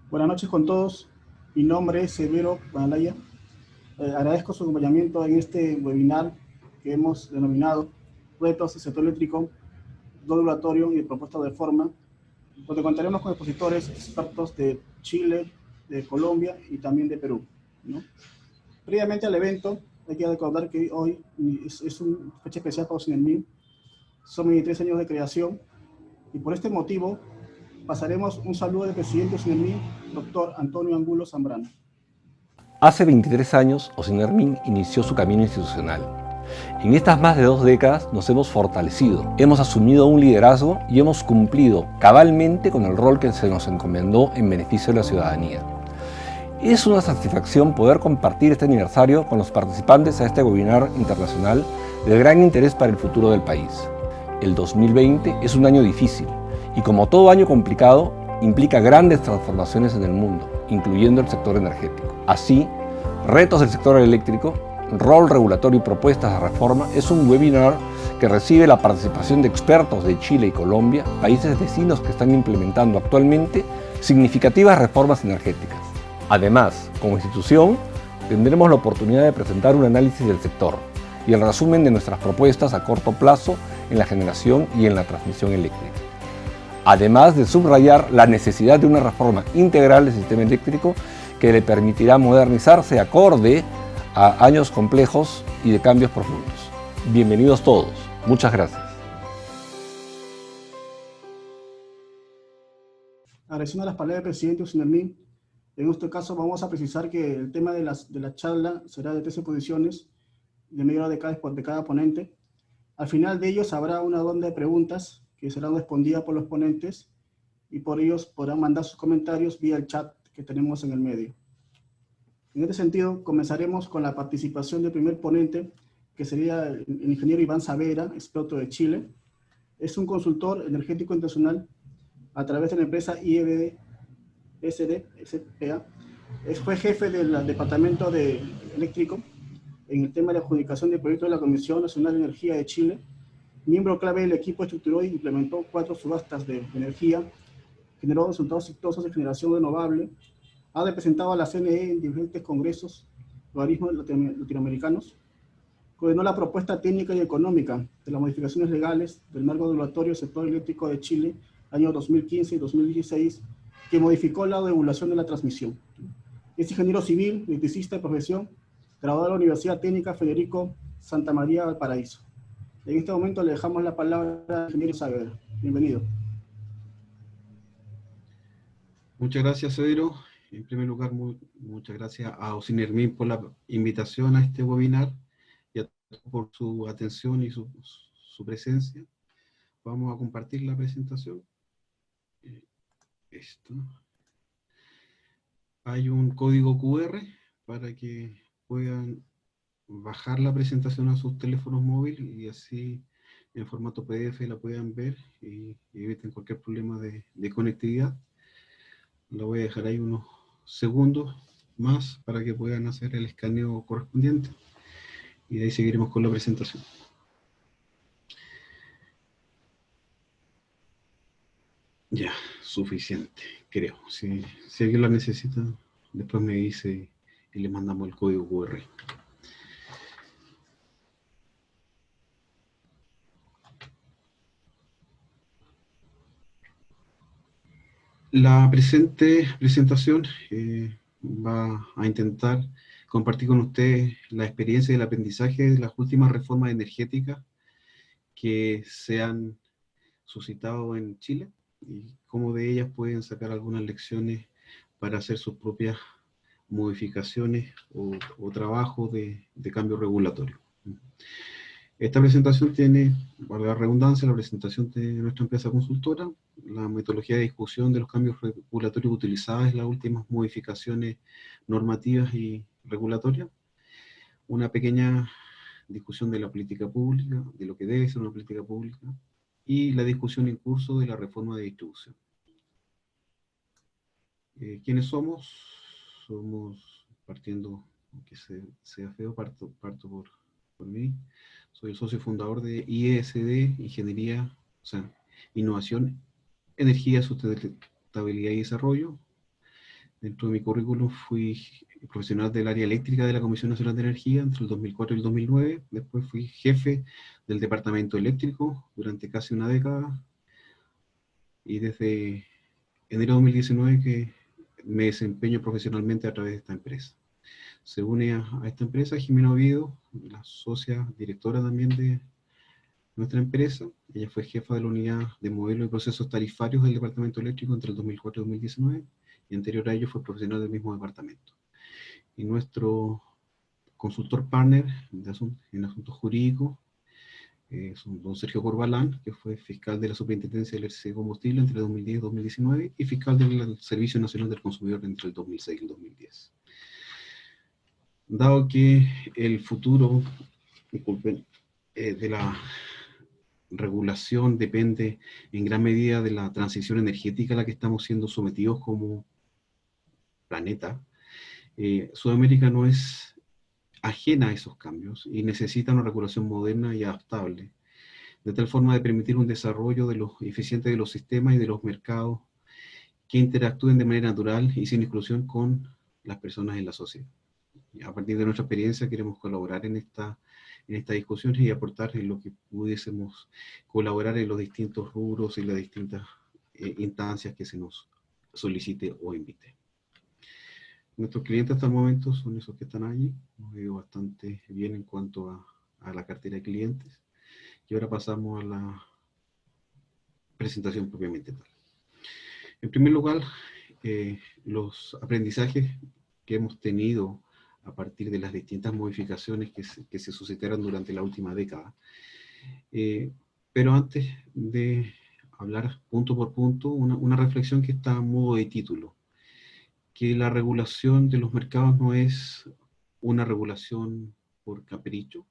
Buenas noches con todos. Mi nombre es Severo Panalaya. Agradezco su acompañamiento en este webinar que hemos denominado Retos del sector eléctrico, regulatorio y propuesta de reforma, donde contaremos con expositores expertos de Chile, de Colombia y también de Perú, ¿no? Previamente al evento, hay que recordar que hoy es una fecha especial para Ocinermin. Son 23 años de creación y por este motivo pasaremos un saludo del presidente de Ocinermin, doctor Antonio Angulo Zambrano. Hace 23 años, Ocinermin inició su camino institucional. En estas más de 2 décadas nos hemos fortalecido, hemos asumido un liderazgo y hemos cumplido cabalmente con el rol que se nos encomendó en beneficio de la ciudadanía. Es una satisfacción poder compartir este aniversario con los participantes a este webinar internacional de gran interés para el futuro del país. El 2020 es un año difícil y, como todo año complicado, implica grandes transformaciones en el mundo, incluyendo el sector energético. Así, Retos del sector eléctrico, rol regulatorio y propuestas de reforma es un webinar que recibe la participación de expertos de Chile y Colombia, países vecinos que están implementando actualmente significativas reformas energéticas. Además, como institución, tendremos la oportunidad de presentar un análisis del sector y el resumen de nuestras propuestas a corto plazo en la generación y en la transmisión eléctrica. Además de subrayar la necesidad de una reforma integral del sistema eléctrico que le permitirá modernizarse acorde a años complejos y de cambios profundos. Bienvenidos todos. Muchas gracias. Agradeciendo las palabras del presidente Ocinermin, en este caso vamos a precisar que el tema de la charla será de 13 posiciones, de media hora de cada ponente. Al final de ellos habrá una ronda de preguntas que serán respondidas por los ponentes y por ellos podrán mandar sus comentarios vía el chat que tenemos en el medio. En este sentido, comenzaremos con la participación del primer ponente, que sería el ingeniero Iván Savera, experto de Chile. Es un consultor energético internacional a través de la empresa IEBD SDA. Fue jefe del departamento de eléctrico en el tema de la adjudicación de proyectos de la Comisión Nacional de Energía de Chile. Miembro clave del equipo, estructuró y implementó 4 subastas de energía, generó resultados exitosos de generación renovable, ha representado a la CNE en diferentes congresos, organismos latinoamericanos, coordinó la propuesta técnica y económica de las modificaciones legales del marco regulatorio del sector eléctrico de Chile, años 2015 y 2016, que modificó la regulación de la transmisión. Es ingeniero civil, electricista de profesión, graduado de la Universidad Técnica Federico Santa María Valparaíso. En este momento le dejamos la palabra al ingeniero Saavedra. Bienvenido. Muchas gracias, Cedro. En primer lugar, muchas gracias a Ocinermin por la invitación a este webinar y a todos por su atención y su presencia. Vamos a compartir la presentación. Esto. Hay un código QR para que puedan bajar la presentación a sus teléfonos móviles y así en formato PDF la puedan ver y eviten cualquier problema de conectividad. La voy a dejar ahí unos segundos más para que puedan hacer el escaneo correspondiente y de ahí seguiremos con la presentación. Ya, suficiente, creo. Si alguien la necesita, después me dice y le mandamos el código QR. La presente presentación va a intentar compartir con ustedes la experiencia y el aprendizaje de las últimas reformas energéticas que se han suscitado en Chile y cómo de ellas pueden sacar algunas lecciones para hacer sus propias modificaciones o trabajos de cambio regulatorio. Esta presentación tiene, valga la redundancia, la presentación de nuestra empresa consultora, la metodología de discusión de los cambios regulatorios utilizados en las últimas modificaciones normativas y regulatorias, una pequeña discusión de la política pública, de lo que debe ser una política pública, y la discusión en curso de la reforma de distribución. ¿Quiénes somos? Somos, partiendo, aunque sea feo, parto por mí. Soy el socio fundador de IESD, Ingeniería, o sea, Innovación, Energía, Sustentabilidad y Desarrollo. Dentro de mi currículum fui profesional del área eléctrica de la Comisión Nacional de Energía entre el 2004 y el 2009. Después fui jefe del departamento eléctrico durante casi una década. Y desde enero de 2019 que me desempeño profesionalmente a través de esta empresa. Se une a esta empresa Jimena Oviedo, la socia directora también de nuestra empresa. Ella fue jefa de la unidad de modelo y procesos tarifarios del departamento eléctrico entre el 2004 y 2019, y anterior a ello fue profesional del mismo departamento. Y nuestro consultor partner en asuntos jurídicos es don Sergio Corbalán, que fue fiscal de la Superintendencia del Ejercicio de Combustible entre el 2010 y 2019, y fiscal del Servicio Nacional del Consumidor entre el 2006 y el 2010. Dado que el futuro, disculpen, de la regulación depende en gran medida de la transición energética a la que estamos siendo sometidos como planeta, Sudamérica no es ajena a esos cambios y necesita una regulación moderna y adaptable, de tal forma de permitir un desarrollo de los eficiente de los sistemas y de los mercados que interactúen de manera natural y sin exclusión con las personas en la sociedad. A partir de nuestra experiencia queremos colaborar en esta discusión y aportar en lo que pudiésemos colaborar en los distintos rubros y las distintas instancias que se nos solicite o invite. Nuestros clientes hasta el momento son esos que están allí. Nos ha ido bastante bien en cuanto a la cartera de clientes. Y ahora pasamos a la presentación propiamente tal. En primer lugar, los aprendizajes que hemos tenido a partir de las distintas modificaciones que se suscitaron durante la última década. Pero antes de hablar punto por punto, una reflexión que está a modo de título, que la regulación de los mercados no es una regulación por capricho.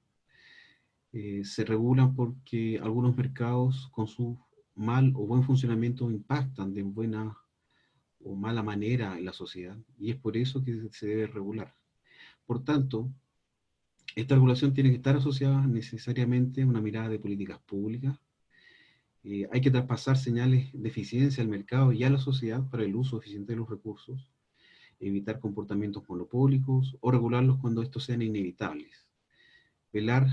Se regulan porque algunos mercados con su mal o buen funcionamiento impactan de buena o mala manera en la sociedad, y es por eso que se debe regular. Por tanto, esta regulación tiene que estar asociada necesariamente a una mirada de políticas públicas. Hay que traspasar señales de eficiencia al mercado y a la sociedad para el uso eficiente de los recursos, evitar comportamientos monopólicos o regularlos cuando estos sean inevitables. Velar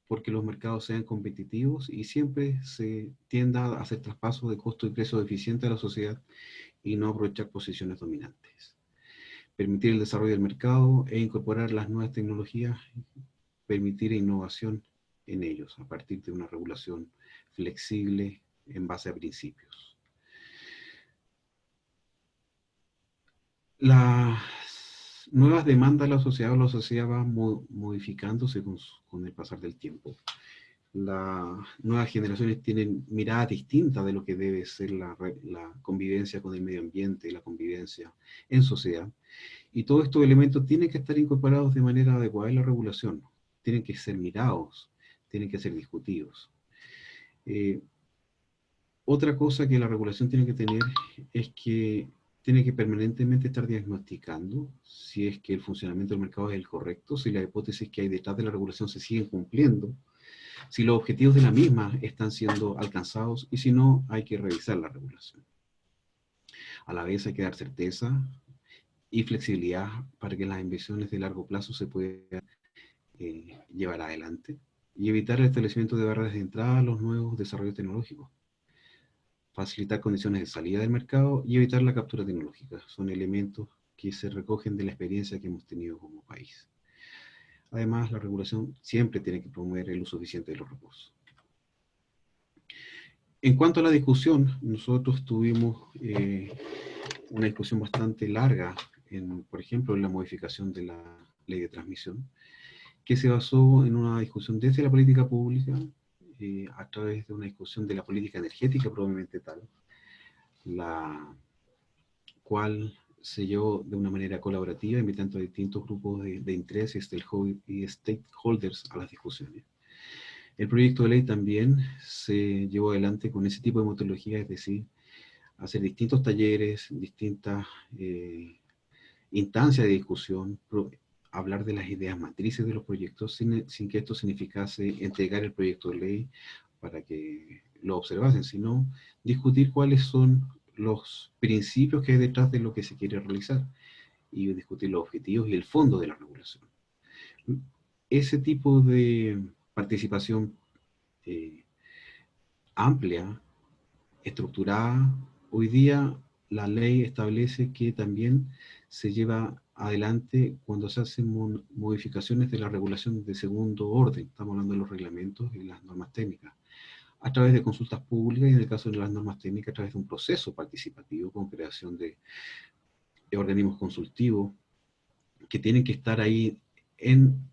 porque los mercados sean competitivos y siempre se tienda a hacer traspasos de costo y precio eficiente a la sociedad y no aprovechar posiciones dominantes. Permitir el desarrollo del mercado e incorporar las nuevas tecnologías, permitir innovación en ellos a partir de una regulación flexible en base a principios. Las nuevas demandas de la sociedad van modificándose con el pasar del tiempo. Las nuevas generaciones tienen miradas distintas de lo que debe ser la convivencia con el medio ambiente y la convivencia en sociedad. Y todos estos elementos tienen que estar incorporados de manera adecuada en la regulación. Tienen que ser mirados, tienen que ser discutidos. Otra cosa que la regulación tiene que tener es que tiene que permanentemente estar diagnosticando si es que el funcionamiento del mercado es el correcto, si las hipótesis que hay detrás de la regulación se siguen cumpliendo, si los objetivos de la misma están siendo alcanzados, y si no, hay que revisar la regulación. A la vez hay que dar certeza y flexibilidad para que las inversiones de largo plazo se puedan llevar adelante y evitar el establecimiento de barreras de entrada a los nuevos desarrollos tecnológicos. Facilitar condiciones de salida del mercado y evitar la captura tecnológica. Son elementos que se recogen de la experiencia que hemos tenido como país. Además, la regulación siempre tiene que promover el uso eficiente de los recursos. En cuanto a la discusión, nosotros tuvimos una discusión bastante larga, por ejemplo, en la modificación de la ley de transmisión, que se basó en una discusión desde la política pública, a través de una discusión de la política energética probablemente tal, la cual se llevó de una manera colaborativa, invitando a distintos grupos de interés y stakeholders a las discusiones. El proyecto de ley también se llevó adelante con ese tipo de metodología, es decir, hacer distintos talleres, distintas instancias de discusión, hablar de las ideas matrices de los proyectos sin que esto significase entregar el proyecto de ley para que lo observasen, sino discutir cuáles son los principios que hay detrás de lo que se quiere realizar y discutir los objetivos y el fondo de la regulación. Ese tipo de participación amplia, estructurada, hoy día la ley establece que también se lleva adelante cuando se hacen modificaciones de la regulación de segundo orden, estamos hablando de los reglamentos y las normas técnicas, a través de consultas públicas y en el caso de las normas técnicas a través de un proceso participativo con creación de organismos consultivos que tienen que estar ahí in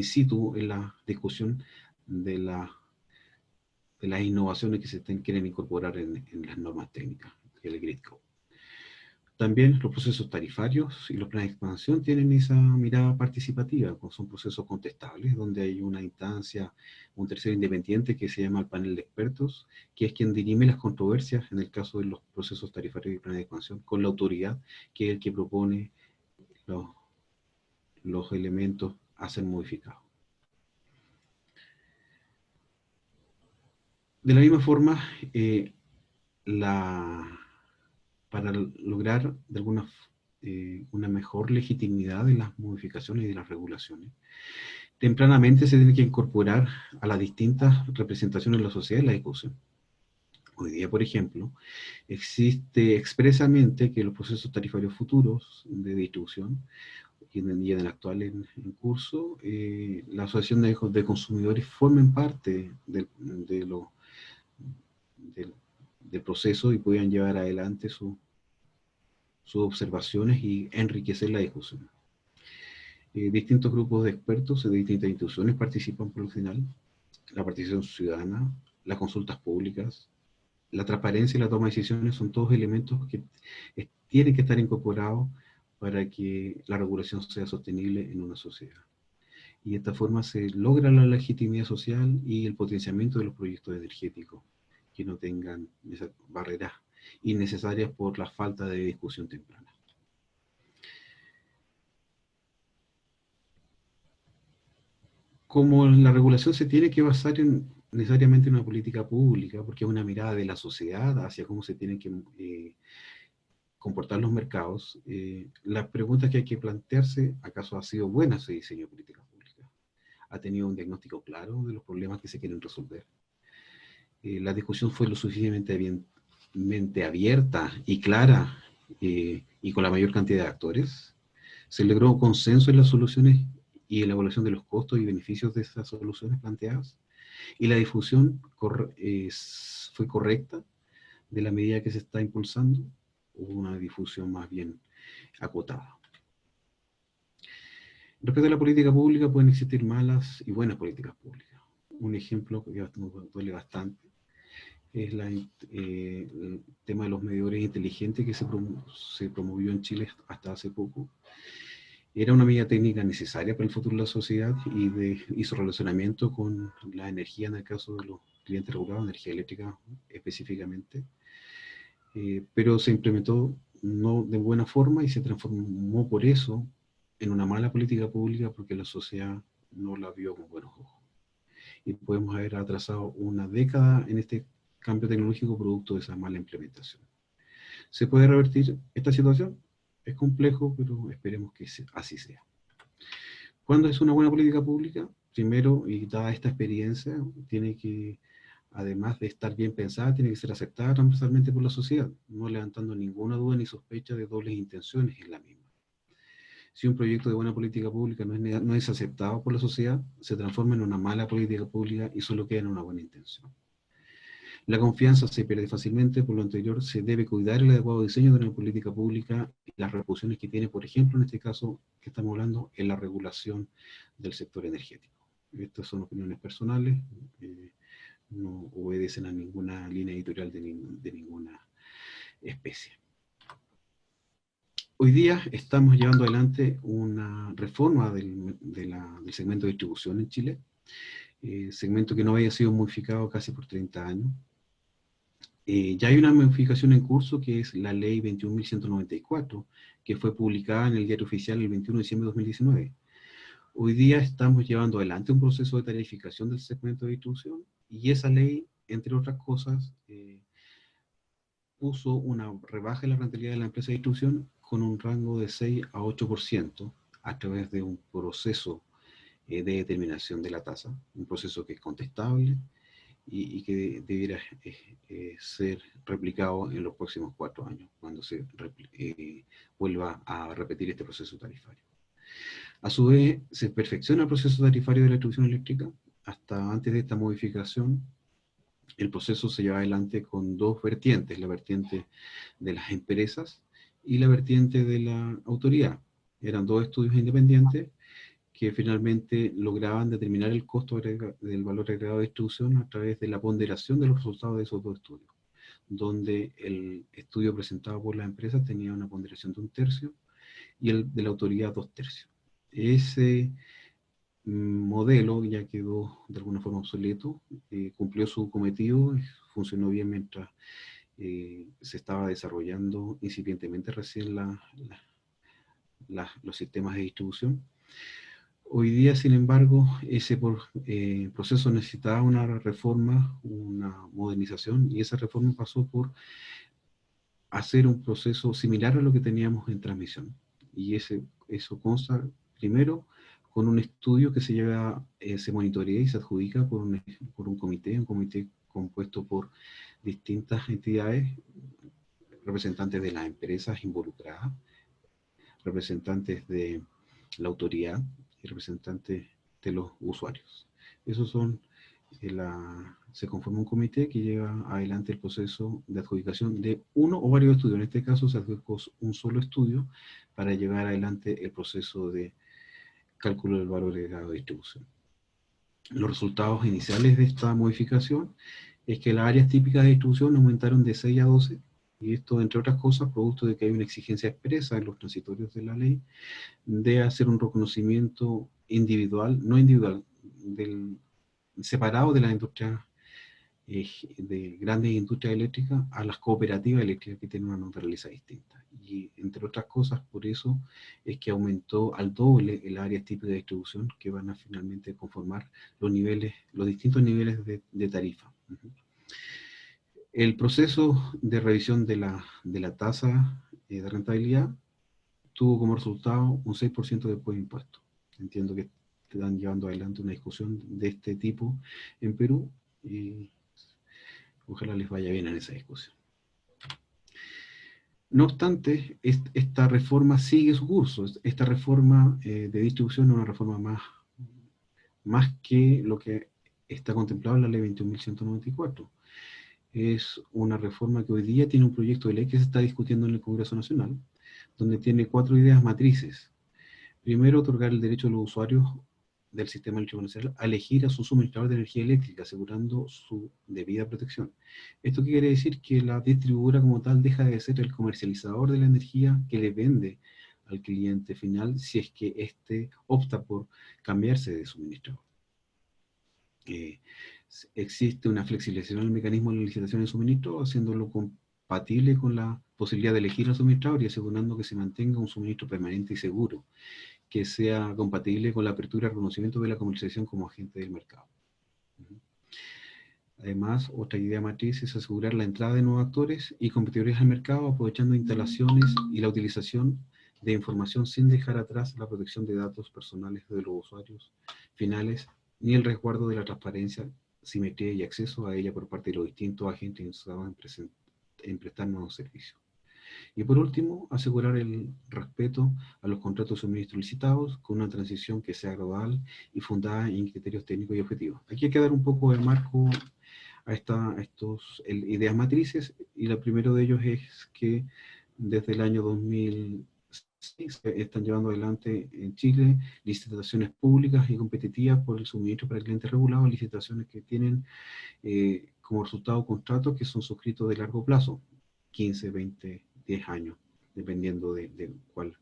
situ en la discusión de las innovaciones que se quieren incorporar en las normas técnicas, el Grid Code. También los procesos tarifarios y los planes de expansión tienen esa mirada participativa, son procesos contestables, donde hay una instancia, un tercero independiente que se llama el panel de expertos, que es quien dirime las controversias en el caso de los procesos tarifarios y planes de expansión, con la autoridad, que es el que propone los elementos a ser modificados. De la misma forma, para lograr de una mejor legitimidad de las modificaciones y de las regulaciones, tempranamente se tiene que incorporar a las distintas representaciones de la sociedad en la discusión. Hoy día, por ejemplo, existe expresamente que los procesos tarifarios futuros de distribución y en el actual en curso, la asociación de consumidores formen parte del proceso y puedan llevar adelante sus observaciones y enriquecer la discusión. Distintos grupos de expertos de distintas instituciones participan por lo general, la participación ciudadana, las consultas públicas, la transparencia y la toma de decisiones son todos elementos que tienen que estar incorporados para que la regulación sea sostenible en una sociedad. Y de esta forma se logra la legitimidad social y el potenciamiento de los proyectos energéticos, que no tengan esas barreras innecesarias por la falta de discusión temprana. Como la regulación se tiene que basar necesariamente en una política pública, porque es una mirada de la sociedad hacia cómo se tienen que comportar los mercados, la pregunta que hay que plantearse, ¿acaso ha sido buena ese diseño de política pública? ¿Ha tenido un diagnóstico claro de los problemas que se quieren resolver? La discusión fue lo suficientemente abierta y clara y con la mayor cantidad de actores. Se logró consenso en las soluciones y en la evaluación de los costos y beneficios de esas soluciones planteadas. Y la difusión fue correcta de la medida que se está impulsando. Hubo una difusión más bien acotada. Respecto a la política pública, pueden existir malas y buenas políticas públicas. Un ejemplo que nos duele bastante es el tema de los medidores inteligentes que se promovió en Chile hasta hace poco. Era una medida técnica necesaria para el futuro de la sociedad y su relacionamiento con la energía, en el caso de los clientes regulados, energía eléctrica específicamente, pero se implementó no de buena forma y se transformó por eso en una mala política pública porque la sociedad no la vio con buenos ojos. Y podemos haber atrasado una década en este cambio tecnológico producto de esa mala implementación. ¿Se puede revertir esta situación? Es complejo, pero esperemos que así sea. ¿Cuándo es una buena política pública? Primero, y dada esta experiencia, tiene que, además de estar bien pensada, tiene que ser aceptada transversalmente por la sociedad, no levantando ninguna duda ni sospecha de dobles intenciones en la misma. Si un proyecto de buena política pública no es aceptado por la sociedad, se transforma en una mala política pública y solo queda en una buena intención. La confianza se pierde fácilmente, por lo anterior se debe cuidar el adecuado diseño de una política pública y las repercusiones que tiene, por ejemplo, en este caso que estamos hablando, en la regulación del sector energético. Estas son opiniones personales, no obedecen a ninguna línea editorial de ninguna especie. Hoy día estamos llevando adelante una reforma del segmento de distribución en Chile, segmento que no había sido modificado casi por 30 años. Ya hay una modificación en curso que es la ley 21.194, que fue publicada en el Diario Oficial el 21 de diciembre de 2019. Hoy día estamos llevando adelante un proceso de tarificación del segmento de distribución y esa ley, entre otras cosas, puso una rebaja en la rentabilidad de la empresa de distribución con un rango de 6 a 8% a través de un proceso de determinación de la tasa, un proceso que es contestable y que debiera ser replicado en los próximos 4 años, cuando se vuelva a repetir este proceso tarifario. A su vez, se perfecciona el proceso tarifario de la distribución eléctrica. Hasta antes de esta modificación, el proceso se lleva adelante con dos vertientes, la vertiente de las empresas y la vertiente de la autoridad. Eran dos estudios independientes que finalmente lograban determinar el costo del valor agregado de distribución a través de la ponderación de los resultados de esos dos estudios, donde el estudio presentado por las empresas tenía una ponderación de 1/3 y el de la autoridad 2/3. Ese modelo ya quedó de alguna forma obsoleto, cumplió su cometido, funcionó bien mientras se estaba desarrollando incipientemente recién los sistemas de distribución. Hoy día, sin embargo, ese proceso necesitaba una reforma, una modernización, y esa reforma pasó por hacer un proceso similar a lo que teníamos en transmisión. Y eso consta, primero, con un estudio que se monitorea y se adjudica por un comité compuesto por distintas entidades, representantes de las empresas involucradas, representantes de la autoridad y representantes de los usuarios. Esos son se conforma un comité que lleva adelante el proceso de adjudicación de uno o varios estudios. En este caso se adjudicó un solo estudio para llevar adelante el proceso de cálculo del valor agregado de distribución. Los resultados iniciales de esta modificación es que las áreas típicas de distribución aumentaron de 6 a 12, y esto, entre otras cosas, producto de que hay una exigencia expresa en los transitorios de la ley de hacer un reconocimiento individual, no individual, separado de las industrias, de grandes industrias eléctricas, a las cooperativas eléctricas que tienen una naturaleza distinta. Y entre otras cosas, por eso es que aumentó al doble el área típica de distribución, que van a finalmente conformar los distintos niveles de tarifa. El proceso de revisión de la tasa de rentabilidad tuvo como resultado un 6% después de impuestos. Entiendo que están llevando adelante una discusión de este tipo en Perú, y ojalá les vaya bien en esa discusión. No obstante, esta reforma sigue su curso. Esta reforma de distribución es una reforma más que lo que está contemplado en la ley 21.194. Es una reforma que hoy día tiene un proyecto de ley que se está discutiendo en el Congreso Nacional, donde tiene 4 ideas matrices. Primero, otorgar el derecho a los usuarios del sistema eléctrico nacional a elegir a su suministrador de energía eléctrica, asegurando su debida protección. ¿Esto qué quiere decir? Que la distribuidora como tal deja de ser el comercializador de la energía que le vende al cliente final, si es que éste opta por cambiarse de suministrador. Existe una flexibilización del mecanismo de licitación de suministro, haciéndolo compatible con la posibilidad de elegir al suministrador y asegurando que se mantenga un suministro permanente y seguro, que sea compatible con la apertura y reconocimiento de la comercialización como agente del mercado. Además, otra idea matriz es asegurar la entrada de nuevos actores y competidores al mercado, aprovechando instalaciones y la utilización de información sin dejar atrás la protección de datos personales de los usuarios finales, ni el resguardo de la transparencia, simetría y acceso a ella por parte de los distintos agentes interesados en prestar nuevos servicios. Y por último, asegurar el respeto a los contratos de suministro licitados con una transición que sea gradual y fundada en criterios técnicos y objetivos. Aquí hay que dar un poco de marco a estos ideas matrices, y el primero de ellos es que desde el año 2006 están llevando adelante en Chile licitaciones públicas y competitivas por el suministro para clientes regulados, licitaciones que tienen como resultado contratos que son suscritos de largo plazo, 15, 20, 10 años, dependiendo de cuál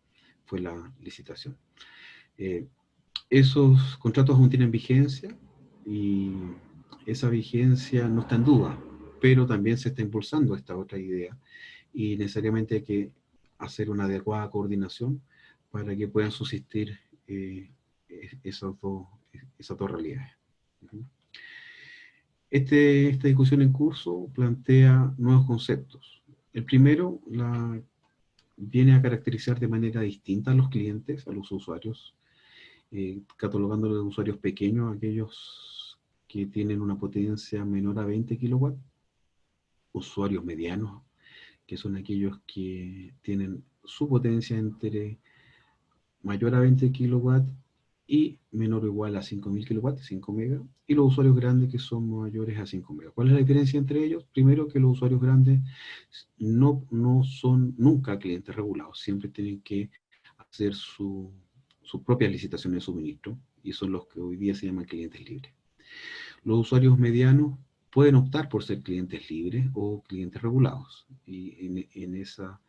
fue la licitación. Esos contratos aún tienen vigencia y esa vigencia no está en duda, pero también se está impulsando esta otra idea y necesariamente hay que hacer una adecuada coordinación para que puedan subsistir esas dos realidades. Esta discusión en curso plantea nuevos conceptos. El primero viene a caracterizar de manera distinta a los clientes, a los usuarios, catalogándolos de usuarios pequeños, aquellos que tienen una potencia menor a 20 kilowatts, usuarios medianos, que son aquellos que tienen su potencia entre mayor a 20 kilowatts y menor o igual a 5.000 kilowatts, 5 megas, y los usuarios grandes que son mayores a 5 megas. ¿Cuál es la diferencia entre ellos? Primero, que los usuarios grandes no son nunca clientes regulados, siempre tienen que hacer su propia licitación de suministro, y son los que hoy día se llaman clientes libres. Los usuarios medianos pueden optar por ser clientes libres o clientes regulados, y en esa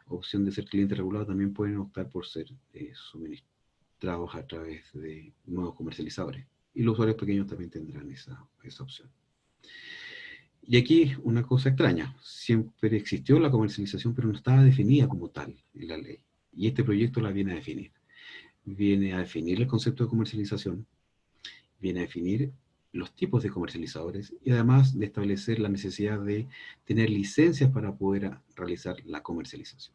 opción de ser cliente regulado también pueden optar por ser suministrados a través de nuevos comercializadores. Y los usuarios pequeños también tendrán esa opción. Y aquí una cosa extraña, siempre existió la comercialización, pero no estaba definida como tal en la ley. Y este proyecto la viene a definir. Viene a definir el concepto de comercialización, viene a definir los tipos de comercializadores y además de establecer la necesidad de tener licencias para poder realizar la comercialización.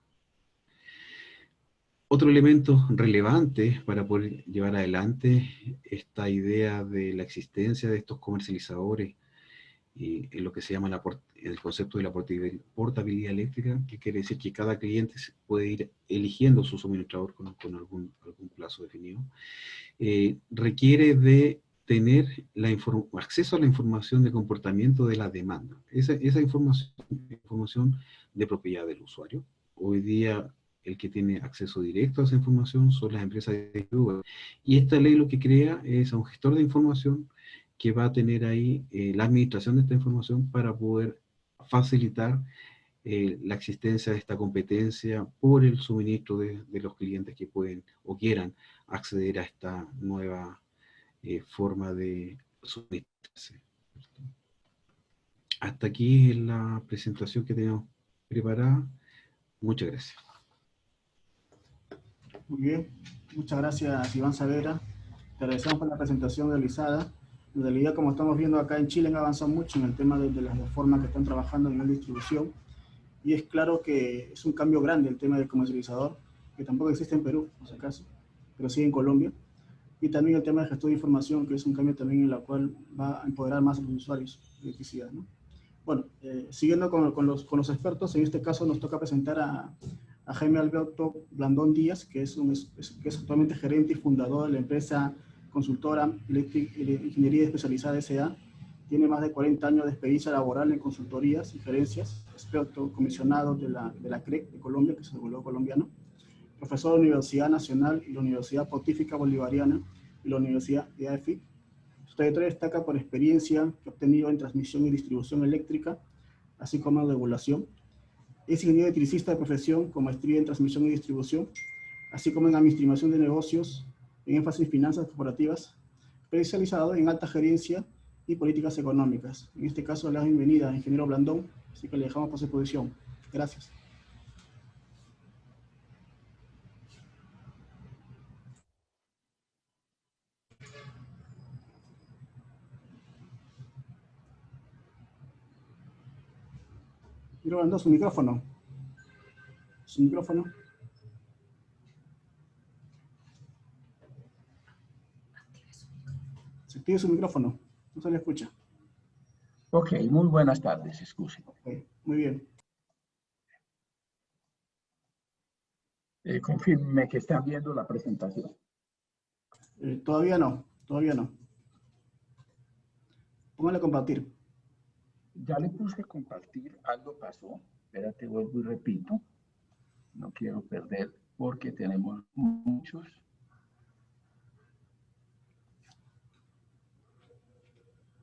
Otro elemento relevante para poder llevar adelante esta idea de la existencia de estos comercializadores y en lo que se llama el concepto de la portabilidad eléctrica, que quiere decir que cada cliente puede ir eligiendo su suministrador con algún plazo definido, requiere de tener acceso a la información de comportamiento de la demanda. Esa información de propiedad del usuario. Hoy día el que tiene acceso directo a esa información son las empresas de Google. Y esta ley lo que crea es a un gestor de información que va a tener ahí la administración de esta información para poder facilitar la existencia de esta competencia por el suministro de los clientes que pueden o quieran acceder a esta nueva forma de suministrarse. Hasta aquí la presentación que tenemos preparada. Muchas gracias. Muy bien, muchas gracias Iván Saavedra. Te agradecemos por la presentación realizada. En realidad, como estamos viendo acá en Chile, han avanzado mucho en el tema de las reformas que están trabajando a nivel de distribución. Y es claro que es un cambio grande el tema del comercializador, que tampoco existe en Perú, por si acaso, pero sí en Colombia. Y también el tema de gestión de información, que es un cambio también en el cual va a empoderar más a los usuarios de electricidad, ¿no? Bueno, siguiendo con los expertos, en este caso nos toca presentar a Jaime Alberto Blandón Díaz, que es actualmente gerente y fundador de la empresa consultora Ingeniería Especializada S.A. Tiene más de 40 años de experiencia laboral en consultorías y gerencias, experto comisionado de la CREC de Colombia, que es el gobierno colombiano, profesor de la Universidad Nacional y la Universidad Pontífica Bolivariana y la Universidad de AFIT. Su trayectoria destaca por experiencia que ha obtenido en transmisión y distribución eléctrica, así como en regulación. Es ingeniero electricista de profesión con maestría en transmisión y distribución, así como en administración de negocios, en énfasis en finanzas corporativas, especializado en alta gerencia y políticas económicas. En este caso, le damos la bienvenida a ingeniero Blandón, así que le dejamos por su exposición. Gracias. Ingeniero Blandón, su micrófono. Su micrófono. Se active su micrófono. No se le escucha. Ok, muy buenas tardes, excuse. Okay, muy bien. Confirme que están viendo la presentación. Todavía no, todavía no. Póngale a compartir. Ya le puse compartir, algo pasó. Espérate, vuelvo y repito. No quiero perder porque tenemos muchos.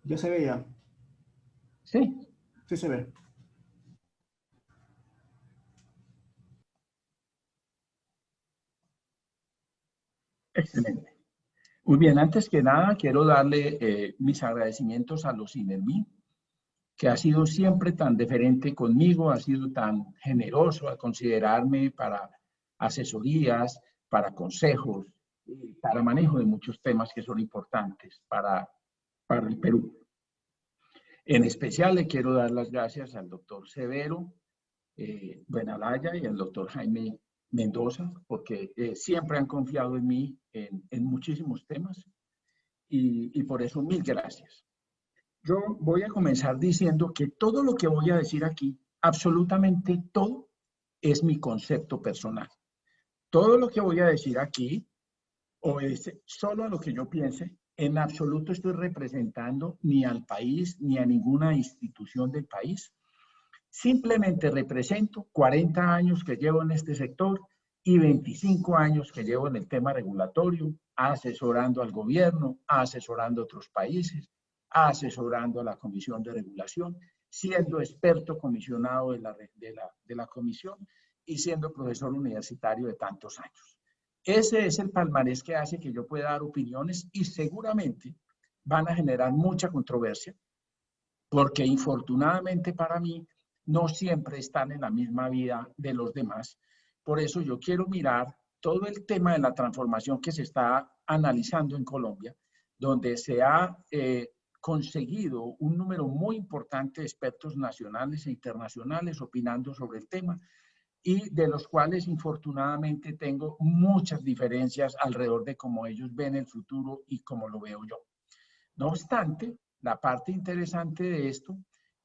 ¿Ya se ve ya? Sí. Sí se ve. Excelente. Muy bien, antes que nada quiero darle mis agradecimientos a los INERMI, que ha sido siempre tan deferente conmigo, ha sido tan generoso al considerarme para asesorías, para consejos, para manejo de muchos temas que son importantes para el Perú. En especial le quiero dar las gracias al doctor Severo Buenalaya y el doctor Jaime Mendoza, porque siempre han confiado en mí en muchísimos temas y por eso mil gracias. Yo voy a comenzar diciendo que todo lo que voy a decir aquí, absolutamente todo, es mi concepto personal. Todo lo que voy a decir aquí obedece solo a lo que yo piense. En absoluto estoy representando ni al país ni a ninguna institución del país. Simplemente represento 40 años que llevo en este sector y 25 años que llevo en el tema regulatorio, asesorando al gobierno, asesorando a otros países, asesorando a la Comisión de Regulación, siendo experto comisionado de la comisión y siendo profesor universitario de tantos años. Ese es el palmarés que hace que yo pueda dar opiniones y seguramente van a generar mucha controversia, porque infortunadamente para mí no siempre están en la misma vida de los demás. Por eso yo quiero mirar todo el tema de la transformación que se está analizando en Colombia, donde se ha conseguido un número muy importante de expertos nacionales e internacionales opinando sobre el tema, y de los cuales infortunadamente tengo muchas diferencias alrededor de cómo ellos ven el futuro y cómo lo veo yo. No obstante, la parte interesante de esto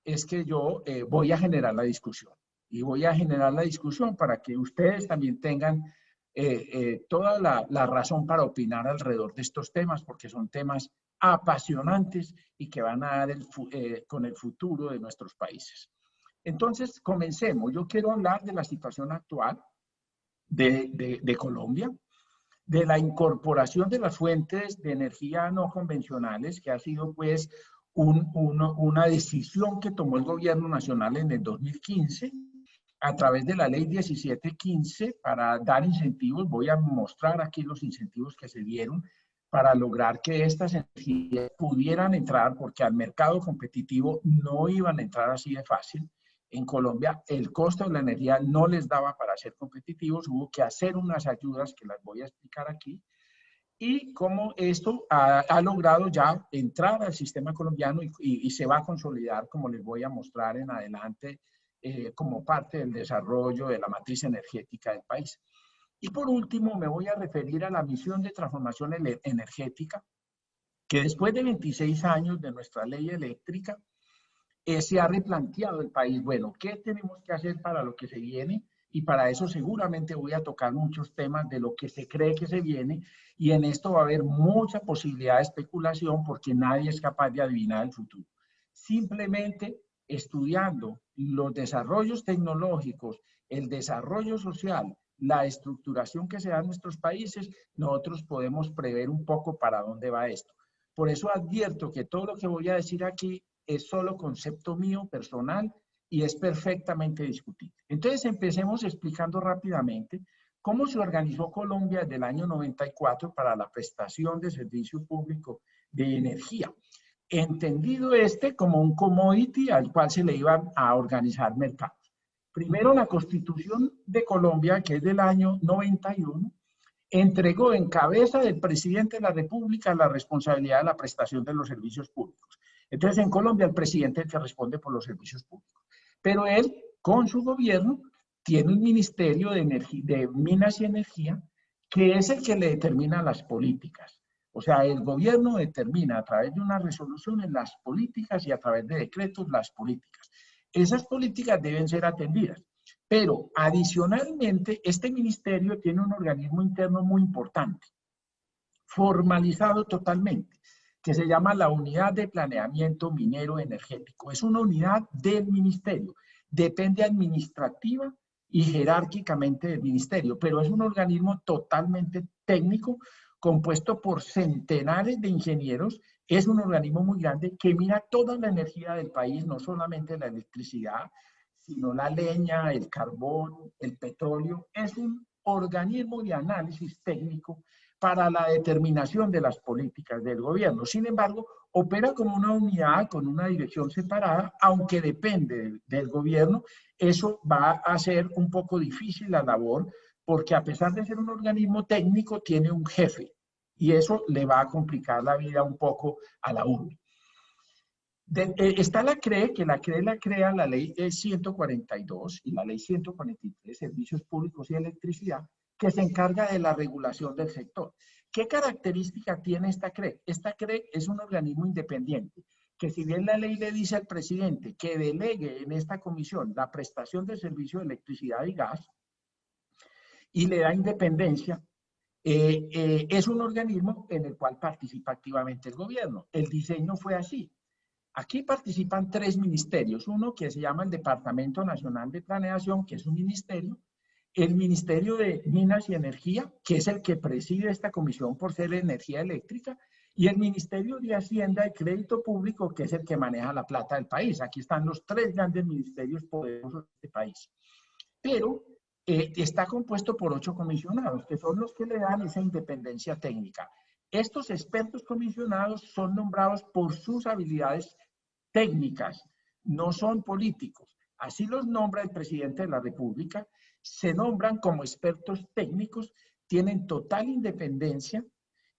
es que yo voy a generar la discusión y voy a generar la discusión para que ustedes también tengan toda la razón para opinar alrededor de estos temas, porque son temas apasionantes y que van a dar con el futuro de nuestros países. Entonces, comencemos. Yo quiero hablar de la situación actual de Colombia, de la incorporación de las fuentes de energía no convencionales, que ha sido pues una decisión que tomó el gobierno nacional en el 2015 a través de la ley 1715 para dar incentivos. Voy a mostrar aquí los incentivos que se dieron para lograr que estas energías pudieran entrar, porque al mercado competitivo no iban a entrar así de fácil. En Colombia el costo de la energía no les daba para ser competitivos, hubo que hacer unas ayudas que las voy a explicar aquí, y cómo esto ha logrado ya entrar al sistema colombiano y se va a consolidar, como les voy a mostrar en adelante, como parte del desarrollo de la matriz energética del país. Y por último me voy a referir a la misión de transformación energética, que después de 26 años de nuestra ley eléctrica, se ha replanteado el país. Bueno, ¿qué tenemos que hacer para lo que se viene? Y para eso seguramente voy a tocar muchos temas de lo que se cree que se viene, y en esto va a haber mucha posibilidad de especulación porque nadie es capaz de adivinar el futuro. Simplemente estudiando los desarrollos tecnológicos, el desarrollo social, la estructuración que se da en nuestros países, nosotros podemos prever un poco para dónde va esto. Por eso advierto que todo lo que voy a decir aquí es solo concepto mío personal y es perfectamente discutible. Entonces empecemos explicando rápidamente cómo se organizó Colombia desde el año 94 para la prestación de servicio público de energía, entendido como un commodity al cual se le iban a organizar mercados. Primero, la Constitución de Colombia, que es del año 91, entregó en cabeza del presidente de la República la responsabilidad de la prestación de los servicios públicos. Entonces, en Colombia, el presidente es el que responde por los servicios públicos. Pero él, con su gobierno, tiene un ministerio de Minas y Energía, que es el que le determina las políticas. O sea, el gobierno determina a través de unas resoluciones las políticas y a través de decretos las políticas. Esas políticas deben ser atendidas. Pero, adicionalmente, este ministerio tiene un organismo interno muy importante, formalizado totalmente, que se llama la Unidad de Planeamiento Minero Energético. Es una unidad del ministerio, depende administrativa y jerárquicamente del ministerio, pero es un organismo totalmente técnico, compuesto por centenares de ingenieros. Es un organismo muy grande que mira toda la energía del país, no solamente la electricidad, sino la leña, el carbón, el petróleo. Es un organismo de análisis técnico para la determinación de las políticas del gobierno. Sin embargo, opera como una unidad con una dirección separada, aunque depende del gobierno. Eso va a hacer un poco difícil la labor, porque a pesar de ser un organismo técnico, tiene un jefe, y eso le va a complicar la vida un poco a la UNE. Está la CRE, que la CRE la crea la ley 142 y la ley 143, Servicios Públicos y Electricidad, que se encarga de la regulación del sector. ¿Qué característica tiene esta CRE? Esta CRE es un organismo independiente, que si bien la ley le dice al presidente que delegue en esta comisión la prestación del servicio de electricidad y gas y le da independencia, es un organismo en el cual participa activamente el gobierno. El diseño fue así. Aquí participan 3 ministerios, uno que se llama el Departamento Nacional de Planeación, que es un ministerio, el Ministerio de Minas y Energía, que es el que preside esta comisión por ser energía eléctrica, y el Ministerio de Hacienda y Crédito Público, que es el que maneja la plata del país. Aquí están los 3 grandes ministerios poderosos de este país. Pero está compuesto por 8 comisionados, que son los que le dan esa independencia técnica. Estos expertos comisionados son nombrados por sus habilidades técnicas, no son políticos. Así los nombra el presidente de la República, se nombran como expertos técnicos, tienen total independencia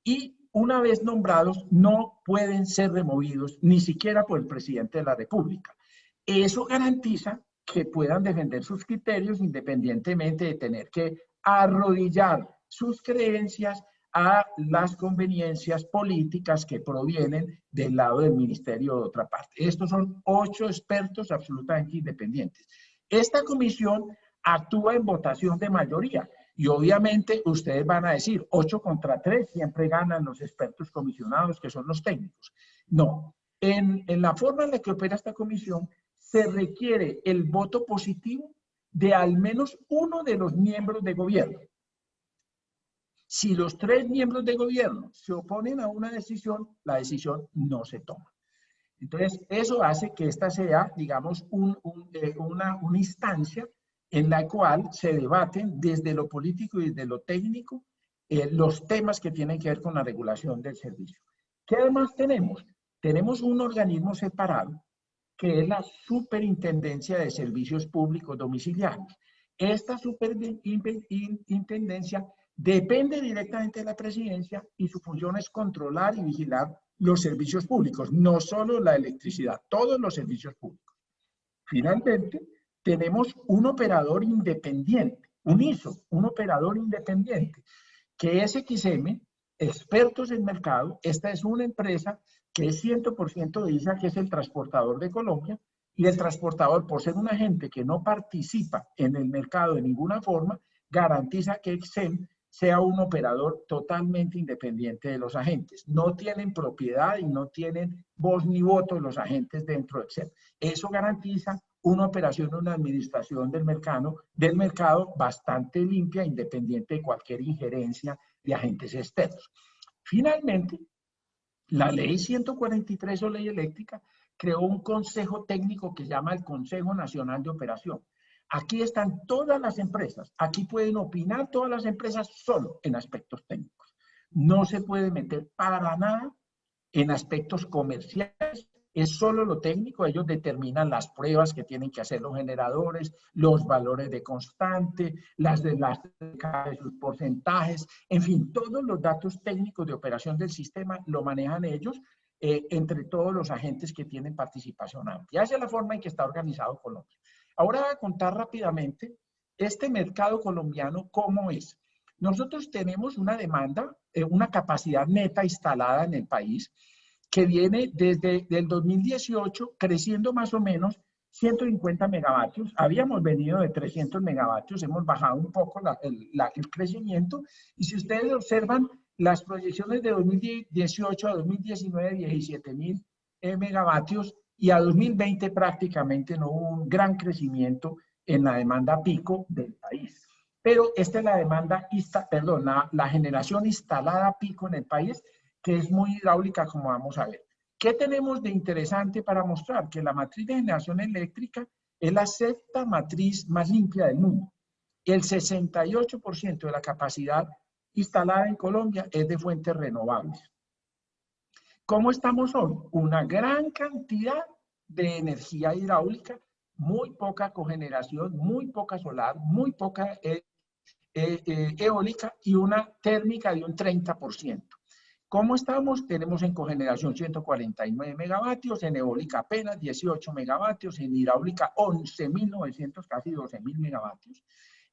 y una vez nombrados no pueden ser removidos ni siquiera por el presidente de la República. Eso garantiza que puedan defender sus criterios independientemente de tener que arrodillar sus creencias a las conveniencias políticas que provienen del lado del ministerio de otra parte. Estos son 8 expertos absolutamente independientes. Esta comisión actúa en votación de mayoría y obviamente ustedes van a decir 8 contra 3, siempre ganan los expertos comisionados que son los técnicos. No, en la forma en la que opera esta comisión se requiere el voto positivo de al menos uno de los miembros de gobierno. Si los 3 miembros de gobierno se oponen a una decisión, la decisión no se toma. Entonces, eso hace que esta sea, digamos, una instancia en la cual se debaten desde lo político y desde lo técnico los temas que tienen que ver con la regulación del servicio. ¿Qué además tenemos? Tenemos un organismo separado, que es la Superintendencia de Servicios Públicos Domiciliarios. Esta superintendencia depende directamente de la presidencia y su función es controlar y vigilar los servicios públicos, no solo la electricidad, todos los servicios públicos. Finalmente, tenemos un operador independiente, un ISO, un operador independiente, que es XM, expertos en mercado. Esta es una empresa que es 100% de ISA, que es el transportador de Colombia, y el transportador, por ser un agente que no participa en el mercado de ninguna forma, garantiza que XM sea un operador totalmente independiente de los agentes. No tienen propiedad y no tienen voz ni voto los agentes dentro de XM. Eso garantiza una operación, una administración del mercado bastante limpia, independiente de cualquier injerencia de agentes externos. Finalmente, la ley 143 o ley eléctrica creó un consejo técnico que se llama el Consejo Nacional de Operación. Aquí están todas las empresas, aquí pueden opinar todas las empresas solo en aspectos técnicos. No se puede meter para nada en aspectos comerciales, es solo lo técnico. Ellos determinan las pruebas que tienen que hacer los generadores, los valores de constante, de sus porcentajes, en fin, todos los datos técnicos de operación del sistema lo manejan ellos entre todos los agentes que tienen participación amplia. Esa es la forma en que está organizado Colombia. Ahora voy a contar rápidamente este mercado colombiano, ¿cómo es? Nosotros tenemos una demanda, una capacidad neta instalada en el país que viene desde el 2018 creciendo más o menos 150 megavatios. Habíamos venido de 300 megavatios, hemos bajado un poco el crecimiento. Y si ustedes observan las proyecciones de 2018 a 2019, 17.000 megavatios, y a 2020 prácticamente no hubo un gran crecimiento en la demanda pico del país. Pero esta es la demanda, la generación instalada pico en el país, que es muy hidráulica, como vamos a ver. ¿Qué tenemos de interesante para mostrar? Que la matriz de generación eléctrica es la 6ª matriz más limpia del mundo. El 68% de la capacidad instalada en Colombia es de fuentes renovables. ¿Cómo estamos hoy? Una gran cantidad de energía hidráulica, muy poca cogeneración, muy poca solar, muy poca eólica y una térmica de un 30%. ¿Cómo estamos? Tenemos en cogeneración 149 megavatios, en eólica apenas 18 megavatios, en hidráulica 11.900, casi 12.000 megavatios,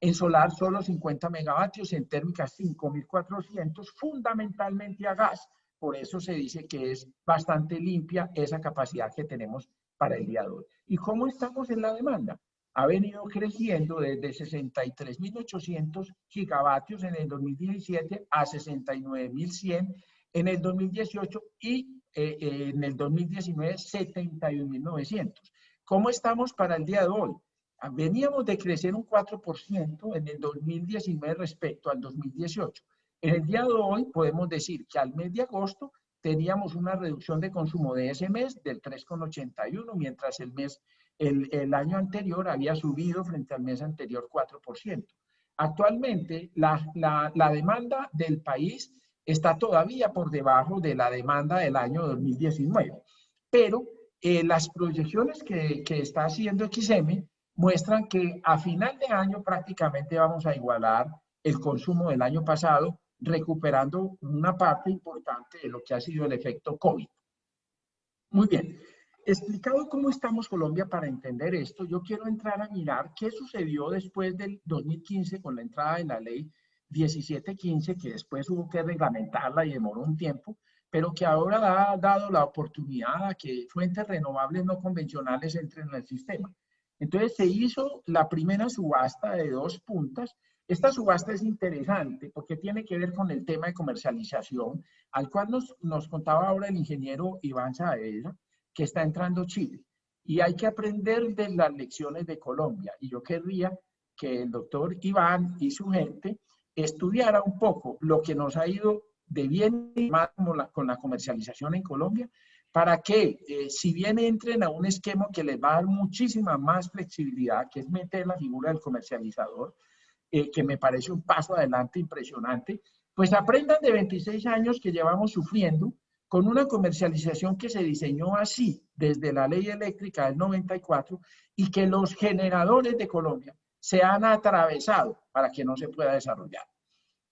en solar solo 50 megavatios, en térmica 5.400, fundamentalmente a gas. Por eso se dice que es bastante limpia esa capacidad que tenemos para el día de hoy. ¿Y cómo estamos en la demanda? Ha venido creciendo desde 63.800 gigavatios en el 2017 a 69.100 en el 2018 y en el 2019 71.900. ¿Cómo estamos para el día de hoy? Veníamos de crecer un 4% en el 2019 respecto al 2018. En el día de hoy podemos decir que al mes de agosto teníamos una reducción de consumo de ese mes del 3,81, mientras el año anterior había subido frente al mes anterior 4%. Actualmente la demanda del país está todavía por debajo de la demanda del año 2019, pero las proyecciones que está haciendo XM muestran que a final de año prácticamente vamos a igualar el consumo del año pasado, recuperando una parte importante de lo que ha sido el efecto COVID. Muy bien, explicado cómo estamos Colombia para entender esto, yo quiero entrar a mirar qué sucedió después del 2015 con la entrada de la ley 1715, que después hubo que reglamentarla y demoró un tiempo, pero que ahora ha dado la oportunidad a que fuentes renovables no convencionales entren en el sistema. Entonces se hizo la primera subasta de 2 puntas. Esta subasta es interesante porque tiene que ver con el tema de comercialización, al cual nos contaba ahora el ingeniero Iván Saavedra, que está entrando Chile. Y hay que aprender de las lecciones de Colombia. Y yo querría que el doctor Iván y su gente estudiara un poco lo que nos ha ido de bien y mal con la comercialización en Colombia, para que si bien entren a un esquema que les va a dar muchísima más flexibilidad, que es meter la figura del comercializador, que me parece un paso adelante impresionante, pues aprendan de 26 años que llevamos sufriendo con una comercialización que se diseñó así desde la ley eléctrica del 94 y que los generadores de Colombia se han atravesado para que no se pueda desarrollar.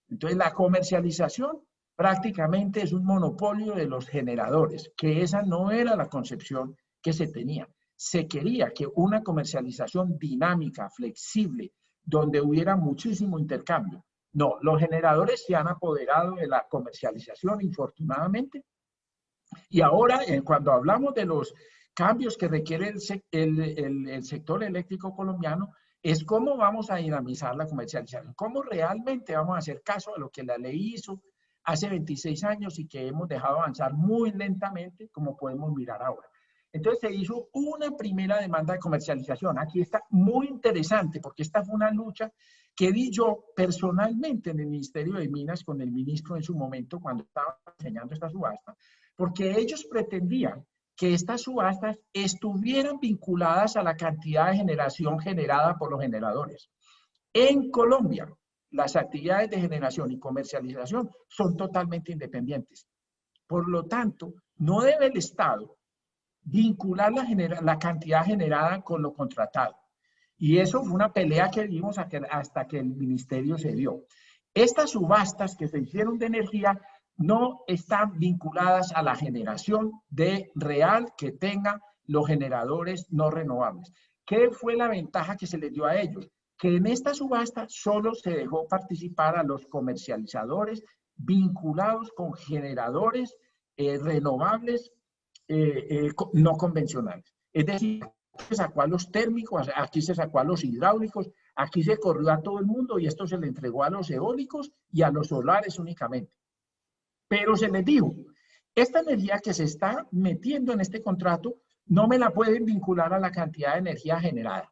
Entonces la comercialización prácticamente es un monopolio de los generadores, que esa no era la concepción que se tenía. Se quería que una comercialización dinámica, flexible, donde hubiera muchísimo intercambio. No, los generadores se han apoderado de la comercialización, infortunadamente, y ahora cuando hablamos de los cambios que requiere el sector eléctrico colombiano, es cómo vamos a dinamizar la comercialización, cómo realmente vamos a hacer caso a lo que la ley hizo hace 26 años y que hemos dejado avanzar muy lentamente, como podemos mirar ahora. Entonces se hizo una primera demanda de comercialización. Aquí está muy interesante porque esta fue una lucha que di yo personalmente en el Ministerio de Minas con el ministro en su momento cuando estaba diseñando esta subasta, porque ellos pretendían que estas subastas estuvieran vinculadas a la cantidad de generación generada por los generadores. En Colombia, las actividades de generación y comercialización son totalmente independientes. Por lo tanto, no debe el Estado vincular la cantidad generada con lo contratado. Y eso fue una pelea que vimos hasta que el ministerio se dio. Estas subastas que se hicieron de energía no están vinculadas a la generación de real que tengan los generadores no renovables. ¿Qué fue la ventaja que se les dio a ellos? Que en esta subasta solo se dejó participar a los comercializadores vinculados con generadores renovables no convencionales. Es decir, aquí se sacó a los térmicos, aquí se sacó a los hidráulicos, aquí se corrió a todo el mundo y esto se le entregó a los eólicos y a los solares únicamente. Pero se les dijo, esta energía que se está metiendo en este contrato no me la pueden vincular a la cantidad de energía generada.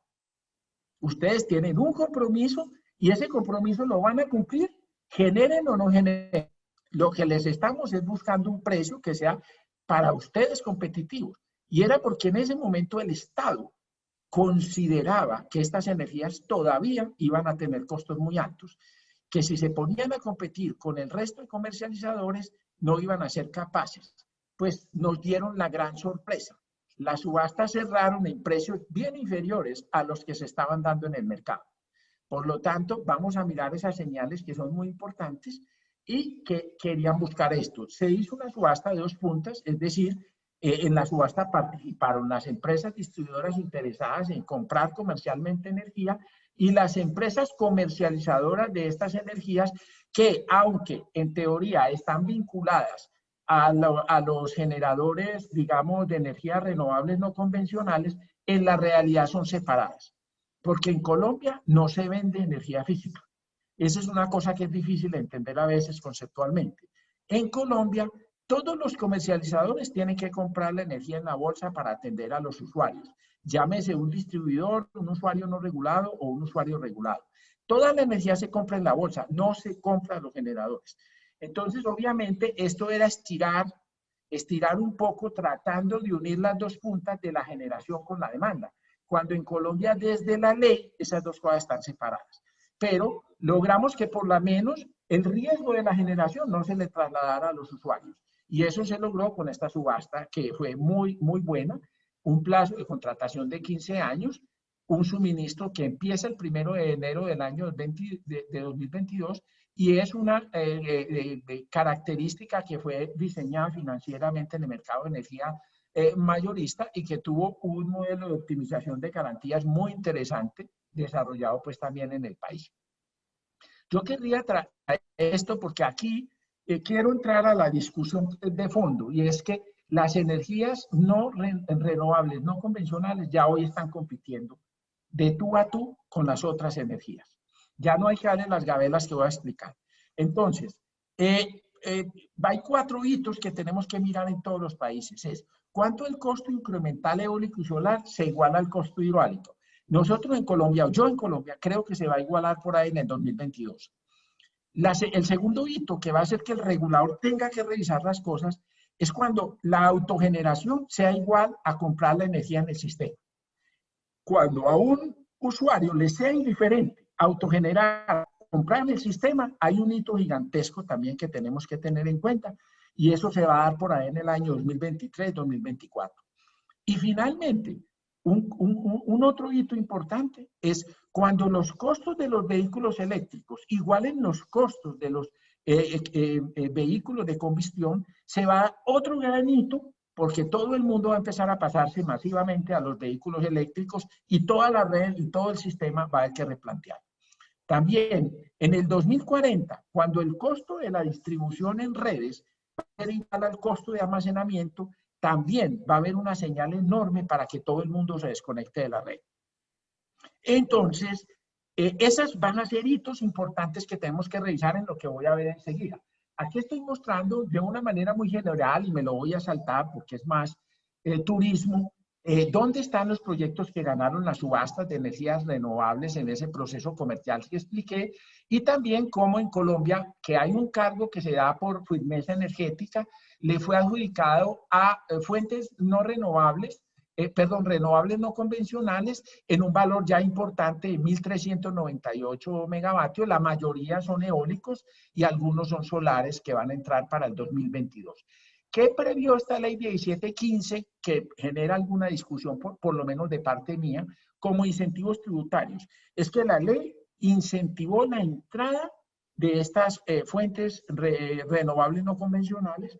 Ustedes tienen un compromiso y ese compromiso lo van a cumplir, generen o no generen. Lo que les estamos es buscando un precio que sea para ustedes competitivos. Y era porque en ese momento el Estado consideraba que estas energías todavía iban a tener costos muy altos, que si se ponían a competir con el resto de comercializadores no iban a ser capaces. Pues nos dieron la gran sorpresa. Las subastas cerraron en precios bien inferiores a los que se estaban dando en el mercado. Por lo tanto, vamos a mirar esas señales que son muy importantes y que querían buscar esto. Se hizo una subasta de 2 puntas, es decir, en la subasta participaron las empresas distribuidoras interesadas en comprar comercialmente energía y las empresas comercializadoras de estas energías que, aunque en teoría están vinculadas a los generadores, digamos, de energías renovables no convencionales, en la realidad son separadas. Porque en Colombia no se vende energía física. Esa es una cosa que es difícil de entender a veces conceptualmente. En Colombia, todos los comercializadores tienen que comprar la energía en la bolsa para atender a los usuarios. Llámese un distribuidor, un usuario no regulado o un usuario regulado. Toda la energía se compra en la bolsa, no se compra a los generadores. Entonces, obviamente, esto era estirar un poco tratando de unir las 2 puntas de la generación con la demanda, cuando en Colombia desde la ley esas 2 cosas están separadas. Pero logramos que por lo menos el riesgo de la generación no se le trasladara a los usuarios. Y eso se logró con esta subasta que fue muy, muy buena, un plazo de contratación de 15 años, un suministro que empieza el 1 de enero del año 2022 y es una característica que fue diseñada financieramente en el mercado de energía mayorista y que tuvo un modelo de optimización de garantías muy interesante desarrollado pues también en el país. Yo querría traer esto porque aquí quiero entrar a la discusión de fondo y es que las energías no renovables, no convencionales ya hoy están compitiendo de tú a tú con las otras energías. Ya no hay que darle las gabelas que voy a explicar. Entonces, hay 4 hitos que tenemos que mirar en todos los países. Es cuánto el costo incremental eólico y solar se iguala al costo hidráulico. Nosotros en Colombia, o yo en Colombia, creo que se va a igualar por ahí en el 2022. El segundo hito que va a hacer que el regulador tenga que revisar las cosas es cuando la autogeneración sea igual a comprar la energía en el sistema. Cuando a un usuario le sea indiferente autogenerar, comprar en el sistema, hay un hito gigantesco también que tenemos que tener en cuenta y eso se va a dar por ahí en el año 2023-2024. Y finalmente, un otro hito importante es cuando los costos de los vehículos eléctricos igualen los costos de los vehículos de combustión, se va a dar otro gran hito porque todo el mundo va a empezar a pasarse masivamente a los vehículos eléctricos y toda la red y todo el sistema va a haber que replantear. También en el 2040, cuando el costo de la distribución en redes va a ser igual al costo de almacenamiento, también va a haber una señal enorme para que todo el mundo se desconecte de la red. Entonces, esas van a ser hitos importantes que tenemos que revisar en lo que voy a ver enseguida. Aquí estoy mostrando de una manera muy general y me lo voy a saltar porque es más turismo, dónde están los proyectos que ganaron las subastas de energías renovables en ese proceso comercial que expliqué y también cómo en Colombia, que hay un cargo que se da por firmeza energética, le fue adjudicado a fuentes no renovables, renovables no convencionales en un valor ya importante de 1.398 megavatios, la mayoría son eólicos y algunos son solares que van a entrar para el 2022. ¿Qué previó esta ley 1715 que genera alguna discusión, por lo menos de parte mía, como incentivos tributarios? Es que la ley incentivó la entrada de estas fuentes renovables no convencionales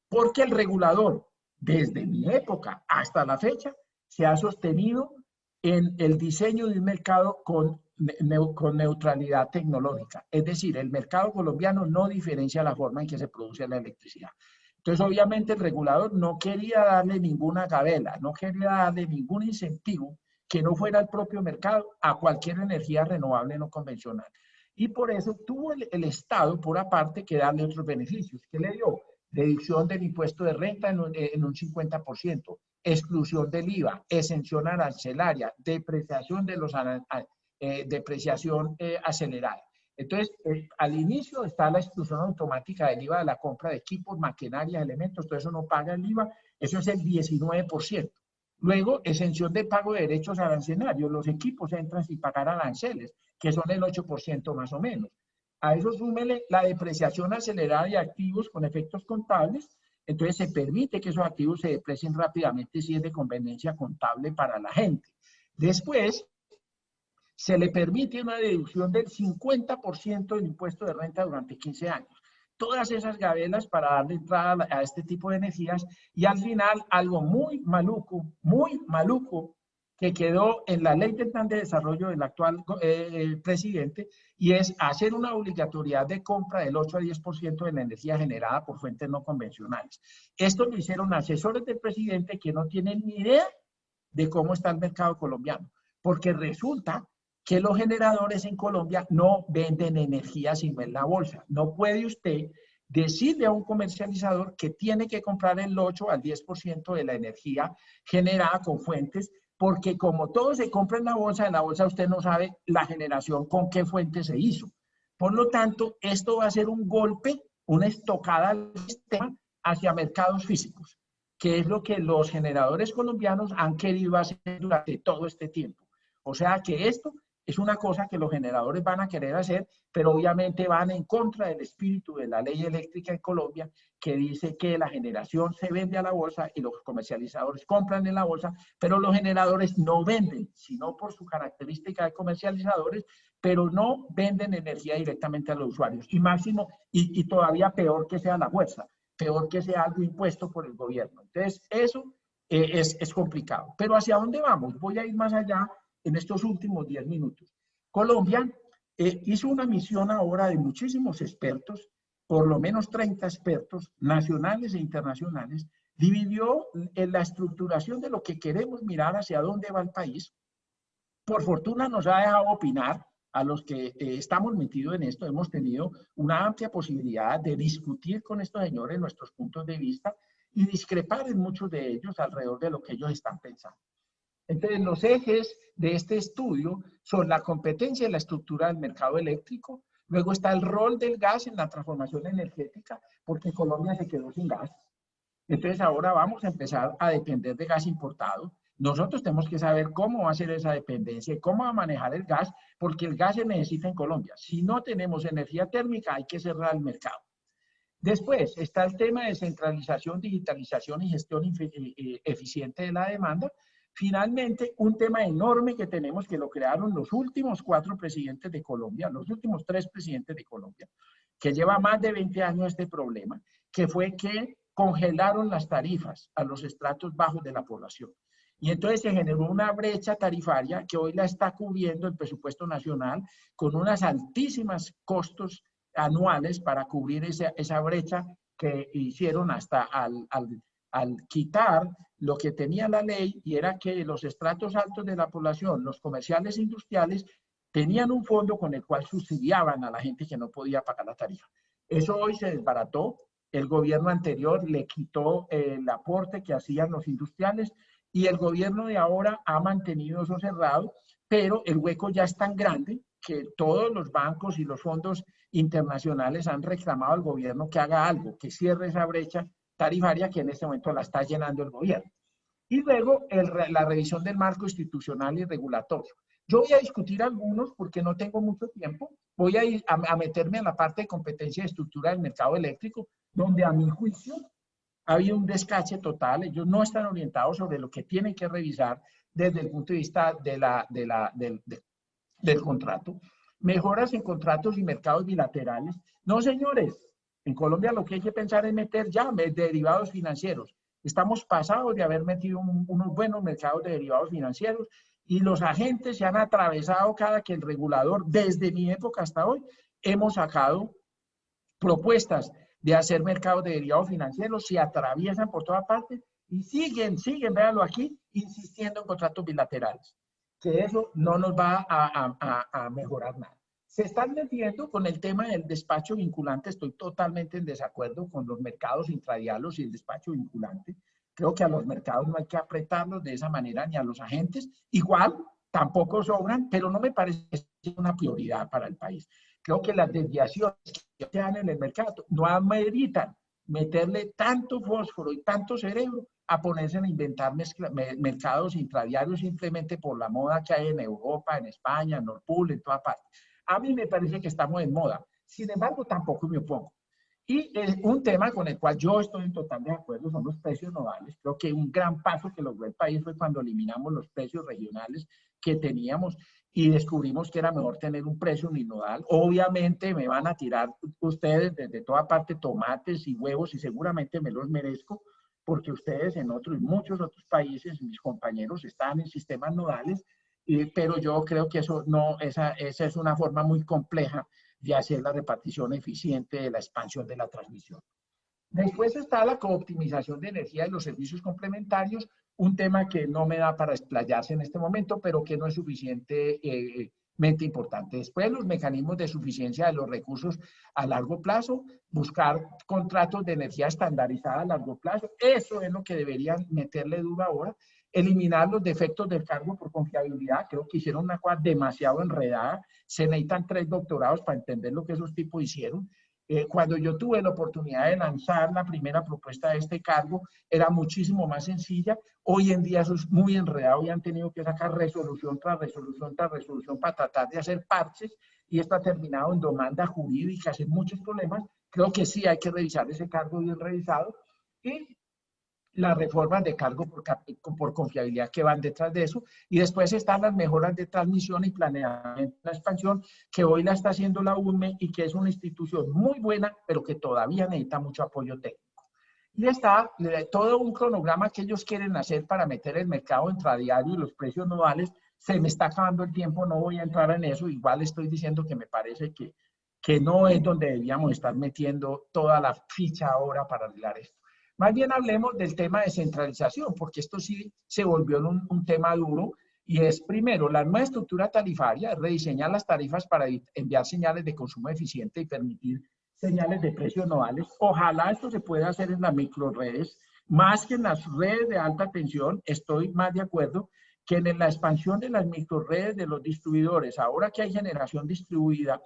porque el regulador, desde mi época hasta la fecha, se ha sostenido en el diseño de un mercado con neutralidad tecnológica. Es decir, el mercado colombiano no diferencia la forma en que se produce la electricidad. Entonces, obviamente, el regulador no quería darle ninguna gabela, no quería darle ningún incentivo que no fuera el propio mercado a cualquier energía renovable no convencional. Y por eso tuvo el Estado, por aparte, que darle otros beneficios. ¿Qué le dio? Deducción del impuesto de renta en un 50%, exclusión del IVA, exención arancelaria, depreciación de los depreciación acelerada. Entonces, al inicio está la exclusión automática del IVA de la compra de equipos, maquinaria, elementos, todo eso no paga el IVA, eso es el 19%. Luego, exención de pago de derechos arancelarios, los equipos entran sin pagar aranceles, que son el 8% más o menos. A eso súmele la depreciación acelerada de activos con efectos contables, entonces se permite que esos activos se deprecien rápidamente si es de conveniencia contable para la gente. Después, se le permite una deducción del 50% del impuesto de renta durante 15 años. todas esas gabelas para darle entrada a este tipo de energías y al final algo muy maluco, que quedó en la ley del plan de desarrollo del actual presidente, y es hacer una obligatoriedad de compra del 8 a 10% de la energía generada por fuentes no convencionales. Esto lo hicieron asesores del presidente que no tienen ni idea de cómo está el mercado colombiano, porque resulta que los generadores en Colombia no venden energía sin ver la bolsa. No puede usted decirle a un comercializador que tiene que comprar el 8 al 10% de la energía generada con fuentes, porque como todo se compra en la bolsa usted no sabe la generación con qué fuente se hizo. Por lo tanto, esto va a ser un golpe, una estocada al sistema hacia mercados físicos, que es lo que los generadores colombianos han querido hacer durante todo este tiempo. O sea que esto es una cosa que los generadores van a querer hacer, pero obviamente van en contra del espíritu de la ley eléctrica en Colombia, que dice que la generación se vende a la bolsa y los comercializadores compran en la bolsa, pero los generadores no venden, sino por su característica de comercializadores, pero no venden energía directamente a los usuarios. Y máximo, y todavía peor que sea la fuerza, peor que sea algo impuesto por el gobierno. Entonces, eso es complicado. Pero ¿hacia dónde vamos? Voy a ir más allá en estos últimos 10 minutos. Colombia hizo una misión ahora de muchísimos expertos, por lo menos 30 expertos nacionales e internacionales, dividió en la estructuración de lo que queremos mirar hacia dónde va el país. Por fortuna nos ha dejado opinar a los que estamos metidos en esto. Hemos tenido una amplia posibilidad de discutir con estos señores nuestros puntos de vista y discrepar en muchos de ellos alrededor de lo que ellos están pensando. Entonces, los ejes de este estudio son la competencia y la estructura del mercado eléctrico. Luego está el rol del gas en la transformación energética, porque Colombia se quedó sin gas. Entonces, ahora vamos a empezar a depender de gas importado. Nosotros tenemos que saber cómo va a ser esa dependencia y cómo va a manejar el gas, porque el gas se necesita en Colombia. Si no tenemos energía térmica, hay que cerrar el mercado. Después está el tema de centralización, digitalización y gestión eficiente de la demanda. Finalmente, un tema enorme que tenemos, que lo crearon los últimos 4 presidentes de Colombia, los últimos 3 presidentes de Colombia, que lleva más de 20 años este problema, que fue que congelaron las tarifas a los estratos bajos de la población. Y entonces se generó una brecha tarifaria que hoy la está cubriendo el presupuesto nacional con unas altísimas costos anuales para cubrir esa brecha que hicieron hasta al quitar lo que tenía la ley, y era que los estratos altos de la población, los comerciales e industriales, tenían un fondo con el cual subsidiaban a la gente que no podía pagar la tarifa. Eso hoy se desbarató. El gobierno anterior le quitó el aporte que hacían los industriales y el gobierno de ahora ha mantenido eso cerrado, pero el hueco ya es tan grande que todos los bancos y los fondos internacionales han reclamado al gobierno que haga algo, que cierre esa brecha tarifaria que en este momento la está llenando el gobierno. Y luego la revisión del marco institucional y regulatorio. Yo voy a discutir algunos porque no tengo mucho tiempo. Voy a ir a meterme en la parte de competencia y estructura del mercado eléctrico, donde a mi juicio ha habido un descache total. Ellos no están orientados sobre lo que tienen que revisar desde el punto de vista del contrato. Mejoras en contratos y mercados bilaterales. No, señores, en Colombia lo que hay que pensar es meter ya derivados financieros. Estamos pasados de haber metido unos buenos mercados de derivados financieros y los agentes se han atravesado cada que el regulador, desde mi época hasta hoy, hemos sacado propuestas de hacer mercados de derivados financieros, se atraviesan por toda parte y siguen, véanlo aquí, insistiendo en contratos bilaterales, que eso no nos va a mejorar nada. Se están metiendo con el tema del despacho vinculante. Estoy totalmente en desacuerdo con los mercados intradialos y el despacho vinculante. Creo que a los mercados no hay que apretarlos de esa manera, ni a los agentes. Igual, tampoco sobran, pero no me parece una prioridad para el país. Creo que las desviaciones que se dan en el mercado no ameritan meterle tanto fósforo y tanto cerebro a ponerse a inventar mercados intradiarios simplemente por la moda que hay en Europa, en España, en Nord Pool, en toda parte. A mí me parece que estamos en moda. Sin embargo, tampoco me opongo. Y un tema con el cual yo estoy en total de acuerdo son los precios nodales. Creo que un gran paso que logró el país fue cuando eliminamos los precios regionales que teníamos y descubrimos que era mejor tener un precio uninodal. Obviamente me van a tirar ustedes desde toda parte tomates y huevos y seguramente me los merezco porque ustedes en otros y muchos otros países, mis compañeros, están en sistemas nodales, pero yo creo que eso no, esa es una forma muy compleja de hacer la repartición eficiente de la expansión de la transmisión. Después está la cooptimización de energía de los servicios complementarios, un tema que no me da para explayarse en este momento, pero que no es suficientemente importante. Después, los mecanismos de suficiencia de los recursos a largo plazo, buscar contratos de energía estandarizada a largo plazo, eso es lo que deberían meterle duro ahora. Eliminar los defectos del cargo por confiabilidad, creo que hicieron una cosa demasiado enredada, se necesitan 3 doctorados para entender lo que esos tipos hicieron. Cuando yo tuve la oportunidad de lanzar la primera propuesta de este cargo, era muchísimo más sencilla. Hoy en día eso es muy enredado y han tenido que sacar resolución tras resolución tras resolución para tratar de hacer parches y esto ha terminado en demandas jurídicas, en muchos problemas. Creo que sí hay que revisar ese cargo bien revisado y las reformas de cargo por confiabilidad que van detrás de eso, y después están las mejoras de transmisión y planeamiento de la expansión, que hoy la está haciendo la UNME y que es una institución muy buena, pero que todavía necesita mucho apoyo técnico. Y está todo un cronograma que ellos quieren hacer para meter el mercado intradiario y los precios nodales. Se me está acabando el tiempo, no voy a entrar en eso, igual estoy diciendo que me parece que no es donde deberíamos estar metiendo toda la ficha ahora para arreglar esto. Más bien hablemos del tema de centralización, porque esto sí se volvió un tema duro, y es primero la nueva estructura tarifaria, rediseñar las tarifas para enviar señales de consumo eficiente y permitir señales de precios nodales. Ojalá esto se pueda hacer en las microredes, más que en las redes de alta tensión. Estoy más de acuerdo que en la expansión de las microredes de los distribuidores, ahora que hay generación distribuida,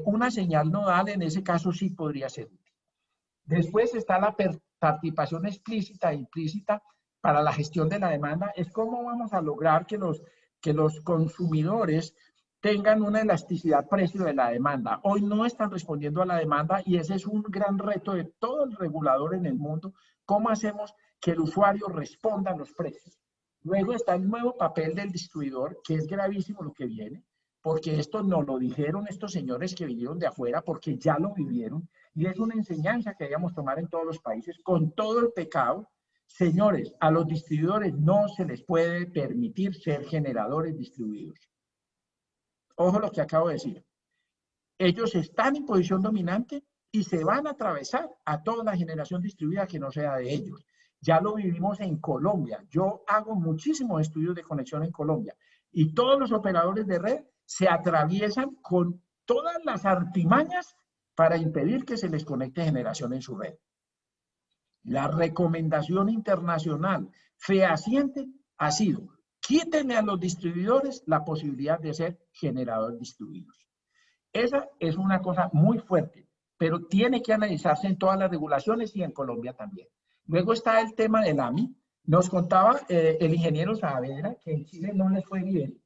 una señal nodal en ese caso sí podría ser útil. Después está la participación explícita e implícita para la gestión de la demanda. Es cómo vamos a lograr que los consumidores tengan una elasticidad precio de la demanda. Hoy no están respondiendo a la demanda y ese es un gran reto de todo el regulador en el mundo. ¿Cómo hacemos que el usuario responda a los precios? Luego está el nuevo papel del distribuidor, que es gravísimo lo que viene, porque esto nos lo dijeron estos señores que vinieron de afuera, porque ya lo vivieron, y es una enseñanza que debíamos tomar en todos los países, con todo el pecado. Señores, a los distribuidores no se les puede permitir ser generadores distribuidos. Ojo lo que acabo de decir. Ellos están en posición dominante y se van a atravesar a toda la generación distribuida que no sea de ellos. Ya lo vivimos en Colombia. Yo hago muchísimos estudios de conexión en Colombia y todos los operadores de red se atraviesan con todas las artimañas para impedir que se les conecte generación en su red. La recomendación internacional fehaciente ha sido: quítenle a los distribuidores la posibilidad de ser generadores distribuidos. Esa es una cosa muy fuerte, pero tiene que analizarse en todas las regulaciones y en Colombia también. Luego está el tema del AMI. Nos contaba el ingeniero Saavedra que en Chile no les fue bien,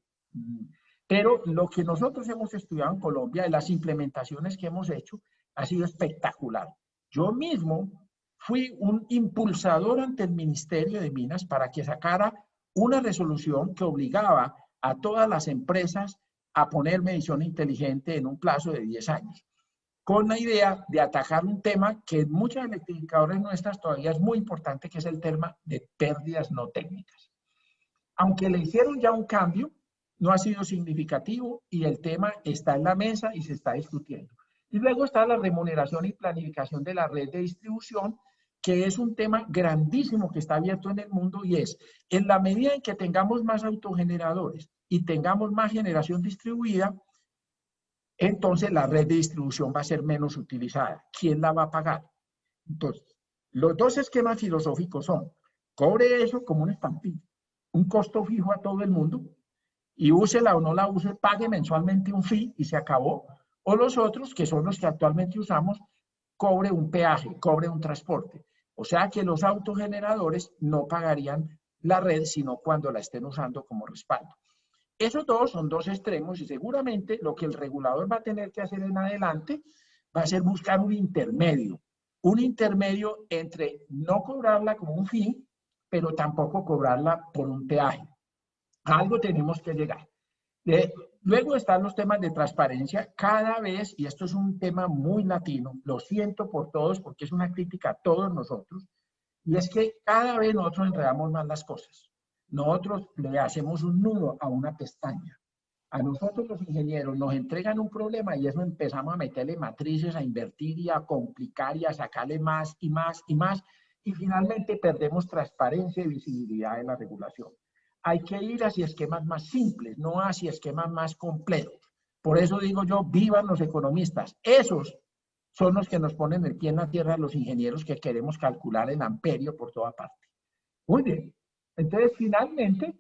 pero lo que nosotros hemos estudiado en Colombia y las implementaciones que hemos hecho ha sido espectacular. Yo mismo fui un impulsador ante el Ministerio de Minas para que sacara una resolución que obligaba a todas las empresas a poner medición inteligente en un plazo de 10 años, con la idea de atajar un tema que en muchas electrificadoras nuestras todavía es muy importante, que es el tema de pérdidas no técnicas. Aunque le hicieron ya un cambio, no ha sido significativo y el tema está en la mesa y se está discutiendo. Y luego está la remuneración y planificación de la red de distribución, que es un tema grandísimo que está abierto en el mundo, y es, en la medida en que tengamos más autogeneradores y tengamos más generación distribuida, entonces la red de distribución va a ser menos utilizada. ¿Quién la va a pagar? Entonces, los dos esquemas filosóficos son: cobre eso como un estampillo, un costo fijo a todo el mundo, y úsela o no la use, pague mensualmente un fee y se acabó. O los otros, que son los que actualmente usamos, cobre un peaje, cobre un transporte. O sea que los autogeneradores no pagarían la red, sino cuando la estén usando como respaldo. Esos dos son dos extremos y seguramente lo que el regulador va a tener que hacer en adelante va a ser buscar un intermedio entre no cobrarla como un fin, pero tampoco cobrarla por un peaje. A algo tenemos que llegar. Luego están los temas de transparencia. Cada vez, y esto es un tema muy latino, lo siento por todos porque es una crítica a todos nosotros, y es que cada vez nosotros enredamos más las cosas. Nosotros le hacemos un nudo a una pestaña. A nosotros los ingenieros nos entregan un problema y eso empezamos a meterle matrices, a invertir y a complicar y a sacarle más y más y más, y finalmente perdemos transparencia y visibilidad en la regulación. Hay que ir hacia esquemas más simples, no hacia esquemas más complejos. Por eso digo yo, vivan los economistas. Esos son los que nos ponen el pie en la tierra a los ingenieros que queremos calcular en amperio por toda parte. Muy bien. Entonces, finalmente,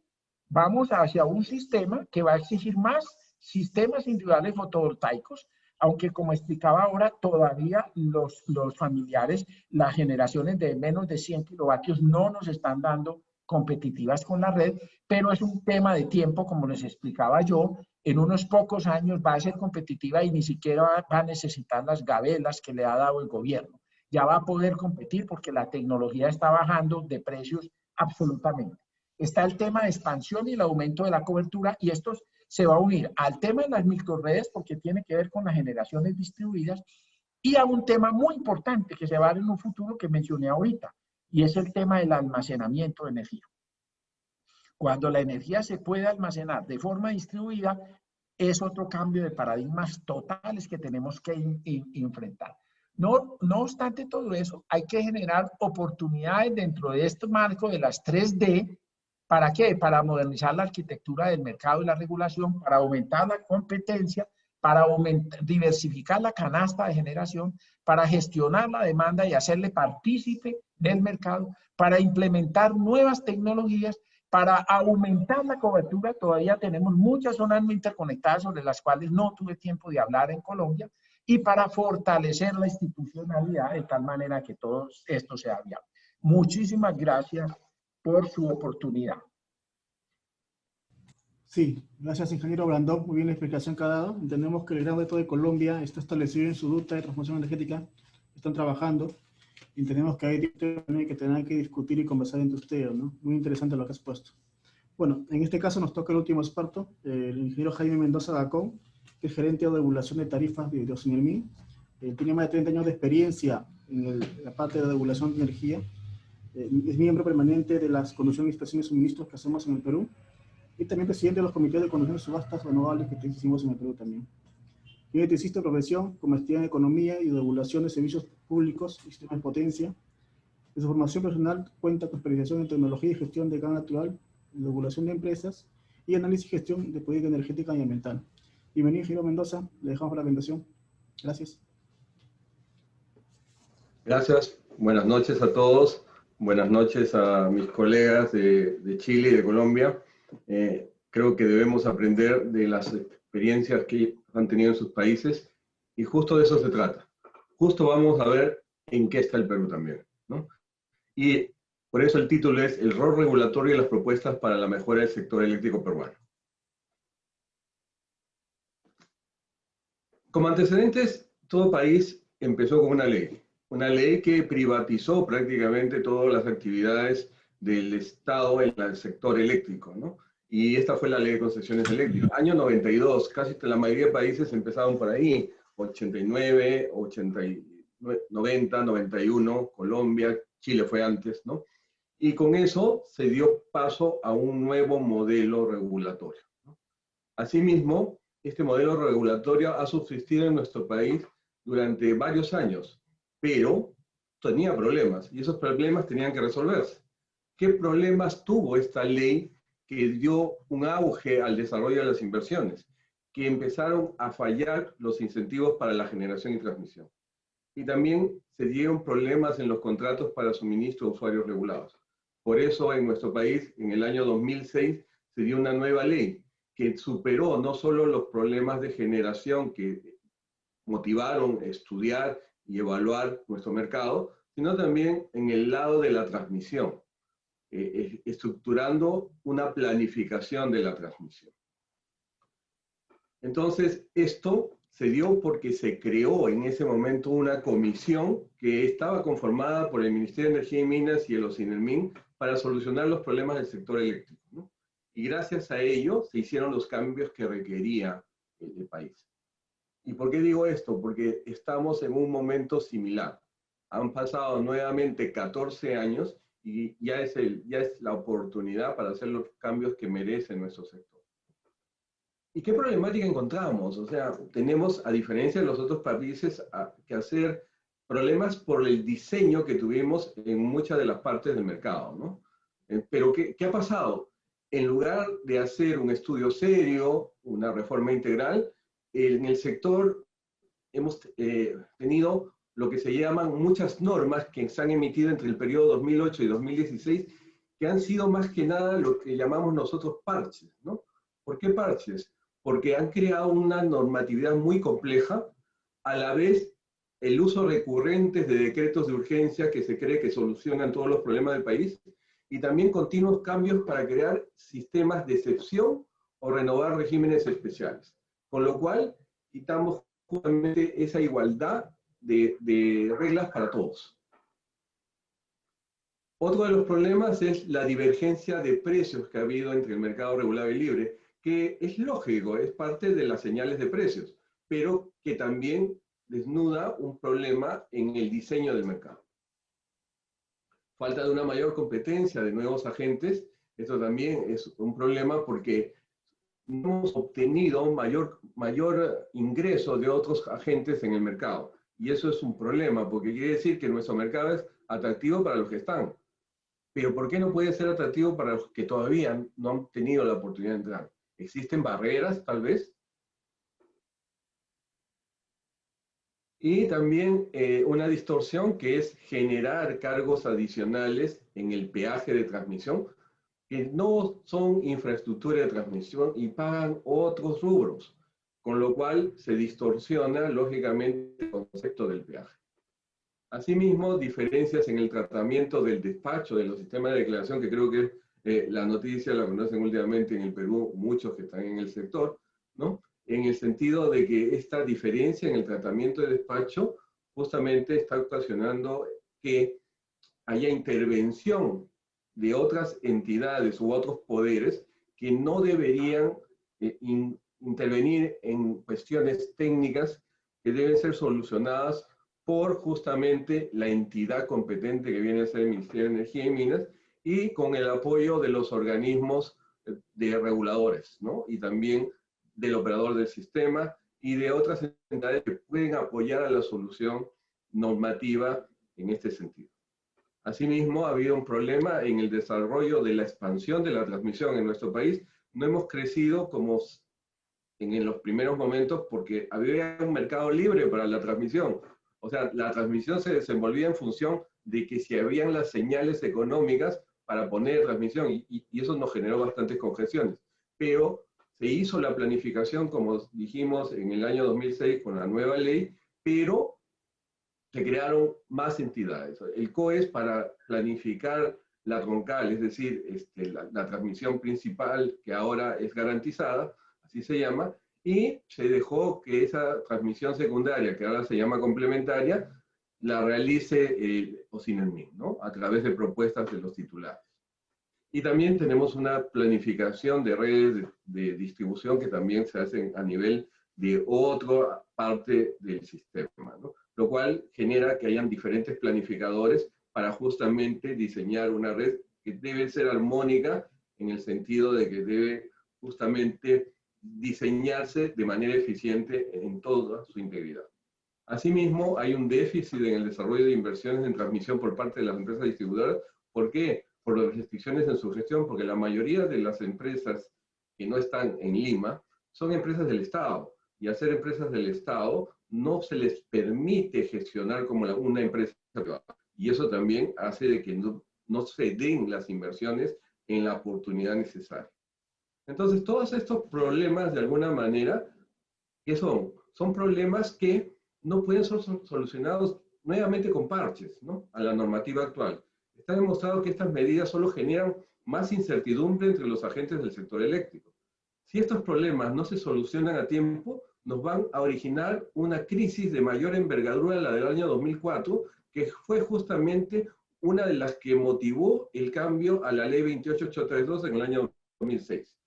vamos hacia un sistema que va a exigir más sistemas individuales fotovoltaicos, aunque como explicaba ahora, todavía los familiares, las generaciones de menos de 100 kilovatios no nos están dando competitivas con la red, pero es un tema de tiempo, como les explicaba yo, en unos pocos años va a ser competitiva y ni siquiera va a necesitar las gabelas que le ha dado el gobierno. Ya va a poder competir porque la tecnología está bajando de precios absolutamente. Está el tema de expansión y el aumento de la cobertura, y esto se va a unir al tema de las microredes porque tiene que ver con las generaciones distribuidas, y a un tema muy importante que se va a dar en un futuro que mencioné ahorita, y es el tema del almacenamiento de energía. Cuando la energía se puede almacenar de forma distribuida, es otro cambio de paradigmas totales que tenemos que enfrentar. No obstante todo eso, hay que generar oportunidades dentro de este marco de las 3D. ¿Para qué? Para modernizar la arquitectura del mercado y la regulación, para aumentar la competencia, para diversificar la canasta de generación, para gestionar la demanda y hacerle partícipe del mercado, para implementar nuevas tecnologías, para aumentar la cobertura. Todavía tenemos muchas zonas no interconectadas sobre las cuales no tuve tiempo de hablar en Colombia, y para fortalecer la institucionalidad de tal manera que todo esto sea viable. Muchísimas gracias por su oportunidad. Sí, gracias, ingeniero Blandón. Muy bien la explicación que ha dado. Entendemos que el gran reto de Colombia está establecido en su ruta de transformación energética. Están trabajando. Y entendemos que hay temas que tendrán que discutir y conversar entre ustedes, ¿no? Muy interesante lo que has puesto. Bueno, en este caso nos toca el último experto, el ingeniero Jaime Mendoza Dacón, que es gerente de regulación de tarifas de Sinermin. Tiene más de 30 años de experiencia en la parte de regulación de energía. Es miembro permanente de las conducciones, inspecciones y suministros que hacemos en el Perú, y también presidente de los comités de conducción de subastas renovables que hicimos en el Perú también. Tiene tesis de profesión con maestría en Economía y Regulación de Servicios Públicos y Sistemas de Potencia. De su formación personal cuenta con especialización en Tecnología y Gestión de Gas Natural, Regulación de Empresas y Análisis y Gestión de Política Energética y Ambiental. Bienvenido, ingeniero Mendoza. Le dejamos la presentación. Gracias. Gracias. Buenas noches a todos. Buenas noches a mis colegas de Chile y de Colombia. Creo que debemos aprender de las experiencias que han tenido en sus países, y justo de eso se trata. Justo vamos a ver en qué está el Perú también, ¿no? Y por eso el título es El rol regulatorio y las propuestas para la mejora del sector eléctrico peruano. Como antecedentes, todo país empezó con una ley que privatizó prácticamente todas las actividades del Estado en el sector eléctrico, ¿no? Y esta fue la Ley de Concesiones Eléctricas. Año 92, casi la mayoría de países empezaron por ahí, 89, 90, 91, Colombia, Chile fue antes, ¿no? Y con eso se dio paso a un nuevo modelo regulatorio, ¿no? Asimismo, este modelo regulatorio ha subsistido en nuestro país durante varios años, pero tenía problemas, y esos problemas tenían que resolverse. ¿Qué problemas tuvo esta ley que dio un auge al desarrollo de las inversiones? Que empezaron a fallar los incentivos para la generación y transmisión. Y también se dieron problemas en los contratos para suministro a usuarios regulados. Por eso en nuestro país, en el año 2006, se dio una nueva ley que superó no solo los problemas de generación que motivaron a estudiar y evaluar nuestro mercado, sino también en el lado de la transmisión, estructurando una planificación de la transmisión. Entonces, esto se dio porque se creó en ese momento una comisión que estaba conformada por el Ministerio de Energía y Minas y el OSINERMIN para solucionar los problemas del sector eléctrico, ¿no? Y gracias a ello se hicieron los cambios que requería el país. ¿Y por qué digo esto? Porque estamos en un momento similar. Han pasado nuevamente 14 años y ya es la oportunidad para hacer los cambios que merece nuestro sector. ¿Y qué problemática encontramos? O sea, tenemos, a diferencia de los otros países, que hacer problemas por el diseño que tuvimos en muchas de las partes del mercado, ¿no? Pero ¿qué ha pasado? En lugar de hacer un estudio serio, una reforma integral, en el sector hemos tenido lo que se llaman muchas normas que se han emitido entre el periodo 2008 y 2016, que han sido más que nada lo que llamamos nosotros parches, ¿no? ¿Por qué parches? Porque han creado una normatividad muy compleja, a la vez el uso recurrente de decretos de urgencia que se cree que solucionan todos los problemas del país, y también continuos cambios para crear sistemas de excepción o renovar regímenes especiales. Con lo cual, quitamos justamente esa igualdad de reglas para todos. Otro de los problemas es la divergencia de precios que ha habido entre el mercado regulado y libre, que es lógico, es parte de las señales de precios, pero que también desnuda un problema en el diseño del mercado. Falta de una mayor competencia de nuevos agentes, esto también es un problema porque no hemos obtenido mayor ingreso de otros agentes en el mercado. Y eso es un problema, porque quiere decir que nuestro mercado es atractivo para los que están. Pero ¿por qué no puede ser atractivo para los que todavía no han tenido la oportunidad de entrar? ¿Existen barreras, tal vez? Y también una distorsión que es generar cargos adicionales en el peaje de transmisión, que no son infraestructura de transmisión y pagan otros rubros, con lo cual se distorsiona lógicamente el concepto del peaje. Asimismo, diferencias en el tratamiento del despacho de los sistemas de declaración, que creo que la noticia la conocen últimamente en el Perú muchos que están en el sector, ¿no? En el sentido de que esta diferencia en el tratamiento de despacho justamente está ocasionando que haya intervención de otras entidades u otros poderes que no deberían intervenir en cuestiones técnicas que deben ser solucionadas por justamente la entidad competente que viene a ser el Ministerio de Energía y Minas y con el apoyo de los organismos de reguladores, ¿no? Y también del operador del sistema y de otras entidades que pueden apoyar a la solución normativa en este sentido. Asimismo, ha habido un problema en el desarrollo de la expansión de la transmisión en nuestro país. No hemos crecido como en los primeros momentos porque había un mercado libre para la transmisión. O sea, la transmisión se desenvolvía en función de que si habían las señales económicas para poner transmisión y eso nos generó bastantes congestiones. Pero se hizo la planificación, como dijimos, en el año 2006 con la nueva ley, pero se crearon más entidades. El COES para planificar la troncal, es decir, la transmisión principal que ahora es garantizada, así se llama, y se dejó que esa transmisión secundaria, que ahora se llama complementaria, la realice el OSINERMIN, ¿no? A través de propuestas de los titulares. Y también tenemos una planificación de redes de distribución que también se hacen a nivel de otra parte del sistema, ¿no? Lo cual genera que hayan diferentes planificadores para justamente diseñar una red que debe ser armónica en el sentido de que debe justamente diseñarse de manera eficiente en toda su integridad. Asimismo, hay un déficit en el desarrollo de inversiones en transmisión por parte de las empresas distribuidoras. ¿Por qué? Por las restricciones en su gestión, porque la mayoría de las empresas que no están en Lima son empresas del Estado, y al ser empresas del Estado no se les permite gestionar como una empresa privada, y eso también hace de que no se den las inversiones en la oportunidad necesaria. Entonces, todos estos problemas, de alguna manera, ¿qué son? Son problemas que no pueden ser solucionados nuevamente con parches, ¿no? A la normativa actual. Está demostrado que estas medidas solo generan más incertidumbre entre los agentes del sector eléctrico. Si estos problemas no se solucionan a tiempo, nos van a originar una crisis de mayor envergadura, la del año 2004, que fue justamente una de las que motivó el cambio a la ley 28832 en el año 2006.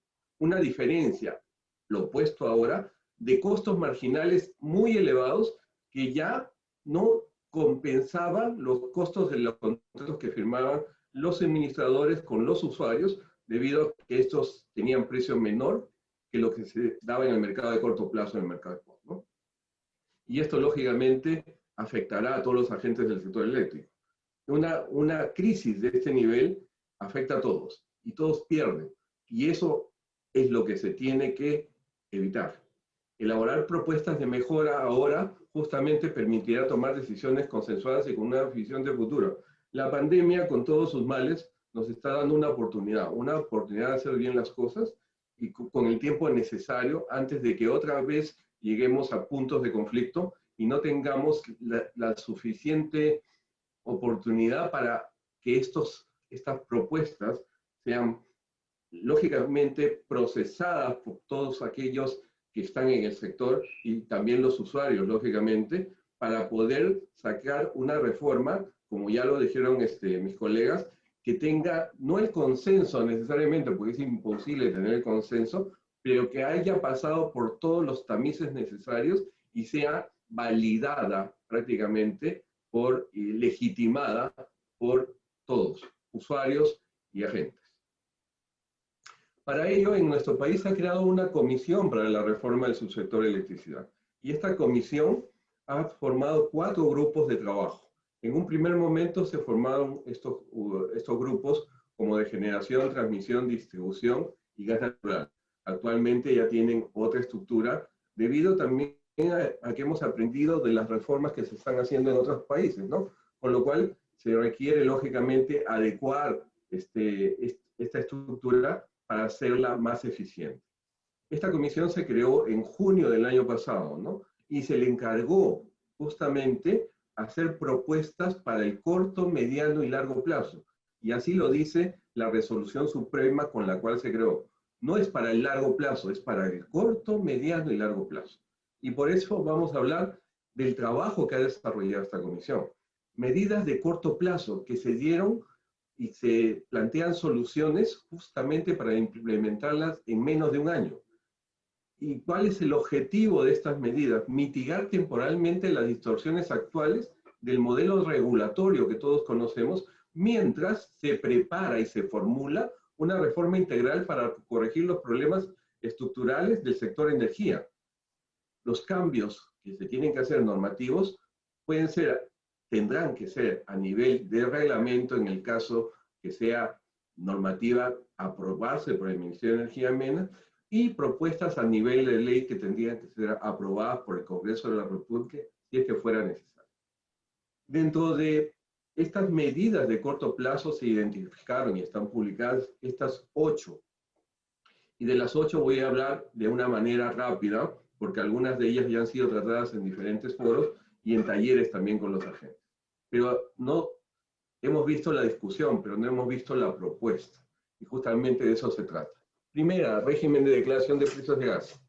Una diferencia, lo opuesto ahora, de costos marginales muy elevados que ya no compensaban los costos de los contratos que firmaban los suministradores con los usuarios, debido a que estos tenían precio menor que lo que se daba en el mercado de corto plazo, en el mercado de spot, ¿no? Y esto, lógicamente, afectará a todos los agentes del sector eléctrico. Una crisis de este nivel afecta a todos, y todos pierden. Y eso es lo que se tiene que evitar. Elaborar propuestas de mejora ahora justamente permitirá tomar decisiones consensuadas y con una visión de futuro. La pandemia, con todos sus males, nos está dando una oportunidad de hacer bien las cosas y con el tiempo necesario antes de que otra vez lleguemos a puntos de conflicto y no tengamos la suficiente oportunidad para que estas propuestas sean lógicamente procesadas por todos aquellos que están en el sector y también los usuarios, lógicamente, para poder sacar una reforma, como ya lo dijeron mis colegas, que tenga no el consenso necesariamente, porque es imposible tener el consenso, pero que haya pasado por todos los tamices necesarios y sea validada prácticamente legitimada por todos, usuarios y agentes. Para ello, en nuestro país se ha creado una comisión para la reforma del subsector electricidad. Y esta comisión ha formado 4 grupos de trabajo. En un primer momento se formaron estos grupos como de generación, transmisión, distribución y gas natural. Actualmente ya tienen otra estructura, debido también a que hemos aprendido de las reformas que se están haciendo en otros países, ¿no? Con lo cual se requiere, lógicamente, adecuar esta estructura para hacerla más eficiente. Esta comisión se creó en junio del año pasado, ¿no? Y se le encargó justamente hacer propuestas para el corto, mediano y largo plazo. Y así lo dice la resolución suprema con la cual se creó. No es para el largo plazo, es para el corto, mediano y largo plazo. Y por eso vamos a hablar del trabajo que ha desarrollado esta comisión. Medidas de corto plazo que se dieron y se plantean soluciones justamente para implementarlas en menos de un año. ¿Y cuál es el objetivo de estas medidas? Mitigar temporalmente las distorsiones actuales del modelo regulatorio que todos conocemos, mientras se prepara y se formula una reforma integral para corregir los problemas estructurales del sector energía. Los cambios que se tienen que hacer normativos tendrán que ser a nivel de reglamento, en el caso que sea normativa, aprobarse por el Ministerio de Energía MENA, y propuestas a nivel de ley que tendrían que ser aprobadas por el Congreso de la República si es que fuera necesario. Dentro de estas medidas de corto plazo se identificaron y están publicadas estas 8. Y de las 8 voy a hablar de una manera rápida, porque algunas de ellas ya han sido tratadas en diferentes foros y en talleres también con los agentes. Pero no hemos visto la discusión, pero no hemos visto la propuesta. Y justamente de eso se trata. Primera, régimen de declaración de precios de gas.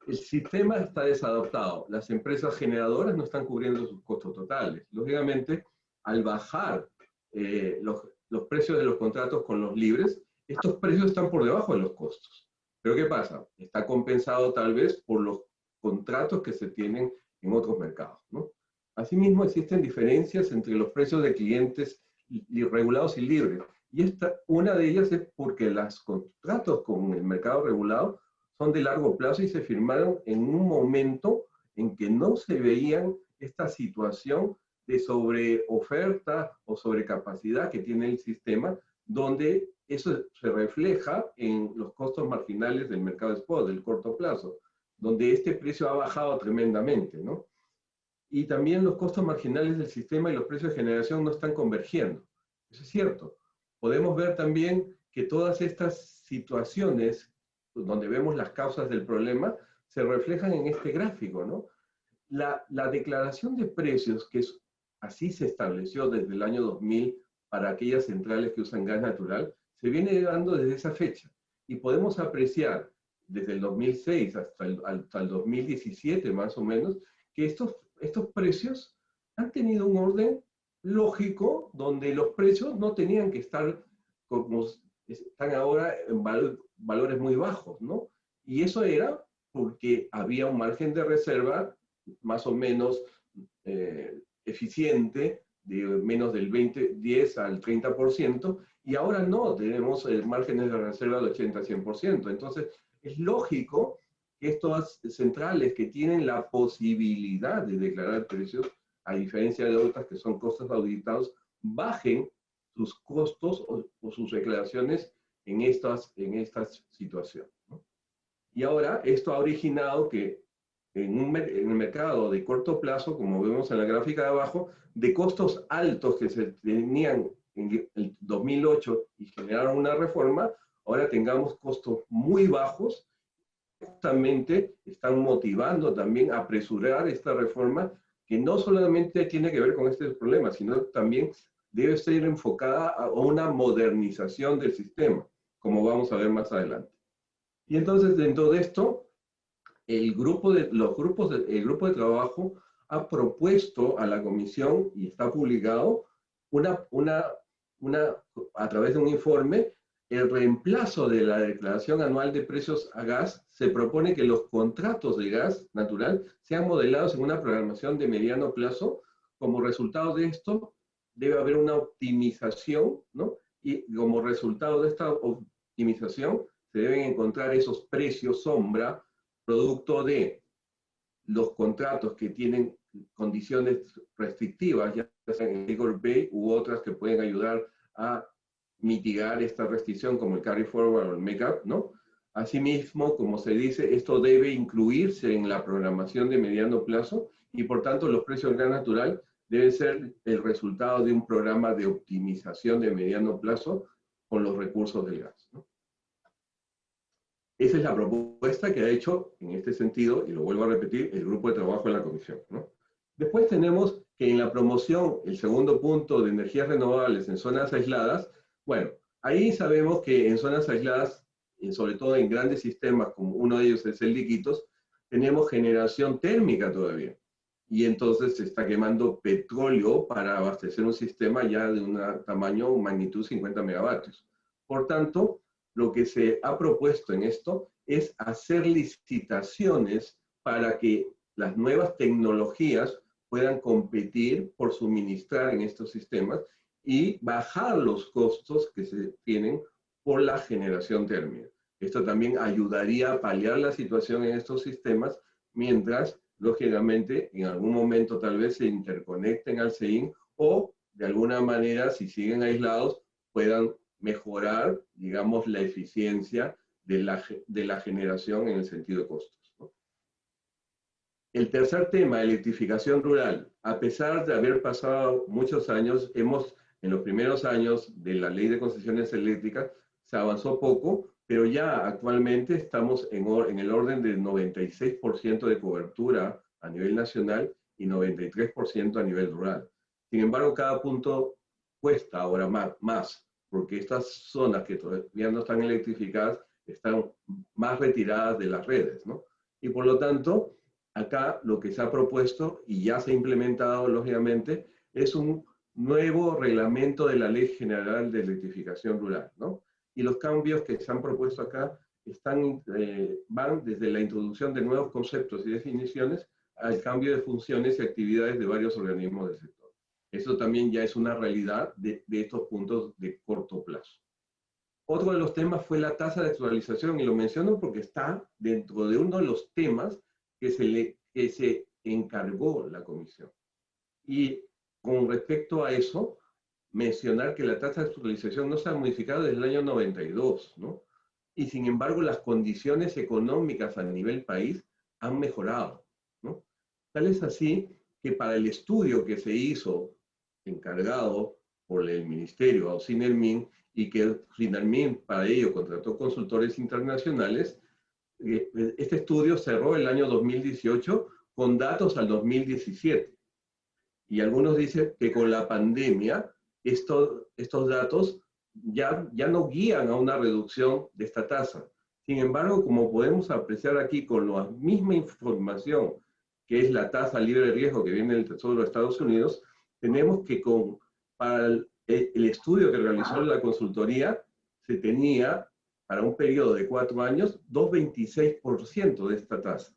El sistema está desadaptado. Las empresas generadoras no están cubriendo sus costos totales. Lógicamente, al bajar los precios de los contratos con los libres, estos precios están por debajo de los costos. Pero ¿qué pasa? Está compensado tal vez por los contratos que se tienen en otros mercados, ¿no? Asimismo, existen diferencias entre los precios de clientes regulados y libres. Y una de ellas es porque los contratos con el mercado regulado son de largo plazo y se firmaron en un momento en que no se veían esta situación de sobreoferta o sobrecapacidad que tiene el sistema, donde eso se refleja en los costos marginales del mercado spot, del corto plazo, donde este precio ha bajado tremendamente, ¿no? Y también los costos marginales del sistema y los precios de generación no están convergiendo. Eso es cierto. Podemos ver también que todas estas situaciones, donde vemos las causas del problema, se reflejan en este gráfico, ¿no? La declaración de precios, que así se estableció desde el año 2000 para aquellas centrales que usan gas natural, se viene dando desde esa fecha. Y podemos apreciar desde el 2006 hasta el 2017 más o menos, que estos precios han tenido un orden lógico donde los precios no tenían que estar como están ahora en valores muy bajos, ¿no? Y eso era porque había un margen de reserva más o menos eficiente, de menos del 10 al 30%, y ahora no, tenemos márgenes de reserva de 80-100%. Entonces, es lógico que estas centrales que tienen la posibilidad de declarar precios, a diferencia de otras que son costos auditados, bajen sus costos o sus declaraciones en estas situaciones, ¿no? Y ahora esto ha originado que en el mercado de corto plazo, como vemos en la gráfica de abajo, de costos altos que se tenían en el 2008 y generaron una reforma, ahora tengamos costos muy bajos. Justamente están motivando también a apresurar esta reforma, que no solamente tiene que ver con este problema, sino también debe ser enfocada a una modernización del sistema, como vamos a ver más adelante. Y entonces, dentro de esto, el grupo de trabajo ha propuesto a la comisión, y está publicado, a través de un informe, el reemplazo de la declaración anual de precios a gas. Se propone que los contratos de gas natural sean modelados en una programación de mediano plazo. Como resultado de esto, debe haber una optimización, ¿no? Y como resultado de esta optimización, se deben encontrar esos precios sombra, producto de los contratos que tienen condiciones restrictivas, ya sean en take or pay u otras que pueden ayudar a mitigar esta restricción, como el carry forward o el make-up, ¿no? Asimismo, como se dice, esto debe incluirse en la programación de mediano plazo, y por tanto los precios del gas natural deben ser el resultado de un programa de optimización de mediano plazo con los recursos del gas, ¿no? Esa es la propuesta que ha hecho en este sentido, y lo vuelvo a repetir, el grupo de trabajo de la comisión, ¿no? Después tenemos que en la promoción, el segundo punto de energías renovables en zonas aisladas, bueno, ahí sabemos que en zonas aisladas, sobre todo en grandes sistemas, como uno de ellos es el de Iquitos, tenemos generación térmica todavía. Y entonces se está quemando petróleo para abastecer un sistema ya de un tamaño, magnitud 50 megavatios. Por tanto, lo que se ha propuesto en esto es hacer licitaciones para que las nuevas tecnologías puedan competir por suministrar en estos sistemas y bajar los costos que se tienen por la generación térmica. Esto también ayudaría a paliar la situación en estos sistemas, mientras, lógicamente, en algún momento tal vez se interconecten al CEIN o, de alguna manera, si siguen aislados, puedan mejorar, digamos, la eficiencia de la generación en el sentido de costos, ¿no? El tercer tema, electrificación rural. A pesar de haber pasado muchos años, en los primeros años de la ley de concesiones eléctricas, se avanzó poco, pero ya actualmente estamos en el orden del 96% de cobertura a nivel nacional y 93% a nivel rural. Sin embargo, cada punto cuesta ahora más, porque estas zonas que todavía no están electrificadas están más retiradas de las redes, ¿no? Y por lo tanto, acá lo que se ha propuesto, y ya se ha implementado lógicamente, es un nuevo reglamento de la Ley General de Electrificación Rural, ¿no? Y los cambios que se han propuesto acá van desde la introducción de nuevos conceptos y definiciones al cambio de funciones y actividades de varios organismos del sector. Eso también ya es una realidad de estos puntos de corto plazo. Otro de los temas fue la tasa de actualización, y lo menciono porque está dentro de uno de los temas que se encargó la comisión. Y con respecto a eso, mencionar que la tasa de actualización no se ha modificado desde el año 92, ¿no? Y sin embargo, las condiciones económicas a nivel país han mejorado, ¿no? Tal es así que para el estudio que se hizo, encargado por el Ministerio a Sinermin, y que Sinermin para ello contrató consultores internacionales, este estudio cerró el año 2018 con datos al 2017. Y algunos dicen que con la pandemia estos datos ya no guían a una reducción de esta tasa, Sin embargo, como podemos apreciar aquí con la misma información que es la tasa libre de riesgo que viene del Tesoro de Estados Unidos, tenemos que para el estudio que realizó la consultoría se tenía para un periodo de 4 años 2,26% de esta tasa.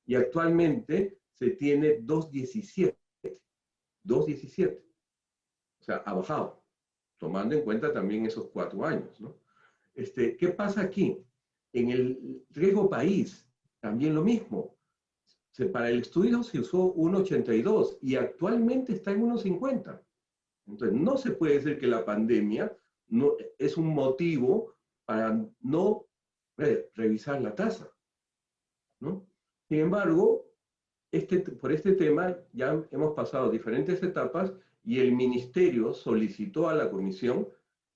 Y actualmente se tiene 2,17. 2,17. O sea, ha bajado, tomando en cuenta también esos 4 años, ¿no? ¿Qué pasa aquí? En el riesgo país, también lo mismo. Para el estudio se usó 1,82 y actualmente está en 1,50. Entonces, no se puede decir que la pandemia no, es un motivo para no revisar la tasa, ¿no? Sin embargo, por este tema ya hemos pasado diferentes etapas y el ministerio solicitó a la comisión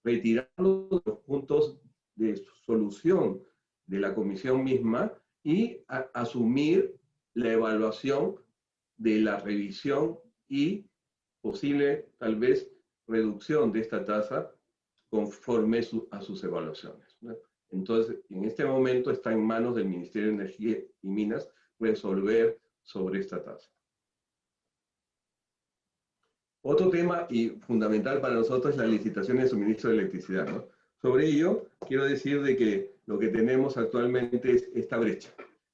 retirar los puntos de solución de la comisión misma y asumir la evaluación de la revisión y posible, tal vez, reducción de esta tasa conforme a sus evaluaciones, ¿no? Entonces, en este momento está en manos del Ministerio de Energía y Minas resolver sobre esta tasa. Otro tema y fundamental para nosotros es la licitación de suministro de electricidad, ¿no? Sobre ello, quiero decir de que lo que tenemos actualmente es esta brecha.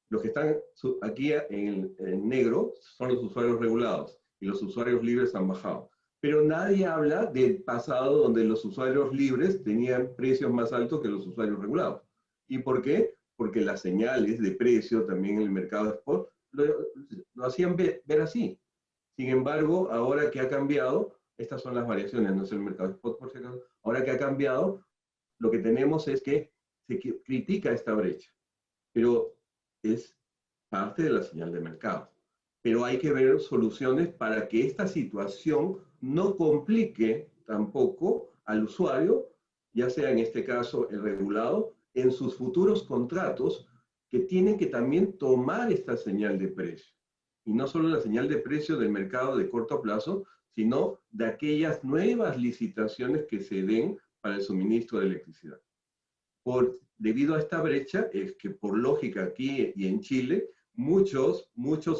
Los que están aquí en negro son los usuarios regulados y los usuarios libres han bajado. Pero nadie habla del pasado donde los usuarios libres tenían precios más altos que los usuarios regulados. ¿Y por qué? Porque las señales de precio también en el mercado de spot lo hacían ver así. Sin embargo, ahora que ha cambiado, estas son las variaciones, no es el mercado de spot por si acaso, ahora que ha cambiado, lo que tenemos es que se critica esta brecha, pero es parte de la señal de mercado. Pero hay que ver soluciones para que esta situación no complique tampoco al usuario, ya sea en este caso el regulado, en sus futuros contratos que tienen que también tomar esta señal de precio. Y no solo la señal de precio del mercado de corto plazo, sino de aquellas nuevas licitaciones que se den para el suministro de electricidad. Debido a esta brecha, es que por lógica aquí y en Chile, muchos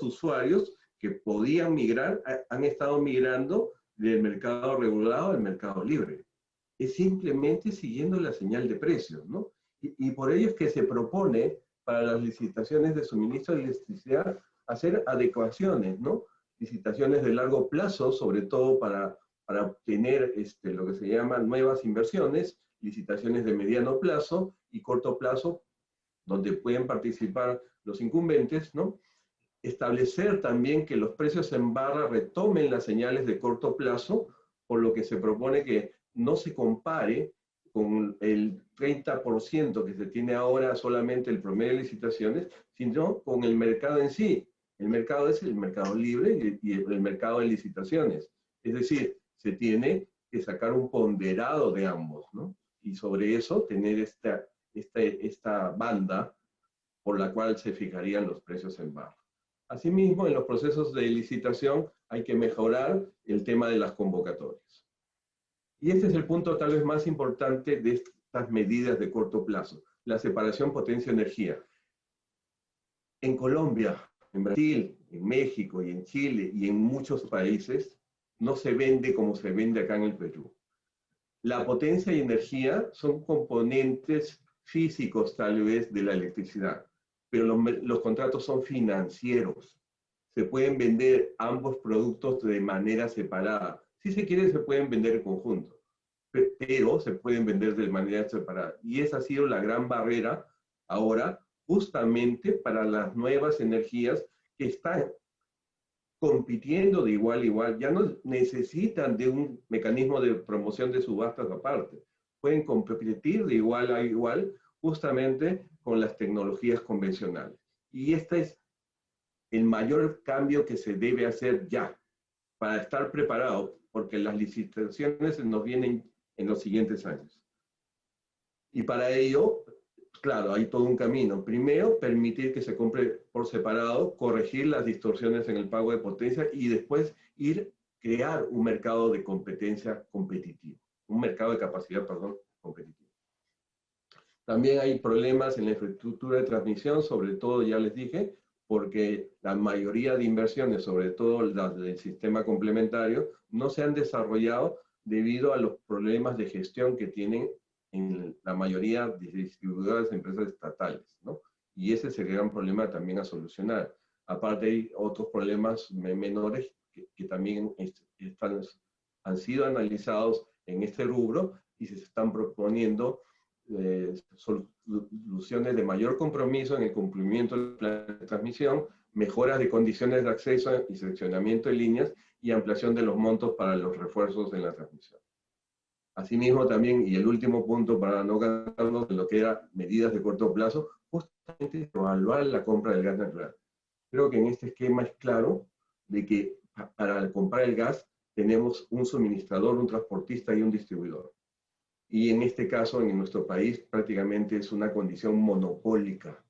usuarios que podían migrar, han estado migrando del mercado regulado al mercado libre. Es simplemente siguiendo la señal de precios, ¿no? Y por ello es que se propone para las licitaciones de suministro de electricidad hacer adecuaciones, ¿no? Licitaciones de largo plazo, sobre todo para obtener lo que se llaman nuevas inversiones, licitaciones de mediano plazo y corto plazo, donde pueden participar los incumbentes, ¿no? Establecer también que los precios en barra retomen las señales de corto plazo, por lo que se propone que no se compare con el 30% que se tiene ahora solamente el promedio de licitaciones, sino con el mercado en sí. El mercado es el mercado libre y el mercado de licitaciones. Es decir, se tiene que sacar un ponderado de ambos, ¿no? Y sobre eso tener esta banda por la cual se fijarían los precios en barra. Asimismo, en los procesos de licitación hay que mejorar el tema de las convocatorias. Y este es el punto tal vez más importante de estas medidas de corto plazo, la separación potencia-energía. En Colombia, en Brasil, en México y en Chile y en muchos países, no se vende como se vende acá en el Perú. La potencia y energía son componentes físicos tal vez de la electricidad, pero los contratos son financieros. Se pueden vender ambos productos de manera separada. Si se quiere, se pueden vender en conjunto, pero se pueden vender de manera separada. Y esa ha sido la gran barrera ahora, justamente para las nuevas energías que están compitiendo de igual a igual. Ya no necesitan de un mecanismo de promoción de subastas aparte. Pueden competir de igual a igual justamente con las tecnologías convencionales. Y este es el mayor cambio que se debe hacer ya, para estar preparado, porque las licitaciones nos vienen en los siguientes años. Y para ello, claro, hay todo un camino. Primero, permitir que se compre por separado, corregir las distorsiones en el pago de potencia y después crear un mercado de competencia competitivo, un mercado de capacidad, perdón, competitivo. También hay problemas en la infraestructura de transmisión, sobre todo, ya les dije, porque la mayoría de inversiones, sobre todo las del sistema complementario, no se han desarrollado debido a los problemas de gestión que tienen en la mayoría de distribuidoras de empresas estatales, ¿no? Y ese es el gran problema también a solucionar. Aparte hay otros problemas menores que también han sido analizados en este rubro y se están proponiendo soluciones de mayor compromiso en el cumplimiento del plan de transmisión, mejoras de condiciones de acceso y seccionamiento de líneas y ampliación de los montos para los refuerzos en la transmisión. Asimismo también, y el último punto para no gastarnos en lo que era medidas de corto plazo, justamente evaluar la compra del gas natural. Creo que en este esquema es claro de que para comprar el gas tenemos un suministrador, un transportista y un distribuidor. Y en este caso, en nuestro país, prácticamente es una condición monopólica.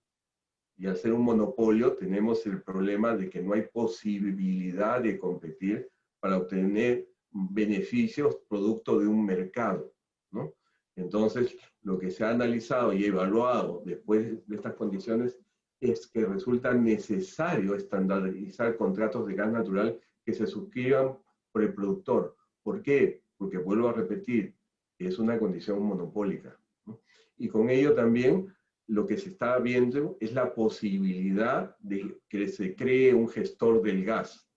Y al ser un monopolio, tenemos el problema de que no hay posibilidad de competir para obtener beneficios producto de un mercado, ¿no? Entonces, lo que se ha analizado y evaluado después de estas condiciones es que resulta necesario estandarizar contratos de gas natural que se suscriban por el productor. ¿Por qué? Porque, vuelvo a repetir, es una condición monopólica, ¿no? Y con ello también lo que se está viendo es la posibilidad de que se cree un gestor del gas,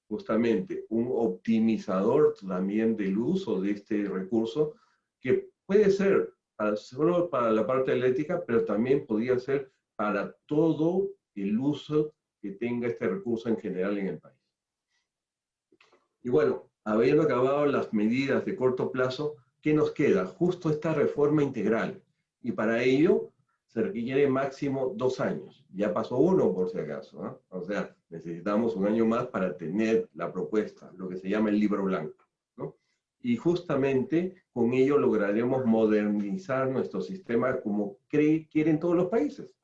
justamente un optimizador también del uso de este recurso, que puede ser solo para la parte eléctrica, pero también podría ser para todo el uso que tenga este recurso en general en el país. Y bueno, habiendo acabado las medidas de corto plazo, ¿qué nos queda? Justo esta reforma integral. Y para ello se requiere máximo 2 años. Ya pasó 1 por si acaso, ¿no? O sea, necesitamos 1 año más para tener la propuesta, lo que se llama el libro blanco, ¿no? Y justamente con ello lograremos modernizar nuestro sistema como quieren todos los países.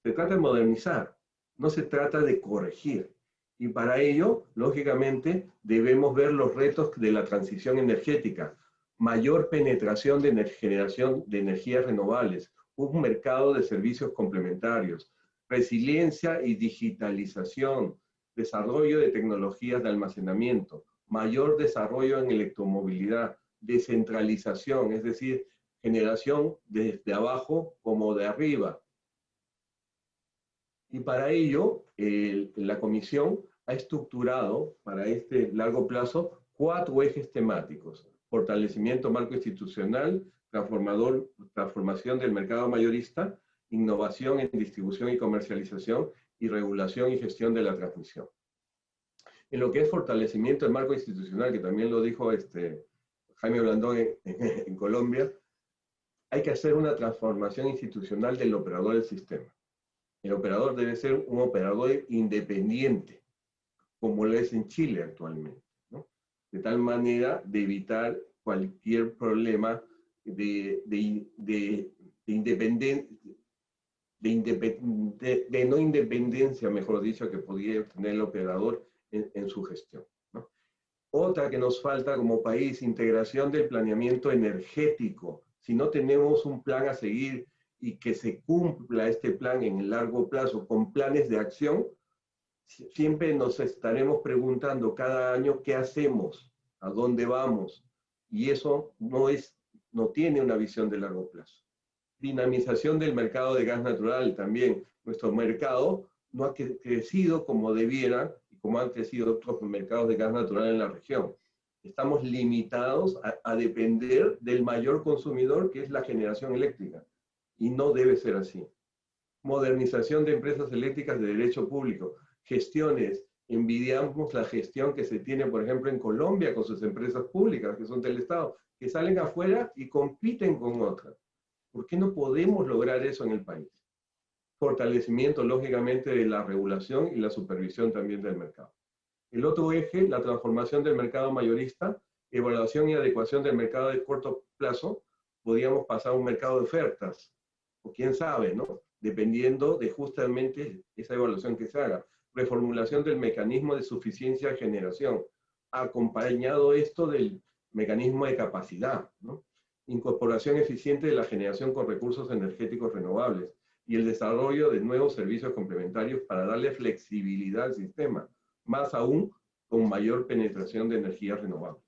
Se trata de modernizar, no se trata de corregir. Y para ello, lógicamente, debemos ver los retos de la transición energética, mayor penetración de generación de energías renovables, un mercado de servicios complementarios, resiliencia y digitalización, desarrollo de tecnologías de almacenamiento, mayor desarrollo en electromovilidad, descentralización, es decir, generación desde abajo como de arriba. Y para ello, la Comisión ha estructurado para este largo plazo 4 ejes temáticos: fortalecimiento marco institucional, transformación del mercado mayorista, innovación en distribución y comercialización, y regulación y gestión de la transmisión. En lo que es fortalecimiento del marco institucional, que también lo dijo Jaime Blandón en Colombia, hay que hacer una transformación institucional del operador del sistema. El operador debe ser un operador independiente, como lo es en Chile actualmente, ¿no? De tal manera de evitar cualquier problema de no independencia, mejor dicho, que podría tener el operador en su gestión, ¿no? Otra que nos falta como país, integración del planeamiento energético. Si no tenemos un plan a seguir y que se cumpla este plan en el largo plazo con planes de acción, siempre nos estaremos preguntando cada año qué hacemos, a dónde vamos, y eso no tiene una visión de largo plazo. Dinamización del mercado de gas natural también. Nuestro mercado no ha crecido como debiera y como han crecido otros mercados de gas natural en la región. Estamos limitados a depender del mayor consumidor, que es la generación eléctrica, y no debe ser así. Modernización de empresas eléctricas de derecho público. Gestiones. Envidiamos la gestión que se tiene, por ejemplo, en Colombia con sus empresas públicas, que son del Estado, que salen afuera y compiten con otras. ¿Por qué no podemos lograr eso en el país? Fortalecimiento, lógicamente, de la regulación y la supervisión también del mercado. El otro eje, la transformación del mercado mayorista, evaluación y adecuación del mercado de corto plazo. Podríamos pasar a un mercado de ofertas, o quién sabe, ¿no? Dependiendo de justamente esa evaluación que se haga. Reformulación del mecanismo de suficiencia de generación, acompañado esto del mecanismo de capacidad, ¿no? incorporación eficiente de la generación con recursos energéticos renovables y el desarrollo de nuevos servicios complementarios para darle flexibilidad al sistema, más aún con mayor penetración de energías renovables.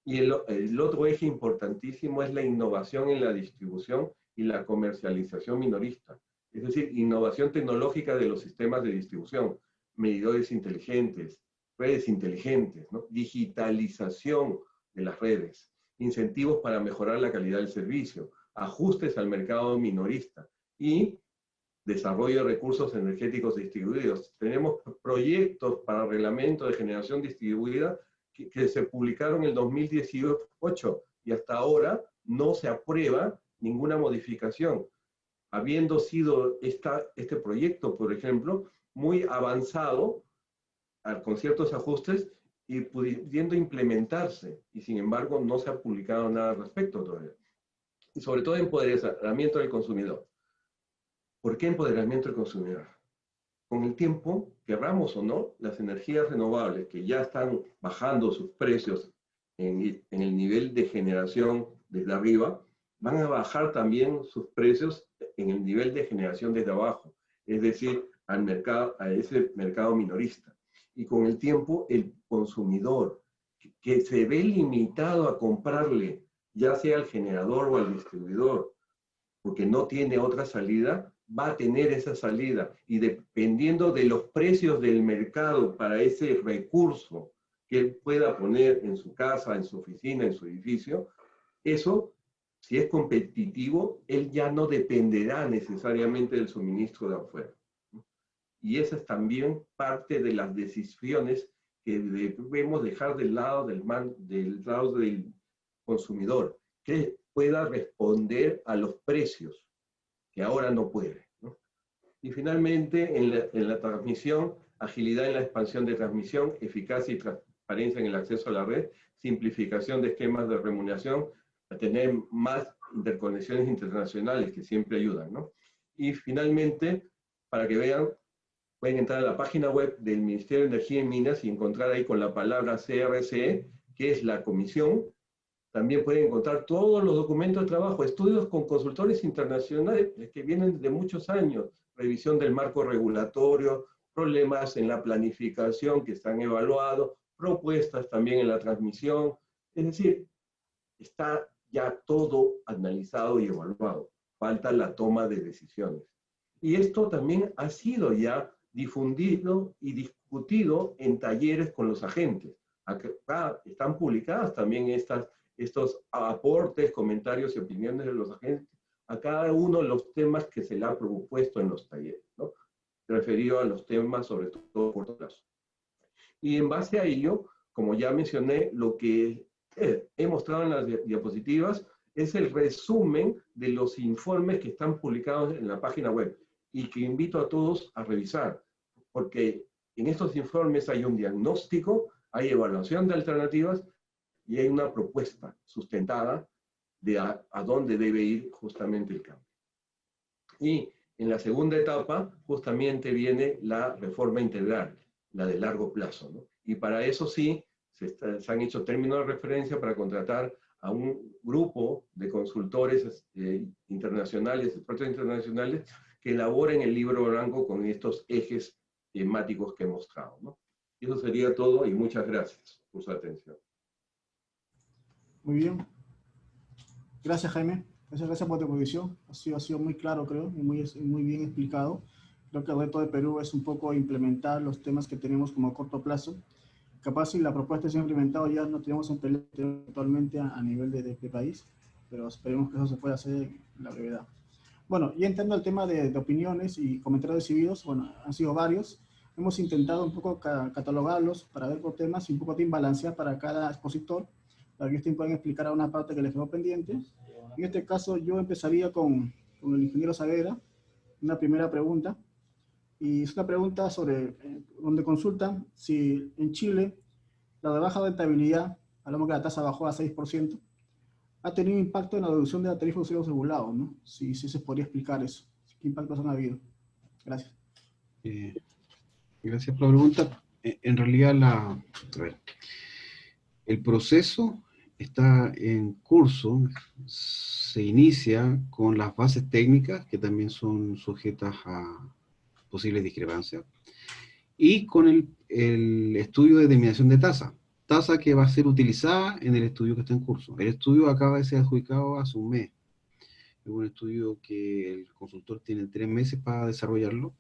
Y el otro eje importantísimo es la innovación en la distribución y la comercialización minorista, es decir, innovación tecnológica de los sistemas de distribución, medidores inteligentes, redes inteligentes, ¿no? Digitalización de las redes, incentivos para mejorar la calidad del servicio, ajustes al mercado minorista y desarrollo de recursos energéticos distribuidos. Tenemos proyectos para reglamento de generación distribuida que se publicaron en el 2018 y hasta ahora no se aprueba ninguna modificación, habiendo sido este proyecto, por ejemplo, muy avanzado con ciertos ajustes y pudiendo implementarse, y sin embargo no se ha publicado nada al respecto todavía. Y sobre todo empoderamiento del consumidor. ¿Por qué empoderamiento del consumidor? Con el tiempo, querramos o no, las energías renovables que ya están bajando sus precios en el nivel de generación desde arriba, van a bajar también sus precios en el nivel de generación desde abajo, es decir, al mercado, a ese mercado minorista. Y con el tiempo, el consumidor que se ve limitado a comprarle, ya sea al generador o al distribuidor, porque no tiene otra salida, va a tener esa salida. Y dependiendo de los precios del mercado para ese recurso que él pueda poner en su casa, en su oficina, en su edificio, eso, si es competitivo, él ya no dependerá necesariamente del suministro de afuera. Y esa es también parte de las decisiones que debemos dejar del lado del consumidor, que pueda responder a los precios, que ahora no puede, ¿no? Y finalmente, en la transmisión, agilidad en la expansión de transmisión, eficacia y transparencia en el acceso a la red, simplificación de esquemas de remuneración, a tener más interconexiones internacionales que siempre ayudan, ¿no? Y finalmente, para que vean, pueden entrar a la página web del Ministerio de Energía y Minas y encontrar ahí con la palabra CRCE, que es la comisión. También pueden encontrar todos los documentos de trabajo, estudios con consultores internacionales que vienen de muchos años, revisión del marco regulatorio, problemas en la planificación que están evaluados, propuestas también en la transmisión. Es decir, está ya todo analizado y evaluado. Falta la toma de decisiones. Y esto también ha sido ya difundido y discutido en talleres con los agentes. Acá están publicadas también estos aportes, comentarios y opiniones de los agentes a cada uno de los temas que se le ha propuesto en los talleres, ¿no? Referido a los temas, sobre todo a corto plazo. Y en base a ello, como ya mencioné, lo que he mostrado en las diapositivas es el resumen de los informes que están publicados en la página web y que invito a todos a revisar, porque en estos informes hay un diagnóstico, hay evaluación de alternativas y hay una propuesta sustentada de a dónde debe ir justamente el cambio. Y en la segunda etapa justamente viene la reforma integral, la de largo plazo, ¿no? Y para eso sí, se han hecho términos de referencia para contratar a un grupo de consultores internacionales, expertos internacionales, que elaboren el libro blanco con estos ejes temáticos que he mostrado, ¿no? Y eso sería todo y muchas gracias por su atención. Muy bien. Gracias, Jaime. Gracias por tu exposición. Ha sido muy claro, creo, y muy bien explicado. Creo que el reto de Perú es un poco implementar los temas que tenemos como a corto plazo. Capaz si la propuesta se ha implementado ya no tenemos un pelea actualmente a nivel de país, pero esperemos que eso se pueda hacer en la brevedad. Bueno, y entrando al tema de opiniones y comentarios recibidos, bueno, han sido varios. Hemos intentado un poco catalogarlos para ver por temas y un poco de balancear para cada expositor, para que ustedes puedan explicar a una parte que les quedó pendiente. En este caso, yo empezaría con el ingeniero Saavedra, una primera pregunta. Y es una pregunta sobre, donde consultan si en Chile la de baja rentabilidad, hablamos que la tasa bajó a 6%, ha tenido impacto en la reducción de la tarifa de usuarios regulados, ¿no? Si se podría explicar eso. ¿Qué impactos han habido? Gracias. Gracias por la pregunta. En realidad, el proceso está en curso, se inicia con las bases técnicas, que también son sujetas a posibles discrepancias, y con el estudio de determinación de tasa que va a ser utilizada en el estudio que está en curso. El estudio acaba de ser adjudicado hace un mes. Es un estudio que el consultor tiene 3 meses para desarrollarlo.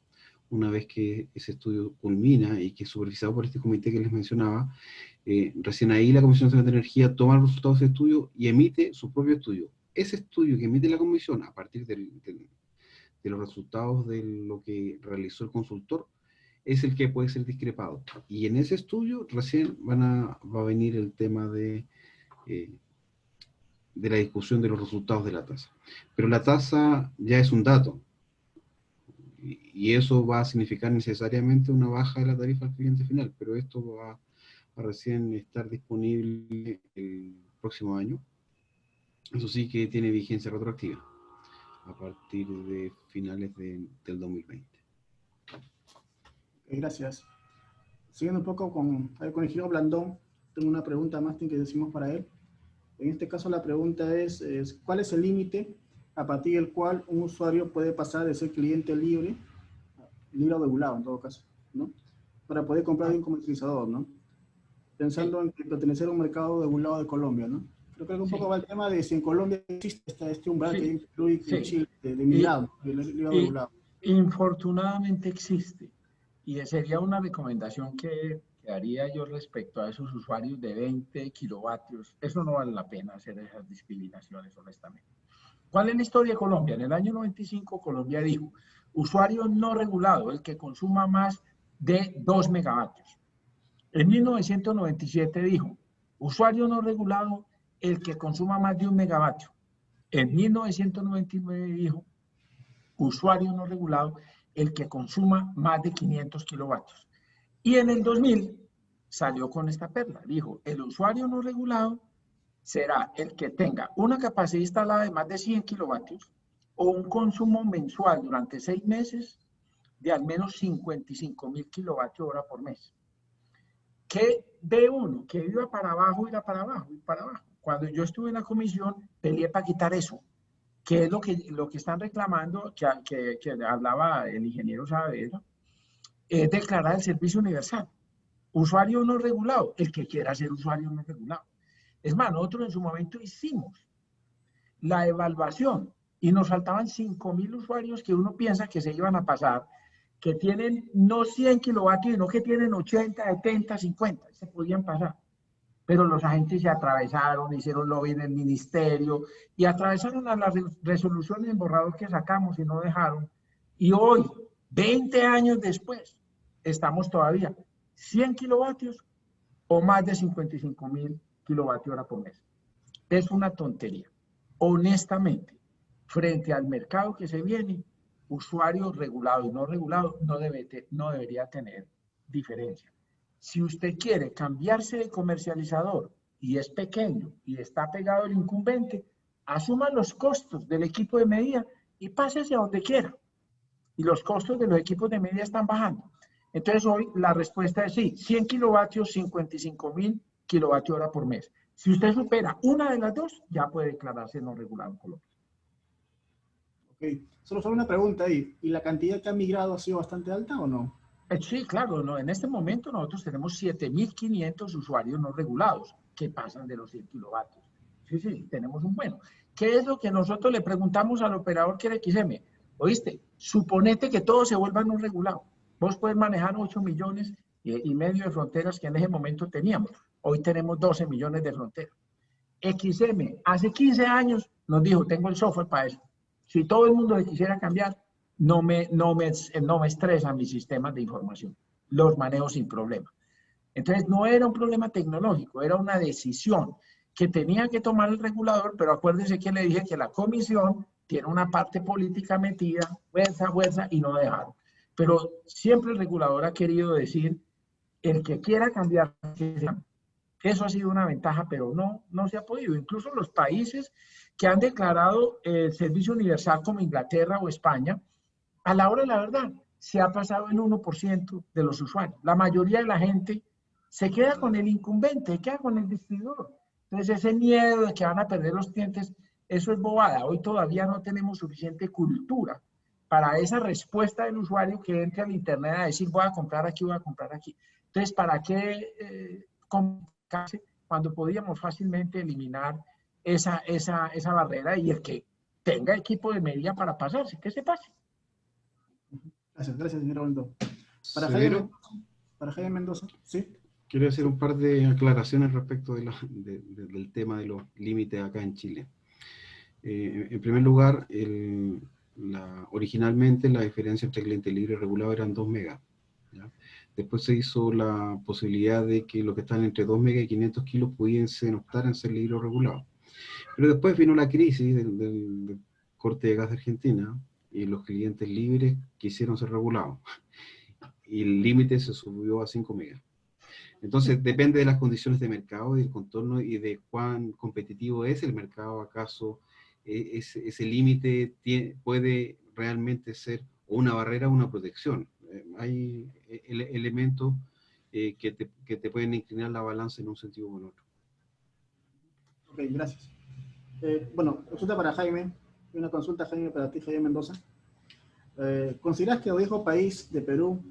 Una vez que ese estudio culmina y que es supervisado por este comité que les mencionaba, recién ahí la Comisión Nacional de Energía toma los resultados de ese estudio y emite su propio estudio. Ese estudio que emite la Comisión a partir de los resultados de lo que realizó el consultor es el que puede ser discrepado. Y en ese estudio recién va a venir el tema de la discusión de los resultados de la tasa. Pero la tasa ya es un dato. Y eso va a significar necesariamente una baja de la tarifa al cliente final. Pero esto va a recién estar disponible el próximo año. Eso sí que tiene vigencia retroactiva a partir de finales del 2020. Gracias. Siguiendo un poco con el ingeniero Blandón, tengo una pregunta más que decimos para él. En este caso la pregunta es ¿cuál es el límite a partir del cual un usuario puede pasar de ser cliente libre o regulado en todo caso, ¿no? Para poder comprar de un comercializador, ¿no? Pensando en pertenecer a un mercado regulado de Colombia, ¿no? Creo que un poco va el tema de si en Colombia existe este umbral que incluye en Chile, de migrado, de regulado. Infortunadamente existe. Y sería una recomendación que haría yo respecto a esos usuarios de 20 kilovatios. Eso no vale la pena hacer esas discriminaciones, honestamente. ¿Cuál es la historia de Colombia? En el año 95, Colombia dijo, usuario no regulado, el que consuma más de 2 megavatios. En 1997 dijo, usuario no regulado, el que consuma más de 1 megavatio. En 1999 dijo, usuario no regulado, el que consuma más de 500 kilovatios. Y en el 2000 salió con esta perla. Dijo, el usuario no regulado será el que tenga una capacidad instalada de más de 100 kilovatios o un consumo mensual durante 6 meses de al menos 55.000 kilovatios hora por mes. ¿Qué ve uno? Que iba para abajo, irá para abajo, y para abajo. Cuando yo estuve en la comisión, peleé para quitar eso. ¿Qué es lo que están reclamando, que hablaba el ingeniero Saavedra? Es declarar el servicio universal. Usuario no regulado, el que quiera ser usuario no regulado. Es más, nosotros en su momento hicimos la evaluación y nos faltaban 5.000 usuarios que uno piensa que se iban a pasar, que tienen no 100 kilovatios, sino que tienen 80, 70, 50, se podían pasar. Pero los agentes se atravesaron, hicieron lobby en el ministerio y atravesaron a las resoluciones en borrador que sacamos y no dejaron. Y hoy, 20 años después, estamos todavía 100 kilovatios o más de 55.000 kilovatios hora por mes. Es una tontería. Honestamente, frente al mercado que se viene, usuario regulado y no regulado no debería tener diferencia. Si usted quiere cambiarse de comercializador y es pequeño y está pegado al incumbente, asuma los costos del equipo de medida y pásese a donde quiera. Y los costos de los equipos de medida están bajando. Entonces hoy la respuesta es sí, 100 kilovatios, 55.000 kilovatios hora por mes. Si usted supera una de las dos, ya puede declararse no regulado en Colombia. Ok, solo una pregunta ahí. ¿Y la cantidad que ha migrado ha sido bastante alta o no? Sí, claro, no, en este momento nosotros tenemos 7.500 usuarios no regulados que pasan de los 100 kilovatios. Sí, tenemos un bueno. ¿Qué es lo que nosotros le preguntamos al operador que era XM? Oíste, suponete que todo se vuelva no regulado. Vos puedes manejar 8 millones y medio de fronteras que en ese momento teníamos. Hoy tenemos 12 millones de fronteras. XM hace 15 años nos dijo, tengo el software para eso. Si todo el mundo le quisiera cambiar, no me estresan mis sistemas de información. Los manejo sin problema. Entonces, no era un problema tecnológico, era una decisión que tenía que tomar el regulador, pero acuérdense que le dije que la comisión tiene una parte política metida, fuerza, y no dejaron. Pero siempre el regulador ha querido decir, el que quiera cambiar, eso ha sido una ventaja, pero no se ha podido. Incluso los países que han declarado el servicio universal como Inglaterra o España, a la hora de la verdad, se ha pasado el 1% de los usuarios. La mayoría de la gente se queda con el incumbente, se queda con el distribuidor. Entonces ese miedo de que van a perder los clientes, eso es bobada. Hoy todavía no tenemos suficiente cultura para esa respuesta del usuario que entre al internet a decir voy a comprar aquí, voy a comprar aquí. Entonces, ¿para qué complicarse cuando podíamos fácilmente eliminar esa barrera y el que tenga equipo de media para pasarse, que se pase? Gracias, señor Rolando. Severo, Para Jaime Mendoza, ¿sí? quiero hacer un par de aclaraciones respecto del tema de los límites acá en Chile. En primer lugar, originalmente la diferencia entre cliente libre y regulado eran 2 megas. ¿Ya? Después se hizo la posibilidad de que los que están entre 2 megas y 500 kilos pudiesen optar en ser libre o regulado. Pero después vino la crisis del corte de gas de Argentina y los clientes libres quisieron ser regulados. Y el límite se subió a 5 megas. Entonces, depende de las condiciones de mercado y del contorno y de cuán competitivo es el mercado. ¿Acaso ese límite puede realmente ser una barrera o una protección? Hay elementos que te pueden inclinar la balanza en un sentido o en otro. Ok, gracias. Bueno, consulta para Jaime. Una consulta, Jaime, para ti, Jaime Mendoza. ¿Consideras que el viejo país de Perú,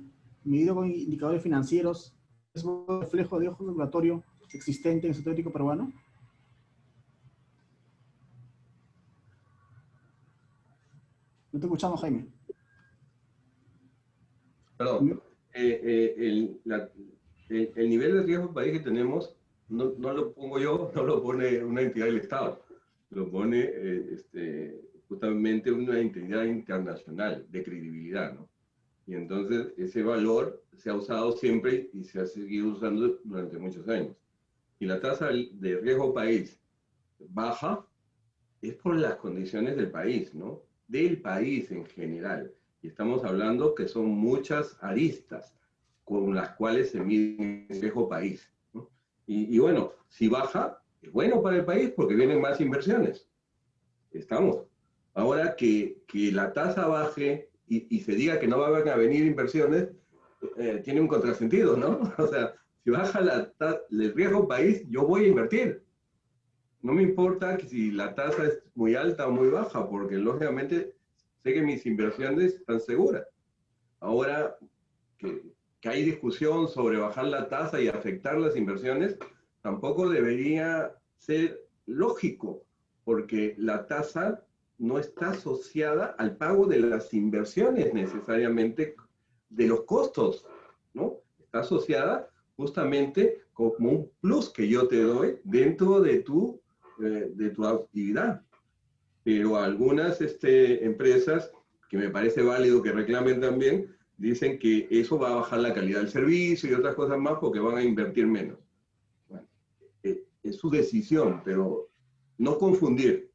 medido con indicadores financieros, es un reflejo de ojo regulatorio existente en el sector eléctrico peruano? No te escuchamos, Jaime. Perdón. El nivel de riesgo país que tenemos no lo pongo yo, no lo pone una entidad del Estado, lo pone justamente una entidad internacional de credibilidad, ¿no? Y entonces ese valor se ha usado siempre y se ha seguido usando durante muchos años. Y la tasa de riesgo país baja es por las condiciones del país, ¿no? Del país en general. Y estamos hablando que son muchas aristas con las cuales se mide el riesgo país, ¿no? Y bueno, si baja, es bueno para el país porque vienen más inversiones. Estamos. Ahora que la tasa baje y se diga que no van a venir inversiones, tiene un contrasentido, ¿no? O sea, si baja el riesgo país, yo voy a invertir. No me importa que si la tasa es muy alta o muy baja, porque lógicamente sé que mis inversiones están seguras. Ahora que hay discusión sobre bajar la tasa y afectar las inversiones, tampoco debería ser lógico, porque la tasa no está asociada al pago de las inversiones necesariamente de los costos, ¿no? Está asociada justamente como un plus que yo te doy dentro de tu actividad. Pero algunas empresas, que me parece válido que reclamen también, dicen que eso va a bajar la calidad del servicio y otras cosas más porque van a invertir menos. Bueno, es su decisión, pero no confundir.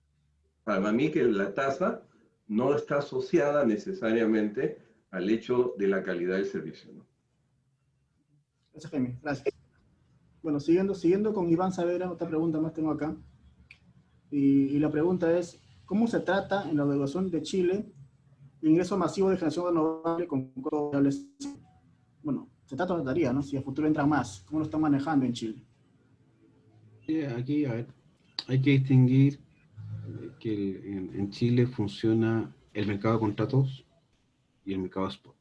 Para mí que la tasa no está asociada necesariamente al hecho de la calidad del servicio, ¿no? Gracias, Jaime. Gracias. Bueno, siguiendo con Iván Savera, otra pregunta más tengo acá. Y la pregunta es, ¿cómo se trata en la evaluación de Chile el ingreso masivo de generación renovable con costos? Bueno, se trataría, ¿no? Si a futuro entran más, ¿cómo lo están manejando en Chile? Aquí, a ver, hay que distinguir que en Chile funciona el mercado de contratos y el mercado spot.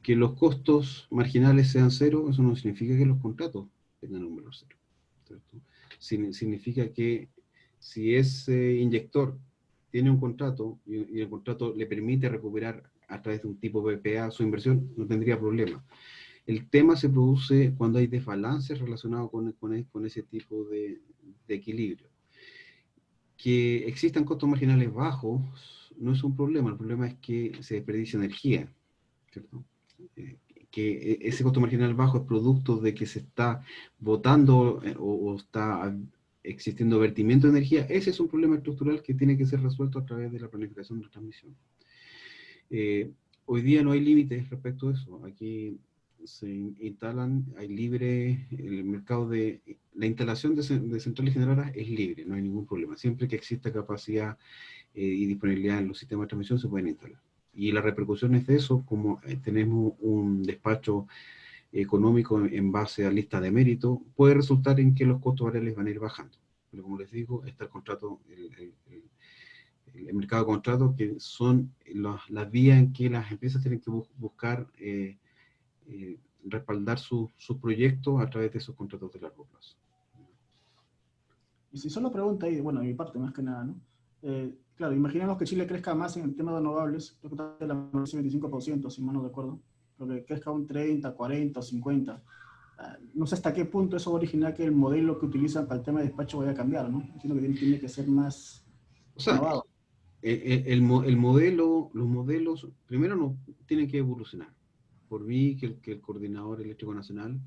Que los costos marginales sean cero, eso no significa que los contratos tengan un valor cero, ¿cierto? Significa que si ese inyector tiene un contrato y el contrato le permite recuperar a través de un tipo de PPA su inversión, no tendría problema. El tema se produce cuando hay desbalances relacionados con ese tipo de equilibrio. Que existan costos marginales bajos no es un problema, el problema es que se desperdicia energía, ¿cierto? Que ese costo marginal bajo es producto de que se está botando o está existiendo vertimiento de energía. Ese es un problema estructural que tiene que ser resuelto a través de la planificación de la transmisión. Hoy día no hay límites respecto a eso. Aquí se instalan, hay libre, el mercado de la instalación de centrales generadoras es libre, no hay ningún problema. Siempre que exista capacidad y disponibilidad en los sistemas de transmisión se pueden instalar. Y las repercusiones de eso, como tenemos un despacho económico en base a lista de mérito, puede resultar en que los costos variables van a ir bajando. Pero como les digo, está el contrato, el mercado de contratos, que son las vías en que las empresas tienen que buscar respaldar sus proyectos a través de esos contratos de largo plazo. Y si solo pregunta ahí, bueno, de mi parte más que nada, ¿no? Claro, imaginemos que Chile crezca más en el tema de renovables, creo que está en la 25%, si mal no recuerdo, pero que crezca un 30, 40 o 50. No sé hasta qué punto eso va a originar que el modelo que utilizan para el tema de despacho vaya a cambiar, ¿no? Entiendo que tiene que ser más renovado. El modelo, los modelos, primero no tienen que evolucionar. Por mí, que el Coordinador Eléctrico Nacional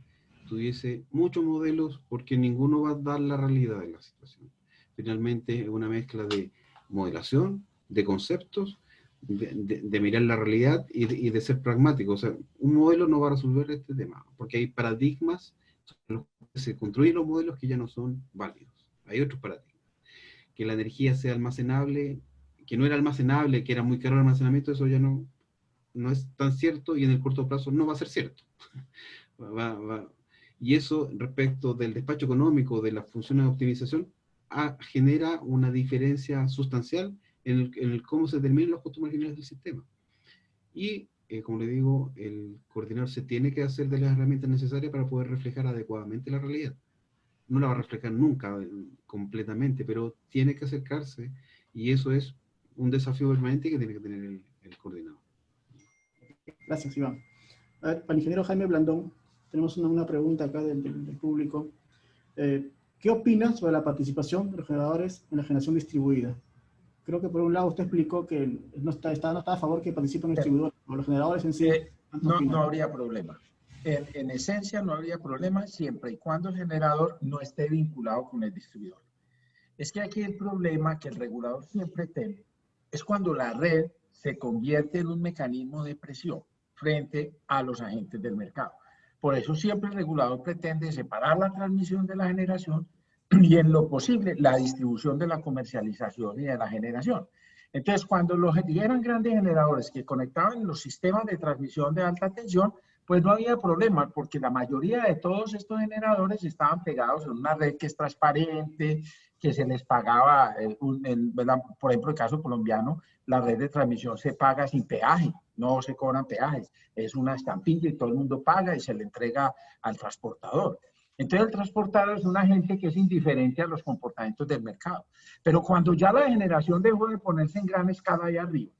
tuviese muchos modelos, porque ninguno va a dar la realidad de la situación. Finalmente es una mezcla de modelación, de conceptos, de mirar la realidad y de ser pragmático. O sea, un modelo no va a resolver este tema, porque hay paradigmas en los que se construyen los modelos que ya no son válidos. Hay otros paradigmas. Que la energía sea almacenable, que no era almacenable, que era muy caro el almacenamiento, eso ya no es tan cierto, y en el corto plazo no va a ser cierto. Y eso, respecto del despacho económico, de las funciones de optimización, genera una diferencia sustancial en el cómo se determinan los costos marginales del sistema. Y, como le digo, el coordinador se tiene que hacer de las herramientas necesarias para poder reflejar adecuadamente la realidad. No la va a reflejar nunca completamente, pero tiene que acercarse, y eso es un desafío permanente que tiene que tener el coordinador. Gracias, Iván. A ver, para el ingeniero Jaime Blandón, tenemos una pregunta acá del público. ¿Qué opina sobre la participación de los generadores en la generación distribuida? Creo que por un lado usted explicó que no está a favor que participen los distribuidores, o los generadores en sí. No habría problema. En esencia no habría problema siempre y cuando el generador no esté vinculado con el distribuidor. Es que aquí el problema que el regulador siempre teme es cuando la red se convierte en un mecanismo de presión frente a los agentes del mercado. Por eso siempre el regulador pretende separar la transmisión de la generación y, en lo posible, la distribución de la comercialización y de la generación. Entonces, cuando eran grandes generadores que conectaban los sistemas de transmisión de alta tensión, pues no había problema, porque la mayoría de todos estos generadores estaban pegados en una red que es transparente, que se les pagaba, por ejemplo, el caso colombiano, la red de transmisión se paga sin peaje, no se cobran peajes, es una estampilla y todo el mundo paga y se le entrega al transportador. Entonces el transportador es un agente que es indiferente a los comportamientos del mercado. Pero cuando ya la generación dejó de ponerse en gran escala ahí arriba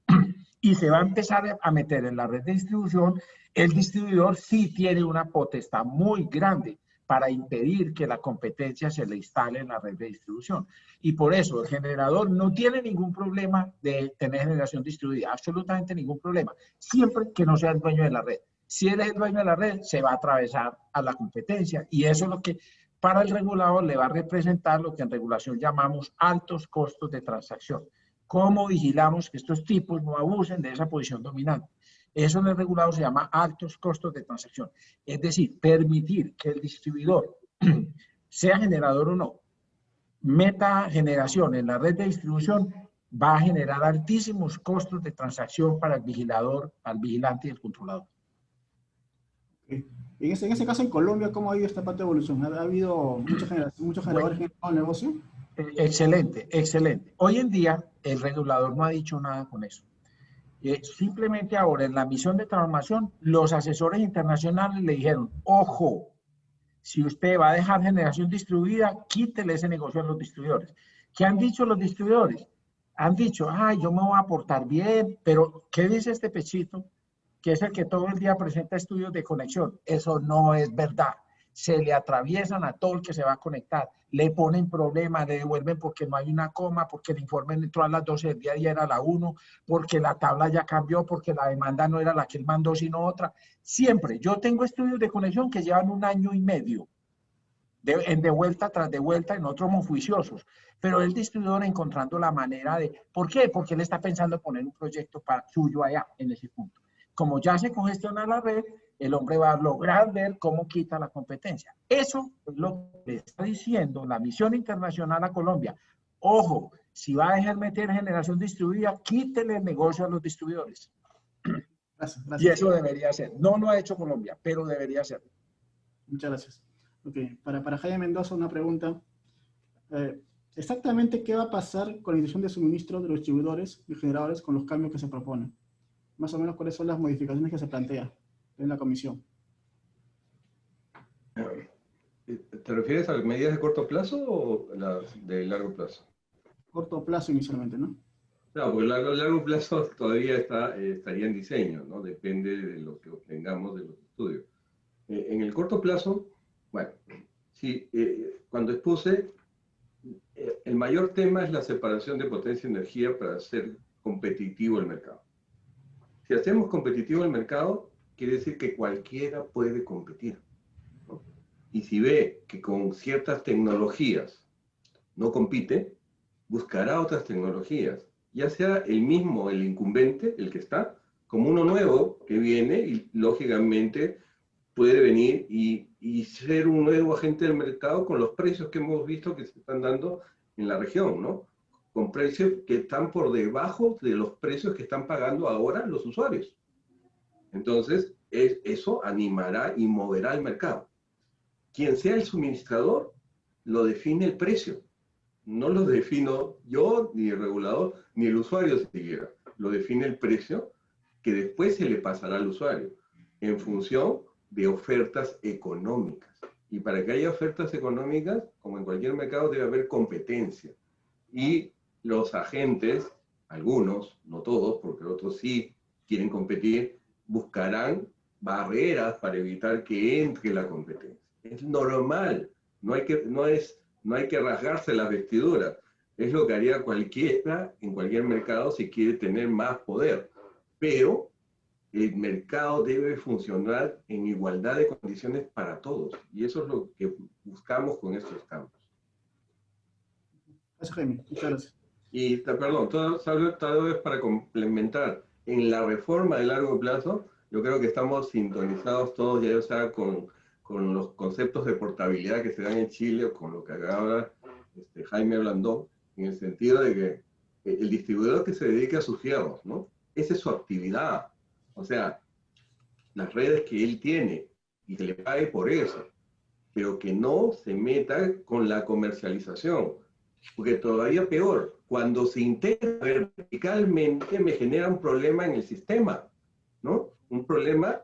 y se va a empezar a meter en la red de distribución, el distribuidor sí tiene una potestad muy grande para impedir que la competencia se le instale en la red de distribución. Y por eso el generador no tiene ningún problema de tener generación distribuida, absolutamente ningún problema, siempre que no sea el dueño de la red. Si él es el dueño de la red, se va a atravesar a la competencia, y eso es lo que para el regulador le va a representar lo que en regulación llamamos altos costos de transacción. ¿Cómo vigilamos que estos tipos no abusen de esa posición dominante? Eso en el regulador se llama altos costos de transacción. Es decir, permitir que el distribuidor, sea generador o no, meta generación en la red de distribución, va a generar altísimos costos de transacción para el vigilador, al vigilante y el controlador. En ese caso, en Colombia, ¿cómo ha ido esta parte de evolución? ¿Ha habido muchos generadores que han entrado al negocio? Excelente, excelente. Hoy en día, el regulador no ha dicho nada con eso. Simplemente ahora, en la misión de transformación, los asesores internacionales le dijeron, ojo, si usted va a dejar generación distribuida, quítele ese negocio a los distribuidores. ¿Qué han dicho los distribuidores? Han dicho, ay, yo me voy a portar bien, pero ¿qué dice este pechito? Que es el que todo el día presenta estudios de conexión. Eso no es verdad. Se le atraviesan a todo el que se va a conectar. Le ponen problemas, le devuelven porque no hay una coma, porque el informe entró a las 12 del día y era la 1, porque la tabla ya cambió, porque la demanda no era la que él mandó, sino otra. Siempre. Yo tengo estudios de conexión que llevan 1 año y medio, de vuelta tras de vuelta, en otros monjuiciosos. Pero el distribuidor encontrando la manera de... ¿Por qué? Porque él está pensando poner un proyecto suyo allá, en ese punto. Como ya se congestiona la red, el hombre va a lograr ver cómo quita la competencia. Eso es lo que le está diciendo la misión internacional a Colombia. Ojo, si va a dejar meter generación distribuida, quítele el negocio a los distribuidores. Gracias. Y eso debería ser. No lo ha hecho Colombia, pero debería ser. Muchas gracias. Ok, para Jaime Mendoza una pregunta. Exactamente qué va a pasar con la institución de suministro de los distribuidores y generadores con los cambios que se proponen. Más o menos cuáles son las modificaciones que se plantean en la comisión. ¿Te refieres a las medidas de corto plazo o las de largo plazo? Corto plazo inicialmente, ¿no? No, porque el largo plazo todavía estaría en diseño, ¿no? Depende de lo que obtengamos de los estudios. En el corto plazo, bueno, sí, cuando expuse, el mayor tema es la separación de potencia y energía para hacer competitivo el mercado. Si hacemos competitivo el mercado, quiere decir que cualquiera puede competir, ¿no? Y si ve que con ciertas tecnologías no compite, buscará otras tecnologías, ya sea el mismo, el incumbente, el que está, como uno nuevo que viene y lógicamente puede venir y ser un nuevo agente del mercado con los precios que hemos visto que se están dando en la región, ¿no? Con precios que están por debajo de los precios que están pagando ahora los usuarios. Entonces, eso animará y moverá el mercado. Quien sea el suministrador, lo define el precio. No lo defino yo, ni el regulador, ni el usuario siquiera. Lo define el precio que después se le pasará al usuario en función de ofertas económicas. Y para que haya ofertas económicas, como en cualquier mercado, debe haber competencia. Y los agentes, algunos, no todos, porque otros sí quieren competir, buscarán barreras para evitar que entre la competencia. Es normal, no hay que rasgarse las vestiduras. Es lo que haría cualquiera en cualquier mercado si quiere tener más poder. Pero el mercado debe funcionar en igualdad de condiciones para todos. Y eso es lo que buscamos con estos cambios. Gracias, Jaime. Muchas gracias. Y, perdón, tal vez para complementar, en la reforma de largo plazo, yo creo que estamos sintonizados todos, ya sea con los conceptos de portabilidad que se dan en Chile, o con lo que acaba Jaime Blandón, en el sentido de que el distribuidor que se dedique a sus fierros, ¿no? Esa es su actividad. O sea, las redes que él tiene y que le pague por eso, pero que no se meta con la comercialización. Porque todavía peor, cuando se integra verticalmente me genera un problema en el sistema, ¿no? Un problema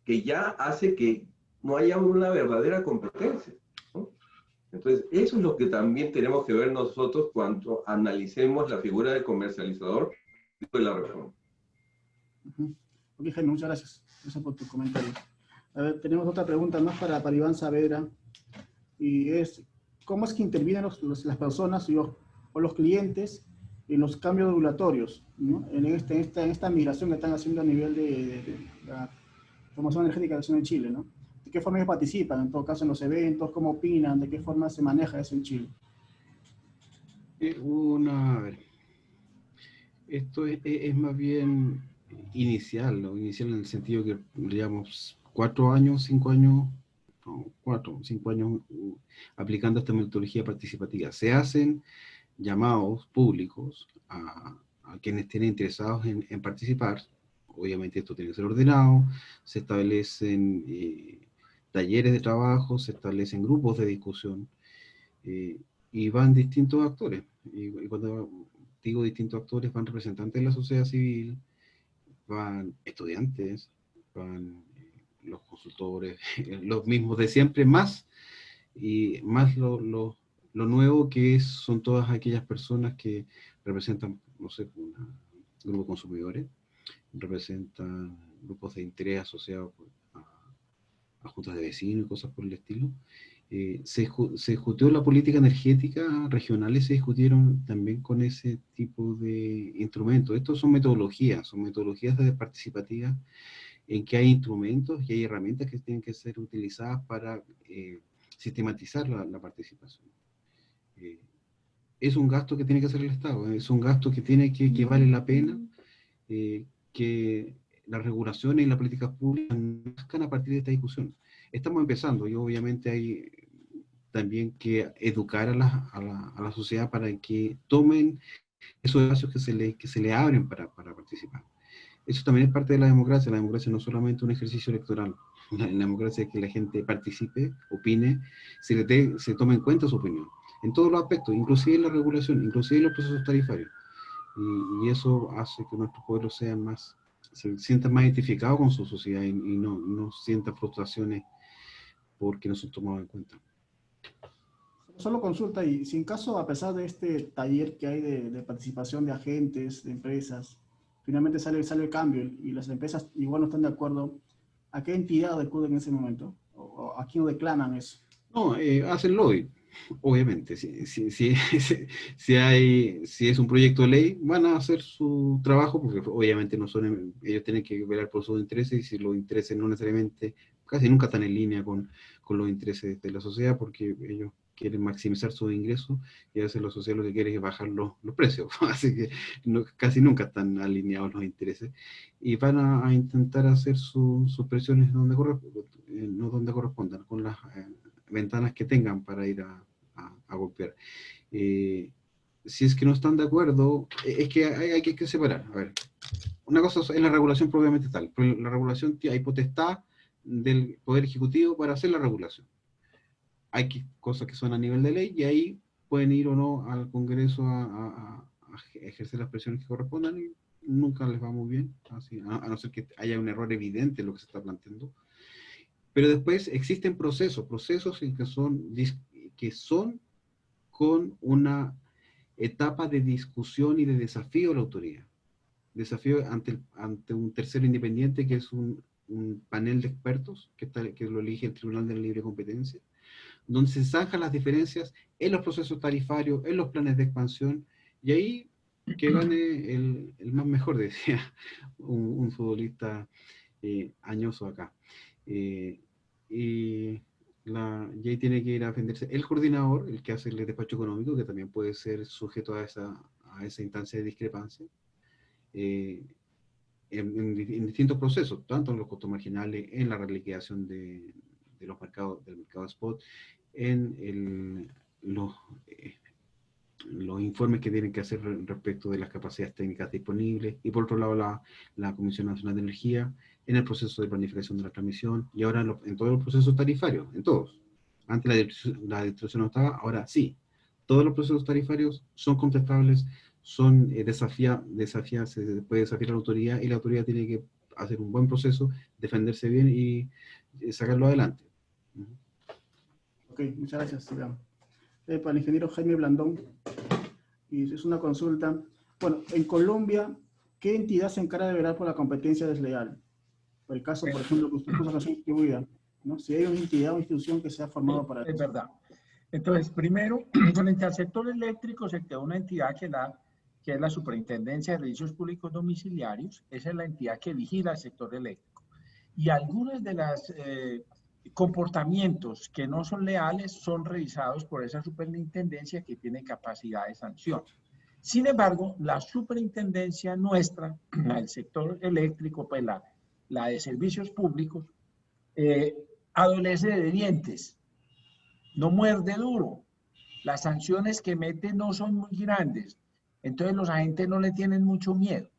que ya hace que no haya una verdadera competencia, ¿no? Entonces, eso es lo que también tenemos que ver nosotros cuando analicemos la figura del comercializador de la reforma. Ok, Jaime, muchas gracias. Gracias por tu comentario. A ver, tenemos otra pregunta más para Iván Saavedra, y es, ¿cómo es que intervienen las personas o los clientes en los cambios regulatorios, ¿no? en esta migración que están haciendo a nivel de la formación energética en Chile, ¿no? ¿De qué forma ellos participan, en todo caso, en los eventos? ¿Cómo opinan? ¿De qué forma se maneja eso en Chile? A ver, esto es más bien inicial, ¿no? Inicial en el sentido que llevamos 4 años, 5 años, no, 4, 5 años aplicando esta metodología participativa. Se hacen llamados públicos a quienes estén interesados en participar. Obviamente esto tiene que ser ordenado, se establecen talleres de trabajo, se establecen grupos de discusión, y van distintos actores. Y cuando digo distintos actores, van representantes de la sociedad civil, van estudiantes, van los consultores, los mismos de siempre, más lo nuevo que son todas aquellas personas que representan, no sé, un grupo de consumidores, representan grupos de interés asociados a juntas de vecinos y cosas por el estilo. Se discutió la política energética regionales, se discutieron también con ese tipo de instrumentos. Estos son metodologías participativas en que hay instrumentos y hay herramientas que tienen que ser utilizadas para sistematizar la participación. Es un gasto que tiene que hacer el Estado, es un gasto que vale la pena, que las regulaciones y las políticas públicas nazcan a partir de esta discusión. Estamos empezando y obviamente hay también que educar a la sociedad para que tomen esos espacios que se le abren para participar. Eso también es parte de la democracia. La democracia no es solamente un ejercicio electoral. La democracia es que la gente participe, opine, se tome en cuenta su opinión. En todos los aspectos, inclusive en la regulación, inclusive en los procesos tarifarios. Y eso hace que nuestros pueblos sean más, se sientan más identificados con su sociedad y no sientan frustraciones porque no son tomados en cuenta. Solo consulta, y si en caso, a pesar de este taller que hay de participación de agentes, de empresas, finalmente sale el cambio y las empresas igual no están de acuerdo, ¿a qué entidad acuden en ese momento? ¿O a quién reclaman eso? No, hacen lobby, obviamente. Si es un proyecto de ley, van a hacer su trabajo, porque obviamente no son, ellos tienen que velar por sus intereses, y si los intereses no necesariamente, casi nunca están en línea con los intereses de la sociedad, porque ellos quieren maximizar sus ingresos, y a veces la sociedad lo que quiere es bajar los precios, así que casi nunca están alineados los intereses, y van a intentar hacer sus presiones donde no donde correspondan, con las ventanas que tengan para ir a golpear. Si es que no están de acuerdo, es que hay que separar. A ver, una cosa es la regulación propiamente tal, pero la regulación, hay potestad del Poder Ejecutivo para hacer la regulación. Hay cosas que son a nivel de ley, y ahí pueden ir o no al Congreso a ejercer las presiones que correspondan, y nunca les va muy bien, así, a no ser que haya un error evidente en lo que se está planteando. Pero después existen procesos que son con una etapa de discusión y de desafío a la autoridad. Desafío ante un tercero independiente, que es un panel de expertos que lo elige el Tribunal de la Libre Competencia, donde se zanjan las diferencias en los procesos tarifarios, en los planes de expansión, y ahí que gane el más mejor, decía un futbolista añoso acá. Y ahí tiene que ir a defenderse el coordinador, el que hace el despacho económico, que también puede ser sujeto a esa instancia de discrepancia, en distintos procesos, tanto en los costos marginales, en la reliquidación de los mercados, del mercado spot, en los informes que tienen que hacer respecto de las capacidades técnicas disponibles, y por otro lado la Comisión Nacional de Energía, en el proceso de planificación de la transmisión, y ahora en todos los procesos tarifarios, en todos. Antes la distribución no estaba, ahora sí. Todos los procesos tarifarios son contestables, son se puede desafiar a la autoridad, y la autoridad tiene que hacer un buen proceso, defenderse bien y sacarlo adelante. Ok, muchas gracias, Iván. Para el ingeniero Jaime Blandón, y es una consulta. Bueno, en Colombia, ¿qué entidad se encarga de velar por la competencia desleal? Por el caso, por ejemplo, que usted puso la distribuida, ¿no? Si hay una entidad o institución que se ha formado para es eso. verdad. Entonces, primero, frente al sector eléctrico se creó una entidad que es la Superintendencia de Servicios Públicos Domiciliarios. Esa es la entidad que vigila el sector eléctrico. Y algunos de los comportamientos que no son leales son revisados por esa superintendencia, que tiene capacidad de sanción. Sin embargo, la superintendencia nuestra, el sector eléctrico, pues la de servicios públicos, adolece de dientes, no muerde duro. Las sanciones que mete no son muy grandes, entonces los agentes no le tienen mucho miedo.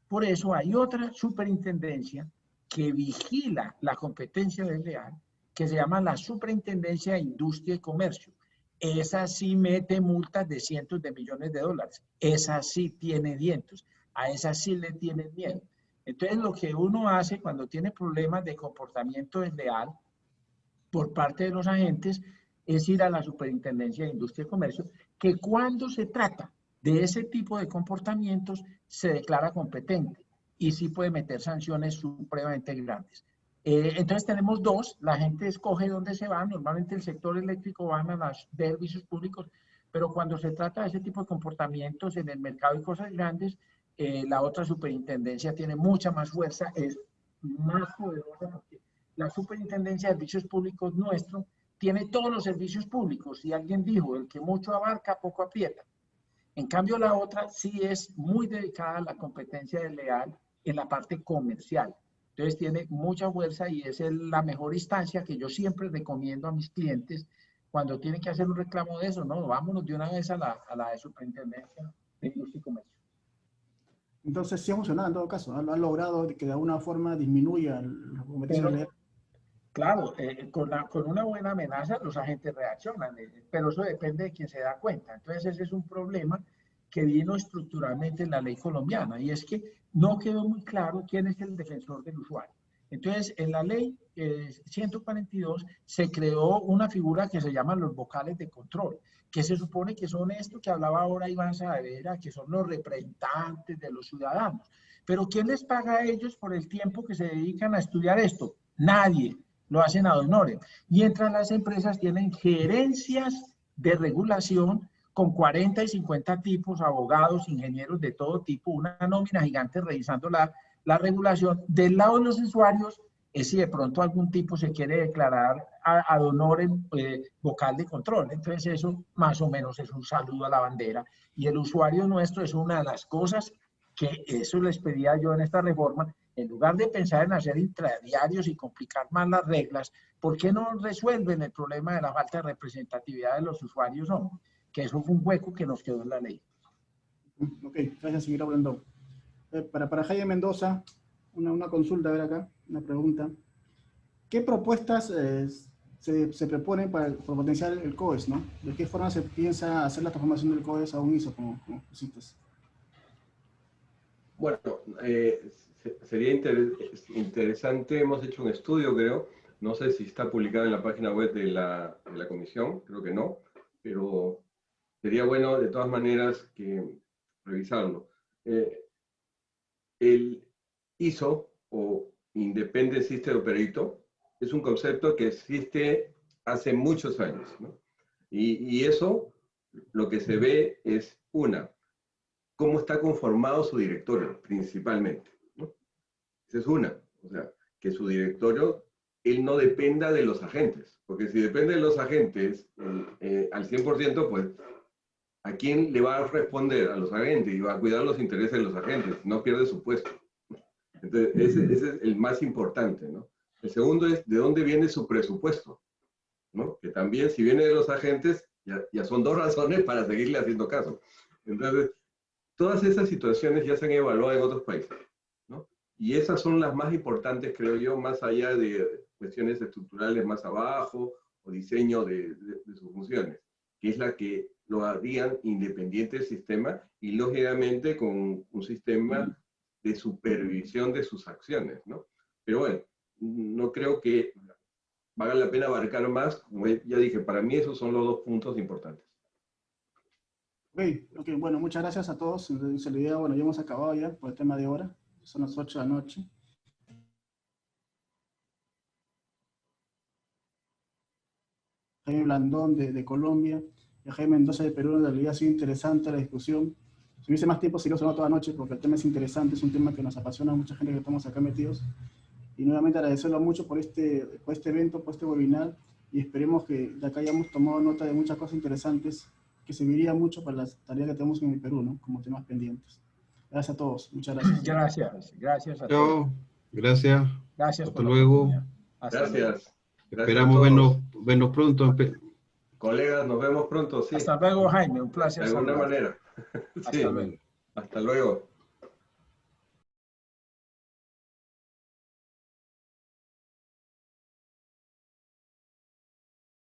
Por eso hay otra superintendencia que vigila la competencia desleal, que se llama la Superintendencia de Industria y Comercio. Esa sí mete multas de cientos de millones de dólares. Esa sí tiene dientes. A esa sí le tienen miedo. Entonces, lo que uno hace cuando tiene problemas de comportamiento desleal por parte de los agentes es ir a la Superintendencia de Industria y Comercio, que cuando se trata de ese tipo de comportamientos se declara competente y sí puede meter sanciones supremamente grandes. Entonces tenemos dos, la gente escoge dónde se va, normalmente el sector eléctrico van a los servicios públicos, pero cuando se trata de ese tipo de comportamientos en el mercado y cosas grandes, la otra superintendencia tiene mucha más fuerza, es más poderosa, porque la Superintendencia de Servicios Públicos nuestro tiene todos los servicios públicos, y alguien dijo, el que mucho abarca, poco aprieta. En cambio, la otra sí es muy dedicada a la competencia desleal en la parte comercial. Entonces tiene mucha fuerza, y esa es la mejor instancia que yo siempre recomiendo a mis clientes cuando tienen que hacer un reclamo de eso, ¿no? Vámonos de una vez a la de Superintendencia de Industria y Comercio. Entonces sí ha funcionado en todo caso, ha logrado que de alguna forma disminuya la competencia legal. Claro, con una buena amenaza los agentes reaccionan, pero eso depende de quien se da cuenta. Entonces ese es un problema que vino estructuralmente en la ley colombiana, y es que no quedó muy claro quién es el defensor del usuario. Entonces, en la ley 142 se creó una figura que se llaman los vocales de control, que se supone que son esto que hablaba ahora Iván Saavedra, que son los representantes de los ciudadanos. Pero ¿quién les paga a ellos por el tiempo que se dedican a estudiar esto? Nadie. Lo hacen ad honorem. Mientras las empresas tienen gerencias de regulación con 40 y 50 tipos, abogados, ingenieros de todo tipo, una nómina gigante revisando la regulación. Del lado de los usuarios, es si de pronto algún tipo se quiere declarar ad honorem vocal de control. Entonces eso más o menos es un saludo a la bandera. Y el usuario nuestro es una de las cosas que eso les pedía yo en esta reforma. En lugar de pensar en hacer intradiarios y complicar más las reglas, ¿por qué no resuelven el problema de la falta de representatividad de los usuarios? No, que eso fue un hueco que nos quedó en la ley. Ok, gracias, señora Blandón. Para Jaime Mendoza, una consulta, a ver acá, una pregunta. ¿Qué propuestas se proponen para potenciar el COES, ¿no? ¿De qué forma se piensa hacer la transformación del COES a un ISO, como pusiste? Bueno, sería interesante, hemos hecho un estudio, creo, no sé si está publicado en la página web de la comisión, creo que no, pero sería bueno de todas maneras que revisarlo. El ISO, o Independent System Operator, es un concepto que existe hace muchos años, ¿no? Y eso, lo que se ve es cómo está conformado su directorio, principalmente, ¿no? Esa es una. O sea, que su directorio, él no dependa de los agentes, porque si depende de los agentes al 100%, pues, ¿a quién le va a responder? A los agentes, y va a cuidar los intereses de los agentes, no pierde su puesto. Entonces, ese es el más importante, ¿no? El segundo es de dónde viene su presupuesto, ¿no? Que también, si viene de los agentes, ya son dos razones para seguirle haciendo caso. Entonces, todas esas situaciones ya se han evaluado en otros países, ¿no? Y esas son las más importantes, creo yo, más allá de cuestiones estructurales más abajo o diseño de sus funciones, que es la que lo harían independiente del sistema y, lógicamente, con un sistema de supervisión de sus acciones, ¿no? Pero bueno, no creo que valga la pena abarcar más. Como ya dije, para mí esos son los dos puntos importantes. Ok, bueno, muchas gracias a todos. Entonces, la idea, bueno, ya hemos acabado ya por el tema de hora. Son las 8 de la noche. Jaime Blandón de Colombia y Jaime Mendoza de Perú. En realidad ha sido interesante la discusión. Si hubiese más tiempo, sería toda la noche, porque el tema es interesante, es un tema que nos apasiona a mucha gente que estamos acá metidos. Y nuevamente agradecerlo mucho por este evento, por este webinar, y esperemos que de acá hayamos tomado nota de muchas cosas interesantes que serviría mucho para las tareas que tenemos en el Perú, ¿no? Como temas pendientes. Gracias a todos. Muchas gracias. Gracias a todos. Gracias. Gracias. Hasta luego. Gracias. Esperamos vernos pronto. Colegas, nos vemos pronto, sí. Hasta luego, Jaime. Un placer. De alguna manera. Sí. Hasta luego. Hasta luego.